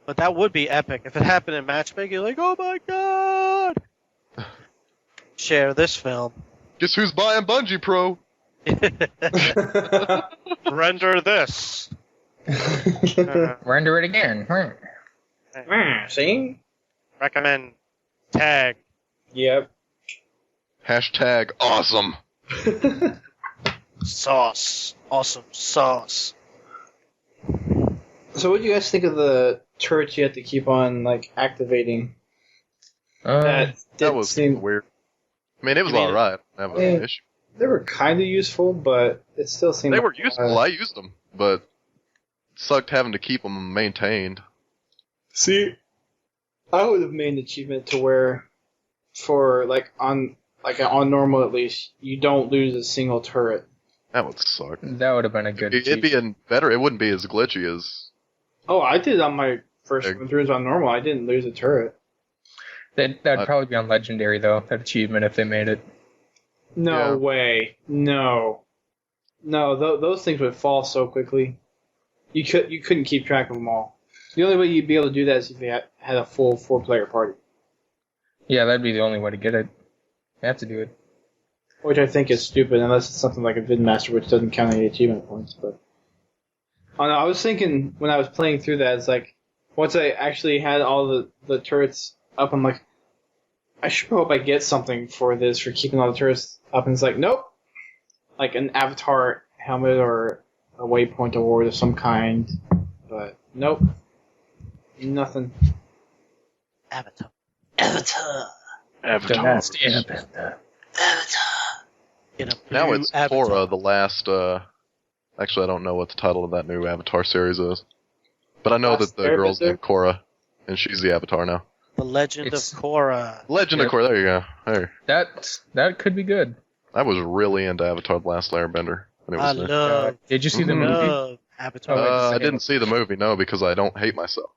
But that would be epic. If it happened in matchmaking, you're like, oh my god! Share this film. Guess who's buying Bungie Pro? Render this. Uh, Render it again. See? recommend tag. Yep. Hashtag awesome. Sauce. Awesome sauce. So what do you guys think of the turrets you have to keep on like activating? That did was seem- weird. I mean, it was You mean- alright. That was Yeah. an issue. They were kind of useful, but it still seemed They like, were useful. I used them, but it sucked having to keep them maintained. See, I would have made an achievement to where, for on normal at least, you don't lose a single turret. That would suck. That would have been a good. It'd be better. It wouldn't be as glitchy as. Oh, I did on my first Big. run throughs on normal. I didn't lose a turret. That'd probably be on legendary though. That achievement if they made it. No Yeah. way. No. Those things would fall so quickly. You couldn't keep track of them all. The only way you'd be able to do that is if you had a full 4-player party, Yeah, that'd be the only way to get it. You have to do it. which I think is stupid unless it's something like a Vidmaster, which doesn't count any achievement points. But I don't know, I was thinking when I was playing through that, it's like once I actually had all the turrets up, I'm like, I sure hope I get something for this for keeping all the turrets up. And it's like, nope, like an avatar helmet or a waypoint award of some kind. But nope, nothing. Avatar. Avatar. Avatar. Get a Now blue it's avatar. Korra, the last. Actually, I don't know what the title of that new Avatar series is, but I know Last that the girl's Airbender? named Korra, and she's the Avatar now. The Legend It's- of Korra. Legend Yep. of Korra. There you go. There. That could be good. I was really into Avatar: The Last Airbender when it I was new. love, Did you see the Mhm. movie? love Avatar. Oh, wait a I second. didn't see the movie, no, because I don't hate myself.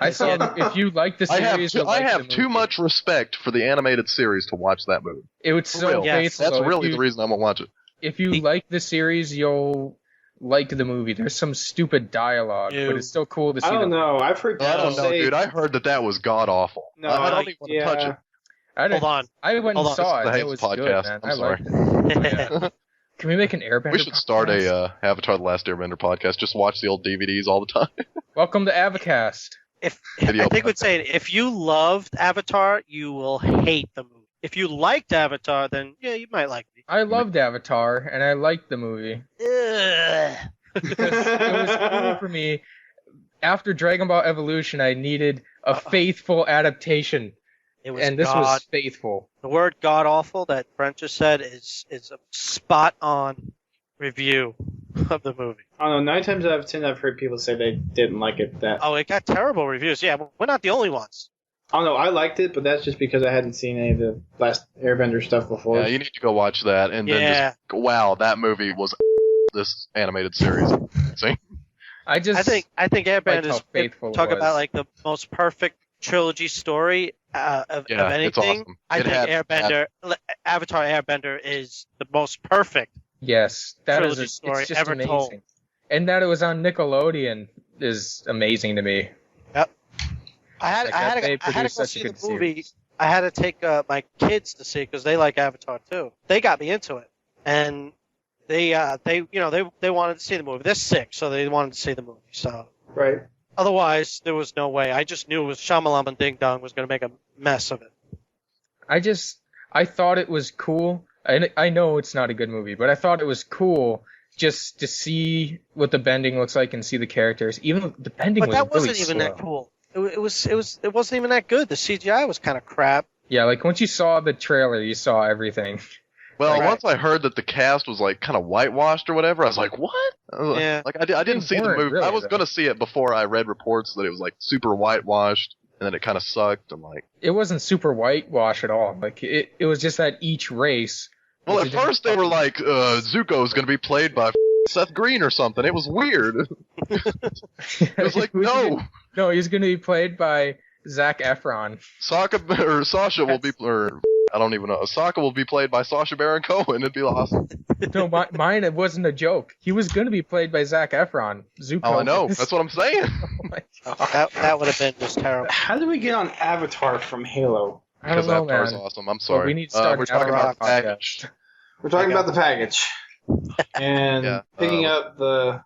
I saw. If you like the I series, have you'll like the too movie. much respect for the animated series to watch that movie. It was For so real. Yes. faithful. That's though. really the reason I'm gonna watch it. If you like the series, you'll like the movie. There's some stupid dialogue, Ew. but it's still cool to see. I don't the know. I've heard I people don't know, say, dude. I heard that was god awful. No, I don't even want to touch it. I Hold on. I went Hold and on. saw This it. is It the was Hates good, podcast. man. I'm I sorry. liked it. Can we make an Airbender? We should start podcast? a Avatar: The Last Airbender podcast. Just watch the old DVDs all the time. Welcome to Avacast. Video I think we'd say if you loved Avatar, you will hate the movie. If you liked Avatar, then yeah, you might like it. I loved Avatar, and I liked the movie. Ugh. Because it was cool for me. After Dragon Ball Evolution, I needed a faithful adaptation, It was and this god. was faithful. The word god awful that Brent just said is a spot on review of the movie. I don't know. 9 times out of 10, I've heard people say they didn't like it. Oh, it got terrible reviews. Yeah, we're not the only ones. I don't know. I liked it, but that's just because I hadn't seen any of the Last Airbender stuff before. Yeah, you need to go watch that, and then Yeah. just go, wow, that movie was this animated series. See? I just I think liked Airbender how is faithful it talk was. about like the most perfect trilogy story of Yeah, anything. it's awesome. I It think had- Avatar Airbender is the most perfect. Yes, that is trilogy it's story just ever amazing. told. And that it was on Nickelodeon is amazing to me. I had Like I that had they to, I had to produced go such a see the good movie. series. I had to take my kids to see it because they like Avatar too. They got me into it, and they wanted to see the movie. They're 6, so they wanted to see the movie. So Right. otherwise, there was no way. I just knew it was Shyamalan Ding Dong was going to make a mess of it. I thought it was cool. I know it's not a good movie, but I thought it was cool just to see what the bending looks like and see the characters. Even the bending But was that wasn't really even slow. that cool. It wasn't even that good. The CGI was kind of crap. Yeah, like once you saw the trailer, you saw everything. Well, Right. once I heard that the cast was like kind of whitewashed or whatever, I was like, "What?" Yeah. Like I didn't see the weren't movie. really, I was though. gonna see it before I read reports that it was like super whitewashed and then it kind of sucked. I'm like, It wasn't super whitewash at all. Like it was just that each race. well, was at a different first they were like, Zuko's gonna be played by Seth Green or something. It was weird. It was like, no, No, he's going to be played by Zac Efron. Sasha will be, or I don't even know. Sokka will be played by Sacha Baron Cohen. It'd be awesome. No, mine it wasn't a joke. He was going to be played by Zac Efron. Zuko. Oh, I know. That's what I'm saying. Oh my God. That would have been just terrible. How did we get on Avatar from Halo? I don't Because know, Avatar's man. awesome. I'm sorry. we need to start we're an talking Avatar about the package. We're talking Okay. about the package. And Yeah, picking up the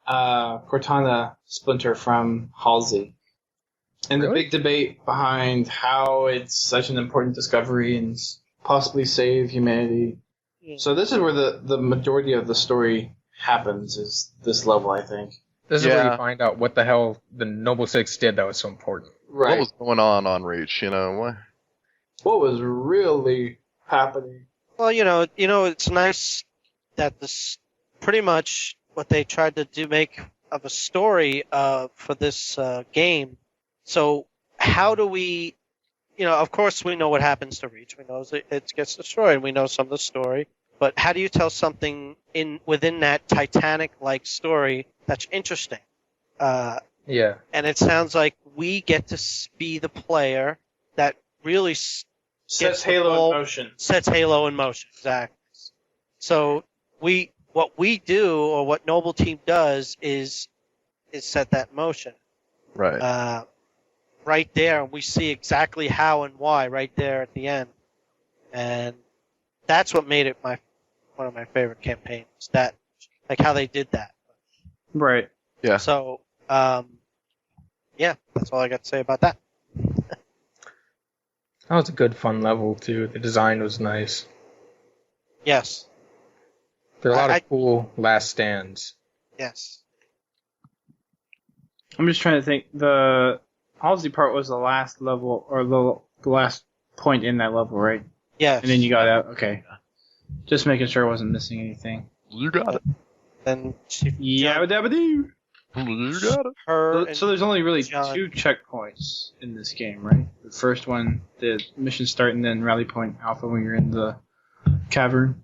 Cortana splinter from Halsey. And the Really? big debate behind how it's such an important discovery and possibly save humanity. Yeah. So this is where the majority of the story happens, is this level, I think. This is where Yeah. you find out what the hell the Noble Six did that was so important. Right. What was going on Reach? You know, What was really happening? Well, it's nice that this pretty much what they tried to do make of a story for this game. So how do we, of course we know what happens to Reach. We know it gets destroyed. And we know some of the story. But how do you tell something within that Titanic-like story that's interesting? Yeah. And it sounds like we get to be the player that really Sets the Halo whole- in motion. sets Halo in motion. Exactly. So what we do, or what Noble Team does, is set that in motion. right? Right there, and we see exactly how and why right there at the end, and that's what made it one of my favorite campaigns. That, like, how they did that. Right. Yeah. So, yeah, that's all I got to say about that. That was a good fun level too. The design was nice. Yes, There are a lot I- of cool last stands. yes. I'm just trying to think. The Halsey part was the last level, or the last point in that level, right? Yes. And then you got out. Okay. Just making sure I wasn't missing anything. You got it. Then she Yeah, dabba doo. You got it. her and So there's only really John. 2 checkpoints in this game, right? The first one, the mission start, and then Rally Point Alpha when you're in the cavern,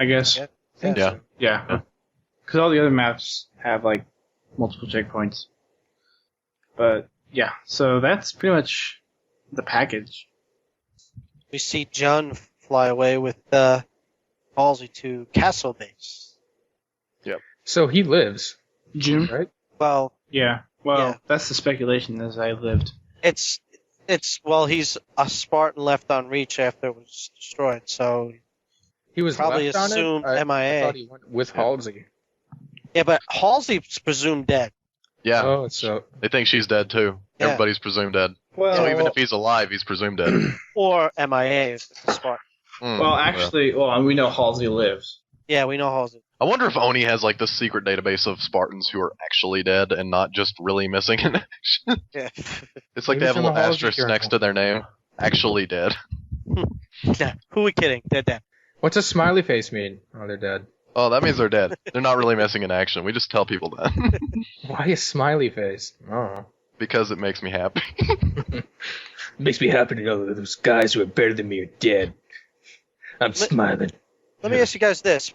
I guess. Yeah. Think Yeah. so. Yeah. Because all the other maps have, like, multiple checkpoints. But, yeah. So that's pretty much the package. we see John fly away with Halsey to Castle Base. So he lives, June? right? Well, Yeah. Well, Yeah. that's the speculation as I lived. it's he's a Spartan left on Reach after it was destroyed, so He was probably left on assumed it? I MIA. thought he went with Halsey. Yeah, but Halsey's presumed dead. Yeah. Oh, so They think she's dead too. Yeah. Everybody's presumed dead. Well, So even if he's alive, he's presumed dead. Or MIA is the Spartan. well, we know Halsey lives. Yeah, we know Halsey. I wonder if Oni has like the secret database of Spartans who are actually dead and not just really missing in action. Yeah. It's like Maybe they have a from the little Halsey asterisk journal. next to their name. Actually dead. Nah, who are we kidding? They're dead. what's a smiley face mean? Oh, they're dead. Oh, that means they're dead. They're not really missing in action. We just tell people that. Why a smiley face? Oh. Because it makes me happy. Makes me happy to know that those guys who are better than me are dead. I'm smiling. Let me ask you guys this: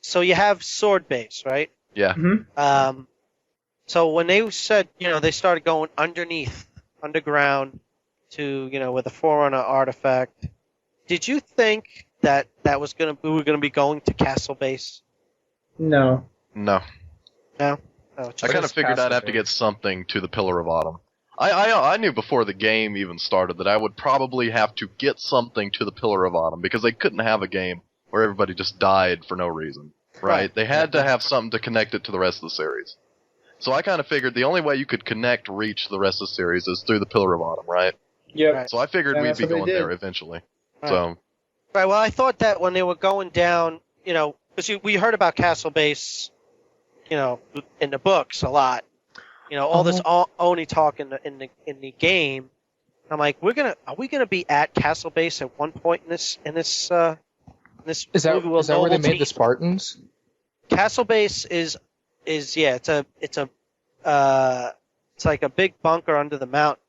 so you have Sword Base, right? Yeah. So when they said, they started going underground to, where the Forerunner artifact, did you think that we were gonna be going to Castle Base? No. No. No. Oh, I What kind of is figured I'd Castle have to Base? get something to the Pillar of Autumn. I knew before the game even started that I would probably have to get something to the Pillar of Autumn because they couldn't have a game where everybody just died for no reason, right? Right. They had to have something to connect it to the rest of the series. So I kind of figured the only way you could connect Reach to the rest of the series is through the Pillar of Autumn, right? Yep. Right. So I figured And we'd that's be what they going did. there eventually. Right. So Right. Well, I thought that when they were going down, because we heard about Castle Base, in the books a lot. All this Oni talk in the game. I'm like, are we gonna be at Castle Base at one point in this Is that where they made the Spartans? Castle Base is it's like a big bunker under the mountain.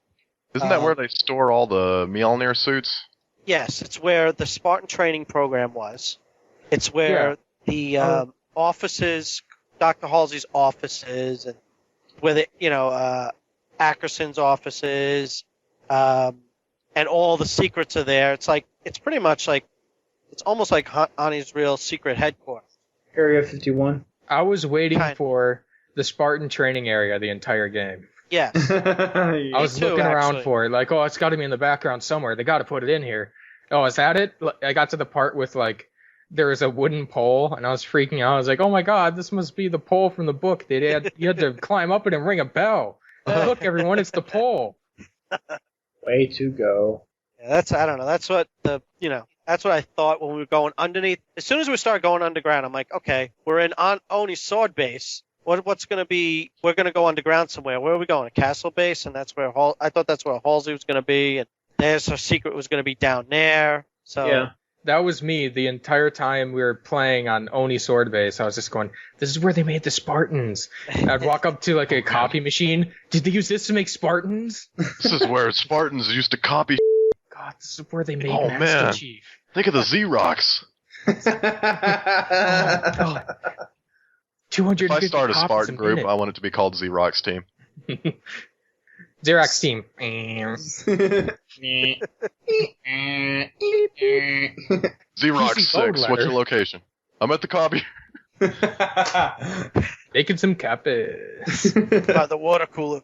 Isn't that where they store all the Mjolnir suits? Yes, it's where the Spartan training program was. It's where the offices, Dr. Halsey's offices, and where Ackerson's offices, and all the secrets are there. It's pretty much like, it's almost like Ani's real secret headquarters. Area 51. I was waiting for the Spartan training area the entire game. Yes. I was looking around for it, like, it's got to be in the background somewhere. They got to put it in here. Oh, is that it? I got to the part with, like, there was a wooden pole, and I was freaking out. I was like, oh my god, this must be the pole from the book. You had to climb up it and ring a bell. Look, everyone, it's the pole. Way to go. Yeah, I don't know. That's what that's what I thought when we were going underneath. As soon as we started going underground, I'm like, okay, we're in Oni's sword base. What's going to be? We're going to go underground somewhere. Where are we going? A castle base, and that's where I thought that's where Halsey was going to be, and there's her secret was going to be down there. So yeah, that was me the entire time we were playing on Oni sword base. I was just going, this is where they made the Spartans. I'd walk up to like a copy machine. Did they use this to make Spartans? This is where Spartans used to copy. God, this is where they made Oh, Master man. Chief. Think of the Xerox. Oh, 250 If I start a copies Spartan group, minute. I want it to be called Xerox Team. Xerox team. Xerox Easy 6, code what's letter. your location? I'm at the copy. Making some copies. by the water cooler.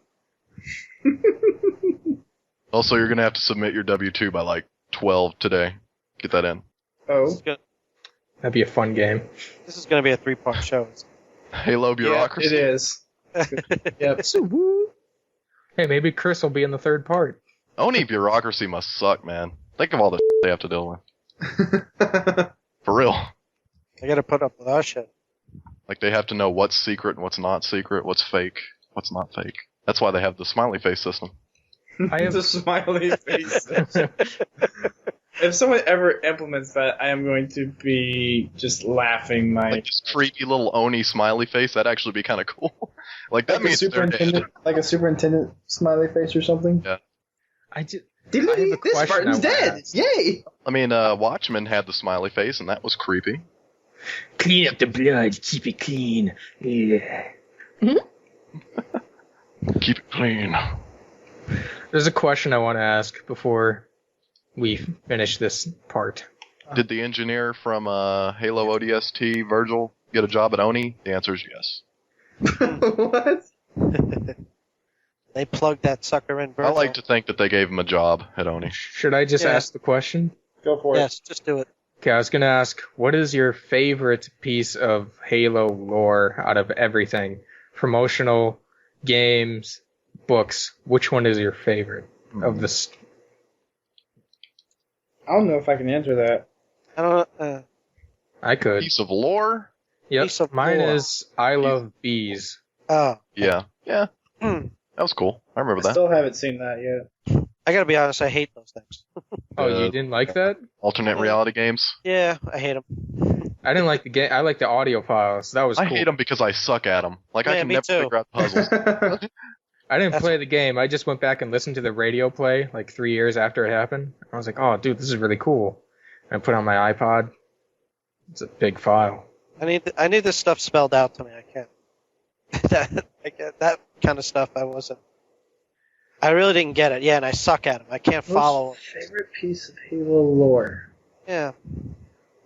Also, you're going to have to submit your W-2 by like 12 today. Get that in. Oh. That'd be a fun game. This is going to be a 3-part show. Halo bureaucracy. Yeah, it is. Yep. Hey, maybe Chris will be in the third part. Oni bureaucracy must suck, man. Think of all the they have to deal with. For real. I got to put up with our shit. Like, they have to know what's secret and what's not secret, what's fake, what's not fake. That's why they have the smiley face system. I have The smiley face. If someone ever implements that, I am going to be just laughing my. Like, this creepy little Oni smiley face, that'd actually be kind of cool. Like, that like a means they're dead. superintendent, like a superintendent smiley face or something. Yeah. I have a This question Spartan's I wanna dead! ask. Yay! I mean, Watchmen had the smiley face, and that was creepy. Clean up the blood, keep it clean. Yeah. Keep it clean. There's a question I want to ask before we finish this part. Did the engineer from Halo ODST, Virgil, get a job at Oni? The answer is yes. What? They plugged that sucker in. I Virgil. like to think that they gave him a job at Oni. Should I just Yeah. ask the question? Go for it. Yes, just do it. Okay, I was going to ask, what is your favorite piece of Halo lore out of everything? Promotional, games, books. Which one is your favorite of this? I don't know if I can answer that. I don't. I could. Piece of lore? Yep, piece of mine lore. is I Love Bees. Oh, Yeah. Yeah. Hmm. That was cool. I remember I that. still haven't seen that yet. I gotta be honest. I hate those things. Oh, you didn't like that? Alternate reality games. Yeah, I hate them. I didn't like the game. I like the audio files. That was cool. I hate them because I suck at them. Like, I Yeah, can me never too. figure out the puzzles. I didn't That's- play the game. I just went back and listened to the radio play like 3 years after it happened. I was like, oh, dude, this is really cool. And I put it on my iPod. It's a big file. I need this stuff spelled out to me. I can't. that kind of stuff. I really didn't get it. Yeah, and I suck at them. I can't follow. Favorite piece of Halo lore? Yeah.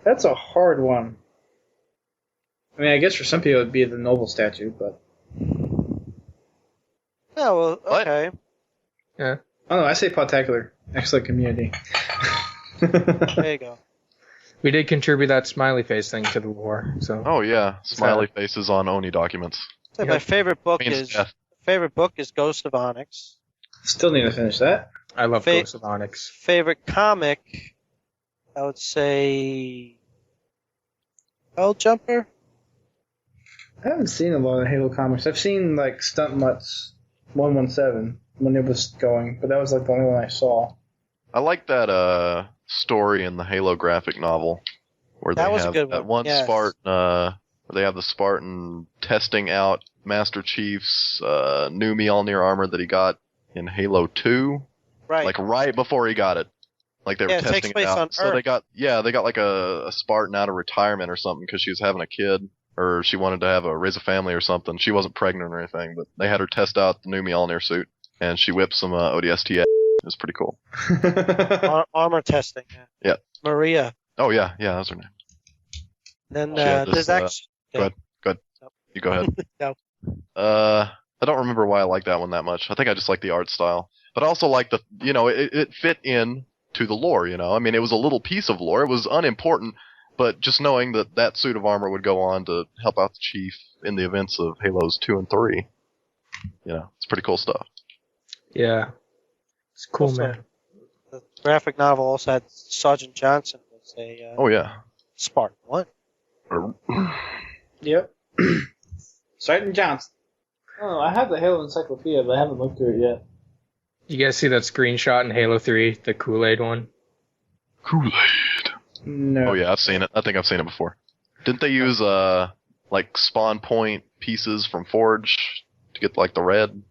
That's a hard one. I mean, I guess for some people it'd be the Noble statue, but Oh, well, What? okay. Yeah. I don't know. I say Podtacular. Excellent community. There you go. We did contribute that smiley face thing to the lore. So Oh, yeah. Smiley faces on Oni documents. So my Yep. favorite book Means death. is Ghost of Onyx. Still need to finish that. I love Fa- Ghost of Onyx. Favorite comic, I would say Hell Jumper. I haven't seen a lot of Halo comics. I've seen like Stunt Mutts 117 when it was going, but that was like the only one I saw. I like that story in the Halo graphic novel where That they was a have good that one, one yes. Spartan where they have the Spartan testing out Master Chief's new Mjolnir armor that he got in Halo 2, Right. like right before he got it. Like they were Yeah, it takes testing it place out. on So Earth. they got like a Spartan out of retirement or something because she was having a kid or she wanted to raise a family or something. She wasn't pregnant or anything, but they had her test out the new Mjolnir suit and she whipped some ODST. It was pretty cool. Armor testing. Yeah. Maria. Oh yeah, that's her name. Then She had this, there's actually. Go ahead. You go ahead. No. I don't remember why I like that one that much. I think I just like the art style. But I also like it fit in to the lore, I mean, it was a little piece of lore. It was unimportant, but just knowing that suit of armor would go on to help out the Chief in the events of Halos 2 and 3. It's pretty cool stuff. Yeah. It's cool, Also, man. The graphic novel also had Sergeant Johnson was a Oh, yeah. Spartan. What? Yep. Sergeant Johnson. Oh, I have the Halo Encyclopedia, but I haven't looked through it yet. You guys see that screenshot in Halo 3, the Kool-Aid one? Kool-Aid. No. Oh, yeah, I've seen it. I think I've seen it before. Didn't they use, like, spawn point pieces from Forge to get, like, the red?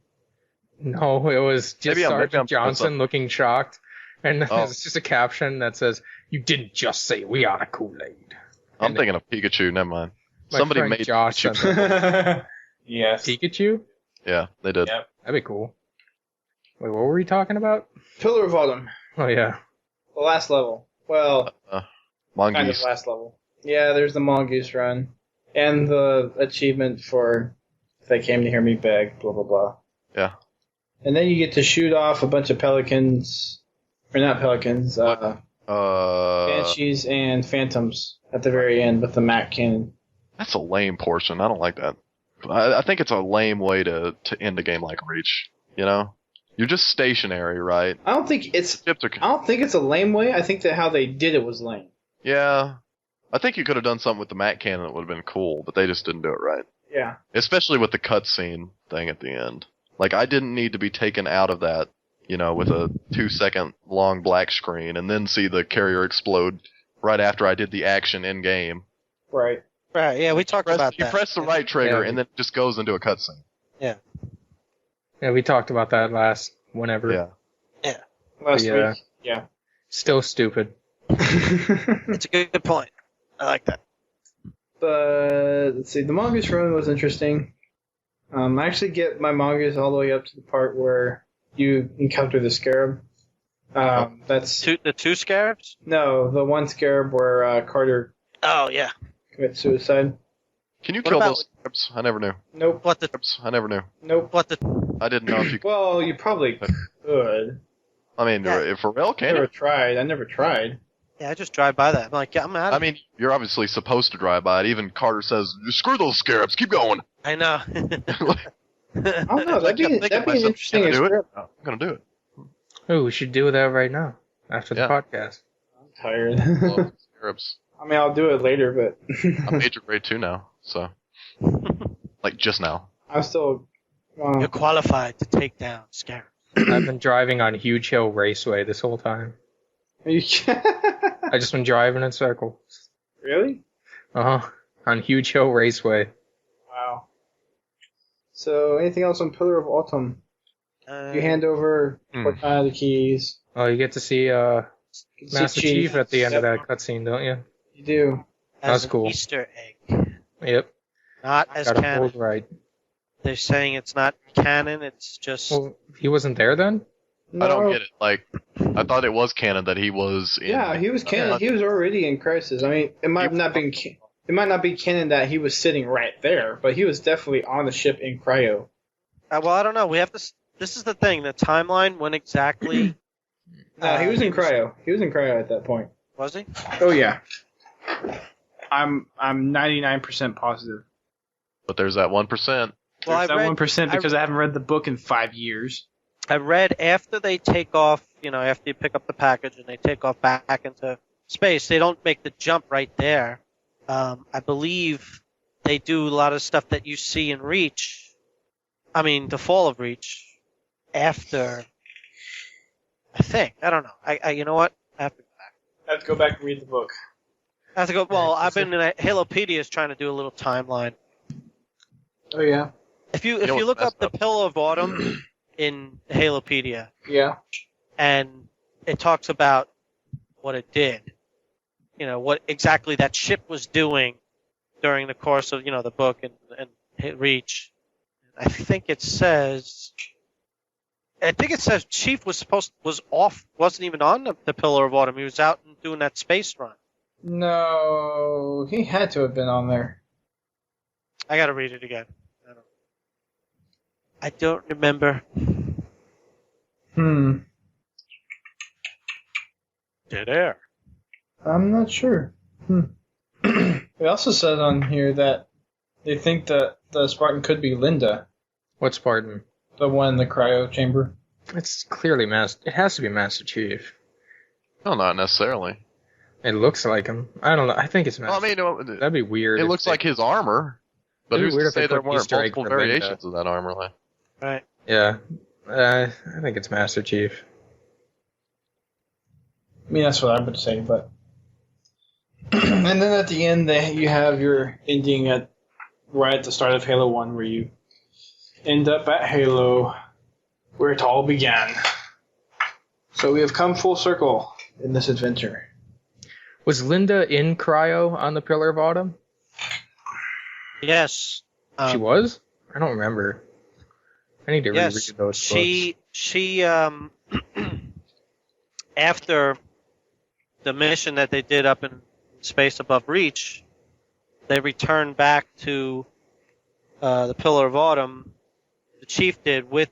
No, it was just Maybe I'm Sergeant Johnson something. looking shocked. And Oh. it's just a caption that says, "You didn't just say we are the Kool-Aid." I'm And thinking of Pikachu. Never mind. my Somebody friend made Josh Pikachu. sent that. Yes. Pikachu? Yeah, they did. Yep. That'd be cool. Wait, what were we talking about? Pillar of Autumn. Oh, yeah. The last level. Well, kind of Mongoose. last level. Yeah, there's the Mongoose run. And the achievement for if they came to hear me beg, blah, blah, blah. Yeah. And then you get to shoot off a bunch of pelicans. Or not pelicans. Banshees and Phantoms at the very end with the Mac cannon. That's a lame portion. I don't like that. I think it's a lame way to end a game like Reach. You're just stationary, right? I don't think it's Ships are. I don't think it's a lame way. I think that how they did it was lame. Yeah. I think you could have done something with the Mac cannon that would have been cool, but they just didn't do it right. Yeah. Especially with the cutscene thing at the end. Like, I didn't need to be taken out of that, with a 2-second long black screen and then see the carrier explode right after I did the action in game. Right. Right. Yeah, we talked about You that. press the right trigger Yeah. and then it just goes into a cutscene. Yeah, we talked about that whenever. Yeah. Last Yeah. week. Yeah. Still stupid. It's a good point. I like that. But let's see, the Mongoose run was interesting. I actually get my Mongoose all the way up to the part where you encounter the Scarab. That's The two scarabs? no, the one Scarab where Carter Oh yeah. commits suicide. Can you What kill about- those scarabs? I never knew. Nope. What the I never knew. Nope. I didn't know if you could. Well, you probably could. I mean, Yeah. for real, I can never you? tried. I never tried. Yeah, I just drive by that. I'm like, yeah, I'm out. I mean, you're obviously supposed to drive by it. Even Carter says, "Screw those scarabs, keep going." I know. I don't know. I That'd be kept thinking an myself, interesting "Can I do it? experiment. I'm gonna do it. Oh, we should do that right now after the Yeah. podcast. I'm tired. Love scarabs. I mean, I'll do it later, but I'm major grade 2 now, so like just now. I'm still. You're qualified to take down scarabs. I've been driving on Huge Hill Raceway this whole time. Are you I just been driving in circles. really? Uh-huh. On Huge Hill Raceway. Wow. So, anything else on Pillar of Autumn? You hand over the keys. Oh, you get to see You can see Master Chief at the end of Yep, that cutscene, don't you? You do. As That's an cool. Easter egg. Yep. Not as Got it canon. pulled right. They're saying it's not canon, it's just Well, he wasn't there then? I don't get it. Like, I thought it was canon that he was in. Yeah, he was canon. He was already in Crisis. I mean, it might not be canon that he was sitting right there, but he was definitely on the ship in cryo. well, I don't know. We have to. This is the thing. The timeline. When exactly No, he was in cryo. He was in cryo at that point. was he? Oh yeah. I'm 99% positive. But there's that 1%. Well, There's I that read. 1% because I haven't read the book in 5 years. I read after they take off. After you pick up the package and they take off back into space. They don't make the jump right there. I believe they do a lot of stuff that you see in Reach. I mean, the Fall of Reach after. I think. I don't know. You know what? I have to go back and read the book. I have to go. Well, I've been in Halopedia trying to do a little timeline. Oh yeah. If you look up the Pillar of Autumn in Halopedia, yeah, and it talks about what it did, what exactly that ship was doing during the course of the book and Reach. I think it says Chief was off, wasn't even on the Pillar of Autumn. He was out and doing that space run. No, he had to have been on there. I gotta read it again. I don't remember. Dead air. I'm not sure. It also says on here that they think that the Spartan could be Linda. What Spartan? The one in the cryo chamber. It's clearly It has to be Master Chief. No, not necessarily. It looks like him. I don't know. I think it's Master. Well, I mean, that'd be weird. It looks like his armor, but who's to say there weren't multiple variations of that armor? Right. Yeah, I think it's Master Chief. I mean, that's what I would say, but. And then at the end, you have your ending right at the start of Halo 1, where you end up at Halo, where it all began. So we have come full circle in this adventure. Was Linda in cryo on the Pillar of Autumn? Yes. She was? I don't remember. I need to reread those books. She after the mission that they did up in space above Reach, they returned back to the Pillar of Autumn. The Chief did with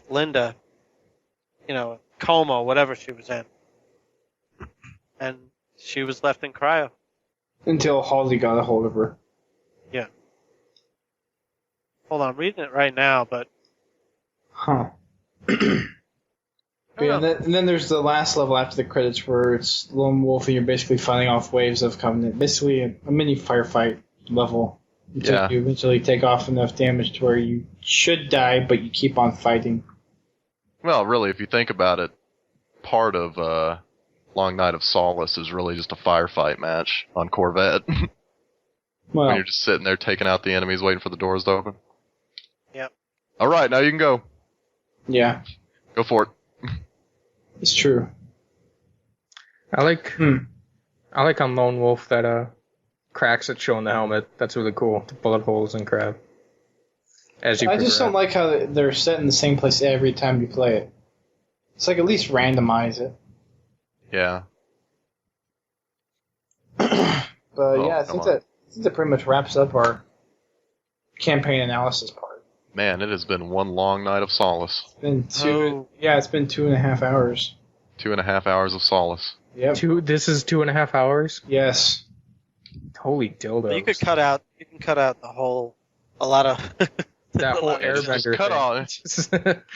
Linda, coma, whatever she was in, and she was left in cryo until Halsey got a hold of her. Yeah. Hold on, I'm reading it right now, but. Huh. Yeah, and then there's the last level after the credits where it's Lone Wolf and you're basically fighting off waves of Covenant. Basically a mini firefight level until you eventually take off enough damage to where you should die, but you keep on fighting. Well, really, if you think about it, part of Long Night of Solace is really just a firefight match on Corvette. Well, when you're just sitting there taking out the enemies waiting for the doors to open. Yep. All right, now you can go. Yeah. Go for it. It's true. I like on Lone Wolf that cracks that show in the helmet. That's really cool. The bullet holes and crap. I just don't like how they're set in the same place every time you play it. It's like at least randomize it. Yeah. But I think that pretty much wraps up our campaign analysis part. Man, it has been one long night of solace. It's been it's been 2.5 hours. 2.5 hours of solace. Yep. This is 2.5 hours? Yes. Holy dildos. You can cut out a lot of that whole airbender just cut on.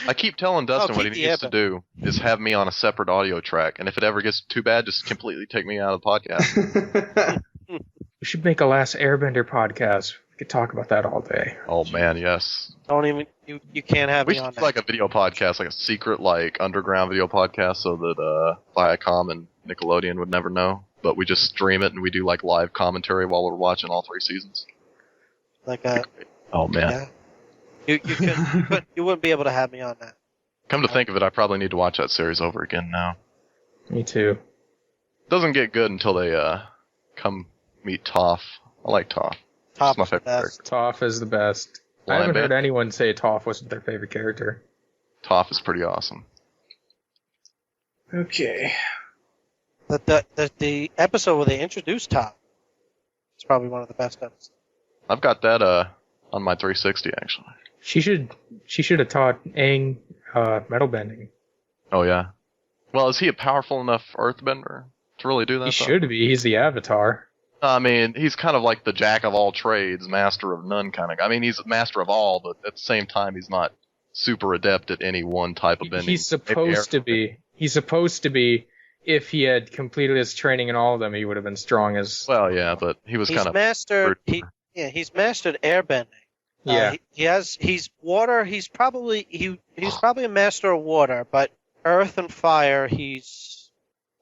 I keep telling Dustin what he needs to do is have me on a separate audio track, and if it ever gets too bad, just completely take me out of the podcast. We should make a Last Airbender podcast. We could talk about that all day. Oh man, yes. Don't even you can't have me on that. We should like a video podcast, like a secret underground video podcast, so that Viacom and Nickelodeon would never know. But we just stream it and we do live commentary while we're watching all 3 seasons. Oh man. Yeah. You wouldn't be able to have me on that. Come to think of it, I probably need to watch that series over again now. Me too. Doesn't get good until they come meet Toph. I like Toph. Toph's my favorite character. Toph is the best. I haven't heard anyone say Toph wasn't their favorite character. Toph is pretty awesome. Okay. The episode where they introduced Toph is probably one of the best episodes. I've got that on my 360 actually. She should have taught Aang metal bending. Oh yeah. Well, is he a powerful enough earthbender to really do that? He should be. He's the Avatar. I mean, he's kind of like the jack of all trades, master of none kind of guy. I mean, he's master of all, but at the same time, he's not super adept at any one type of bending. He's supposed to be. He's supposed to be. if he had completed his training in all of them, he would have been strong as. Well, yeah, but he was He's kind of mastered. He's mastered airbending. Yeah. He's water. He's probably a master of water, but earth and fire, he's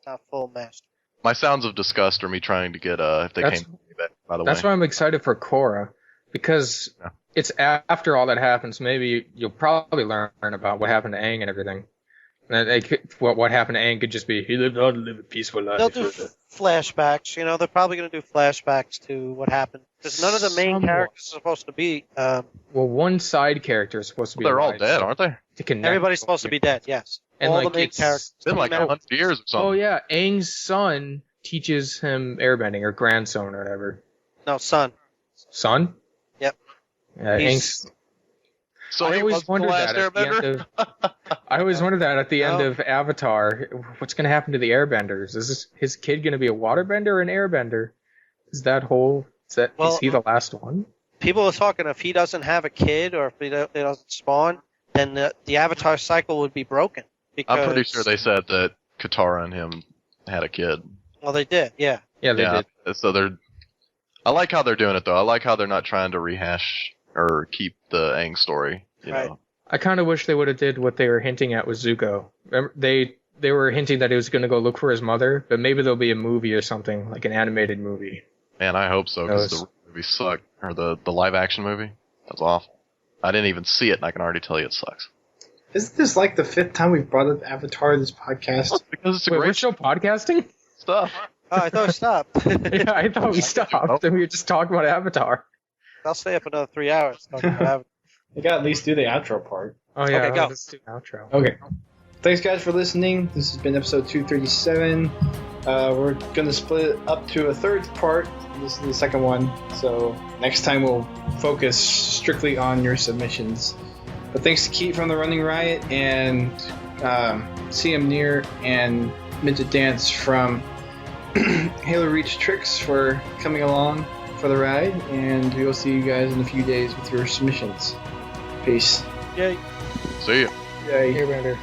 not full master. My sounds of disgust are me trying to get if they That's- came to me back, by the That's way. why I'm excited for Korra, because Yeah. it's after all that happens. Maybe you'll probably learn about what happened to Aang and everything. And what happened to Aang could just be he lived on to live a peaceful life. They'll do flashbacks. They're probably going to do flashbacks to what happened. Because none of the main Somewhat. characters are supposed to be. Well, one side character is supposed to be. They're all alive, dead, so aren't they? to connect Everybody's with supposed to be dead. Yes. And, all like, the main it's characters. It's been like Doesn't matter. 100 years or something. Oh yeah, Aang's son teaches him airbending, or grandson, or whatever. No, son. Son? Yep. Yeah, He's- Aang's. So I he always was the wondered last that at the Airbender? end of. I always wondered that at the end No. of Avatar. What's going to happen to the Airbenders? Is his kid going to be a waterbender or an airbender? Is he the last one? People are talking if he doesn't have a kid or if he doesn't spawn, then the Avatar cycle would be broken. Because, I'm pretty sure they said that Katara and him had a kid. Well, they did, yeah. Yeah, they Yeah, did. so I like how they're doing it, though. I like how they're not trying to rehash or keep the Aang story. You Right. know? I kind of wish they would have did what they were hinting at with Zuko. Remember, they were hinting that he was going to go look for his mother, but maybe there'll be a movie or something, like an animated movie. Man, I hope so, because Those- the movie sucked. Or the live-action movie. That's awful. I didn't even see it, and I can already tell you it sucks. Isn't this like the 5th time we've brought up Avatar in this podcast? Because it's a Wait, we're great still podcasting? stuff. Oh, I thought we stopped. Yeah, I thought we stopped and we were just talking about Avatar. I'll stay up another 3 hours talking about Avatar. We got to at least do the outro part. Oh yeah, Okay, go. let's do an outro. Okay. Thanks, guys, for listening. This has been episode 237. We're going to split it up to a third part. This is the second one. So next time we'll focus strictly on your submissions. But thanks to Kete from the Running Riot and CMNeir and MidgetDance from Halo Reach Tricks for coming along for the ride. And we will see you guys in a few days with your submissions. Peace. Yay. See ya. Yay. Airbender.